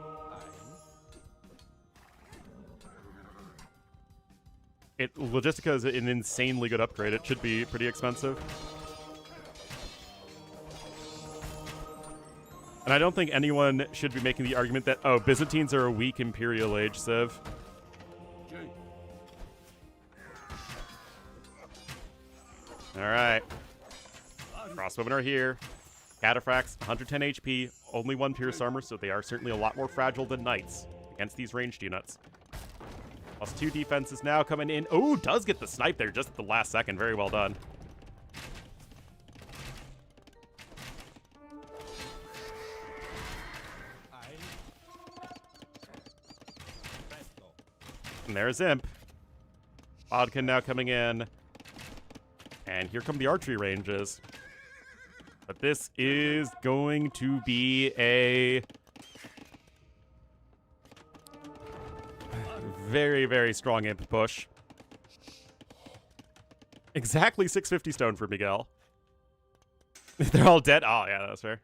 Logistica is an insanely good upgrade. It should be pretty expensive. And I don't think anyone should be making the argument that, oh, Byzantines are a weak Imperial Age civ. Alright. Crossbowmen are here. Cataphracts, 110 HP, only 1 Pierce Armor, so they are certainly a lot more fragile than Knights against these ranged units. Plus 2 defenses now coming in. Oh, does get the snipe there just at the last second. Very well done. And there's Imp. Bodkin now coming in. And here come the archery ranges. But this is going to be a very, very strong Imp push. Exactly 650 stone for Miguel. They're all dead. Oh, yeah, that's fair.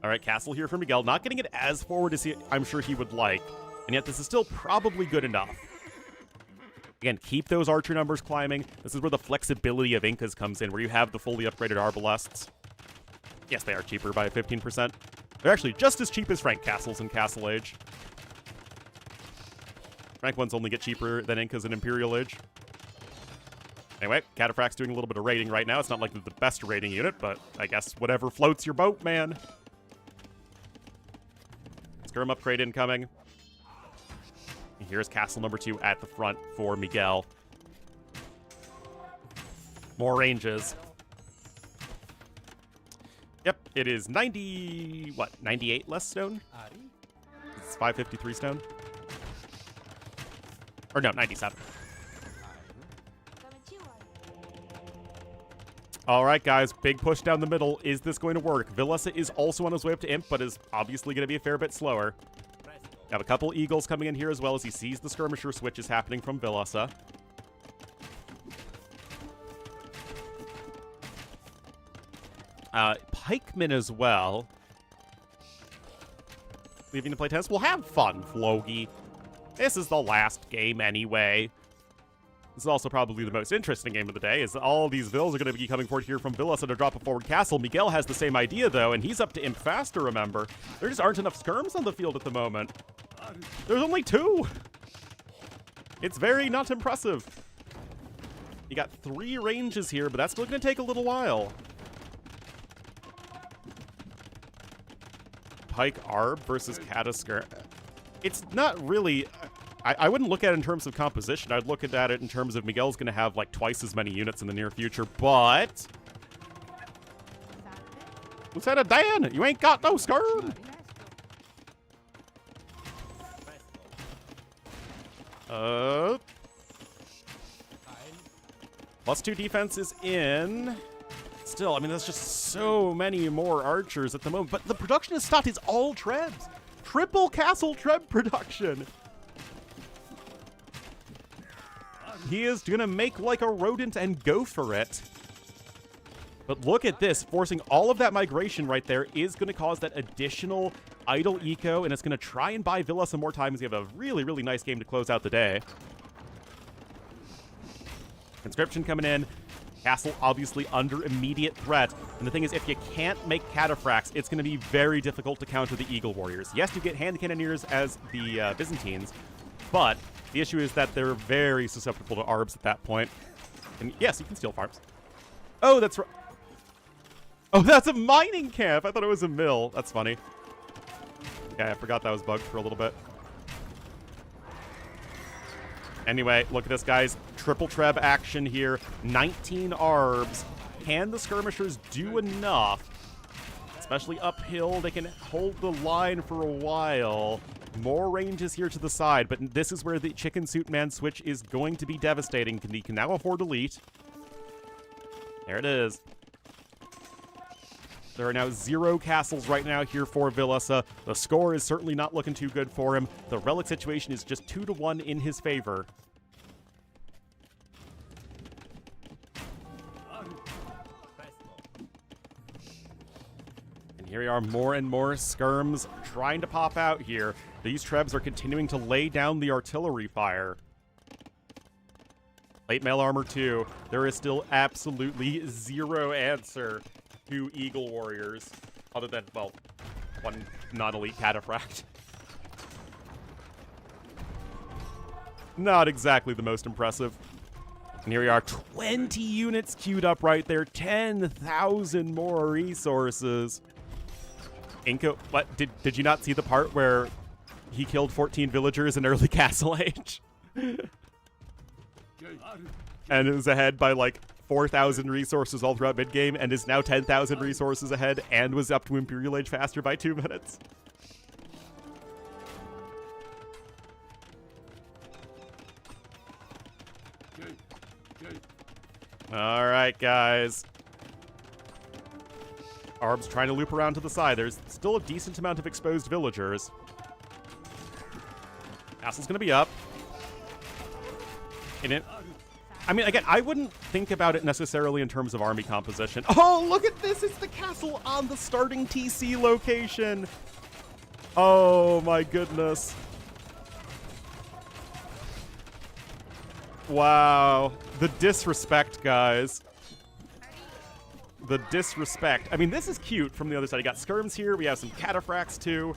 All right, castle here for Miguel. Not getting it as forward as I'm sure he would like. And yet this is still probably good enough. Again, keep those archer numbers climbing. This is where the flexibility of Incas comes in, where you have the fully upgraded arbalests. Yes, they are cheaper by 15%. They're actually just as cheap as Frank castles in Castle Age. Frank ones only get cheaper than Incas in Imperial Age. Anyway, Cataphract's doing a little bit of raiding right now. It's not like they're the best raiding unit, but I guess whatever floats your boat, man. Skirm upgrade incoming. And here's castle number 2 at the front for Miguel. More ranges. Yep, it is 90, what, 98 less stone? It's 553 stone. Or no, 97. All right, guys, big push down the middle. Is this going to work? Vilessa is also on his way up to Imp, but is obviously going to be a fair bit slower. Have a couple Eagles coming in here as well as he sees the skirmisher switches happening from Vilessa. Pikemen as well. Leaving to play tennis. We'll have fun, Flogi. This is the last game anyway. This is also probably the most interesting game of the day, as all these Vills are going to be coming forward here from Vilessa to drop a forward castle. Miguel has the same idea, though, and he's up to Imp faster, remember. There just aren't enough skirms on the field at the moment. There's only 2. It's very not impressive. You got 3 ranges here, but that's still going to take a little while. Pike Arb versus Kataskir. It's not really... I wouldn't look at it in terms of composition. I'd look at it in terms of Miguel's going to have like twice as many units in the near future, but... Lieutenant Dan, you ain't got no skirm! +2 defense is in. Still, I mean, there's just so many more archers at the moment. But the production is stopped. It's all trebs. Triple castle treb production. He is going to make like a rodent and go for it. But look at this. Forcing all of that migration right there is going to cause that additional idle eco. And it's going to try and buy Villa some more time as you have a really, really nice game to close out the day. Conscription coming in. Castle obviously under immediate threat. And the thing is, if you can't make cataphracts, it's going to be very difficult to counter the Eagle Warriors. Yes, you get hand cannoneers as the Byzantines, but the issue is that they're very susceptible to Arbs at that point. And yes, you can steal farms. Oh, that's right. Oh, that's a mining camp. I thought it was a mill. That's funny. Okay, I forgot that was bugged for a little bit. Anyway, look at this, guys. Triple treb action here. 19 Arbs. Can the skirmishers do enough? Especially uphill. They can hold the line for a while. More ranges here to the side, but this is where the chicken suit man switch is going to be devastating. He can now afford elite. There it is. There are now 0 castles right now here for Vilessa. The score is certainly not looking too good for him. The relic situation is just 2-1 in his favor. And here we are, more and more skirms trying to pop out here. These trebs are continuing to lay down the artillery fire. Plate mail armor 2. There is still absolutely 0 answer to Eagle Warriors, other than, well, 1 non-elite cataphract. Not exactly the most impressive. And here we are, 20 units queued up right there, 10,000 more resources. Inko, what, did you not see the part where he killed 14 villagers in early Castle Age? And it was ahead by like 4,000 resources all throughout mid-game, and is now 10,000 resources ahead, and was up to Imperial Age faster by 2 minutes. All right, guys. Arb's trying to loop around to the side. There's still a decent amount of exposed villagers. Castle's gonna be up. And it... I mean, again, I wouldn't think about it necessarily in terms of army composition. Oh, look at this! It's the castle on the starting TC location! Oh, my goodness. Wow. The disrespect, guys. The disrespect. I mean, this is cute from the other side. You got skirms here. We have some cataphracts, too.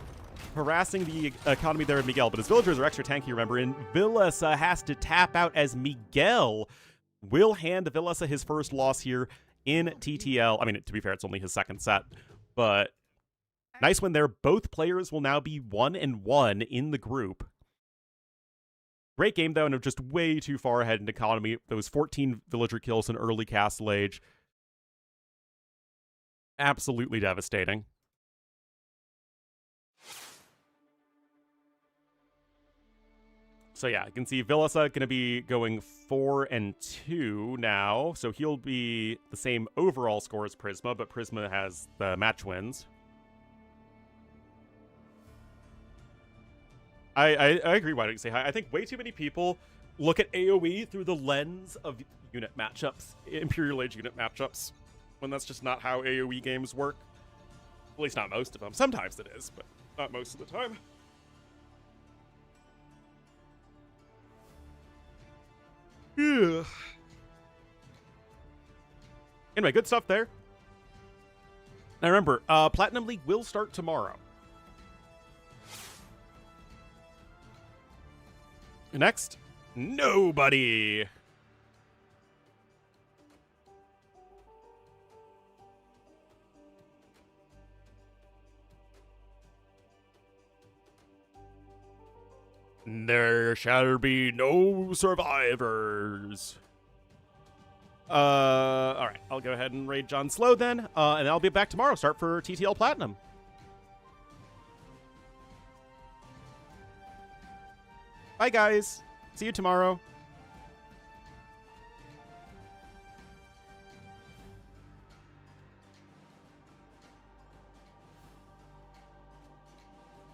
Harassing the economy there of Miguel, but his villagers are extra tanky, remember, and Vilessa has to tap out as Miguel will hand Vilessa his first loss here in TTL. I mean, to be fair, it's only his second set, but nice win there. Both players will now be 1-1 in the group. Great game, though, and just way too far ahead in economy. Those 14 villager kills in early Castle Age. Absolutely devastating. So yeah, you can see Villasa going to be going 4-2 now. So he'll be the same overall score as Prisma, but Prisma has the match wins. I agree. Why don't you say hi? I think way too many people look at AoE through the lens of unit matchups, Imperial Age unit matchups, when that's just not how AoE games work. At least not most of them. Sometimes it is, but not most of the time. Yeah. Anyway, good stuff there. Now remember, Platinum League will start tomorrow. Next, nobody. There shall be no survivors. Alright, I'll go ahead and raid John Slow then, and I'll be back tomorrow. Start for TTL Platinum. Bye, guys. See you tomorrow.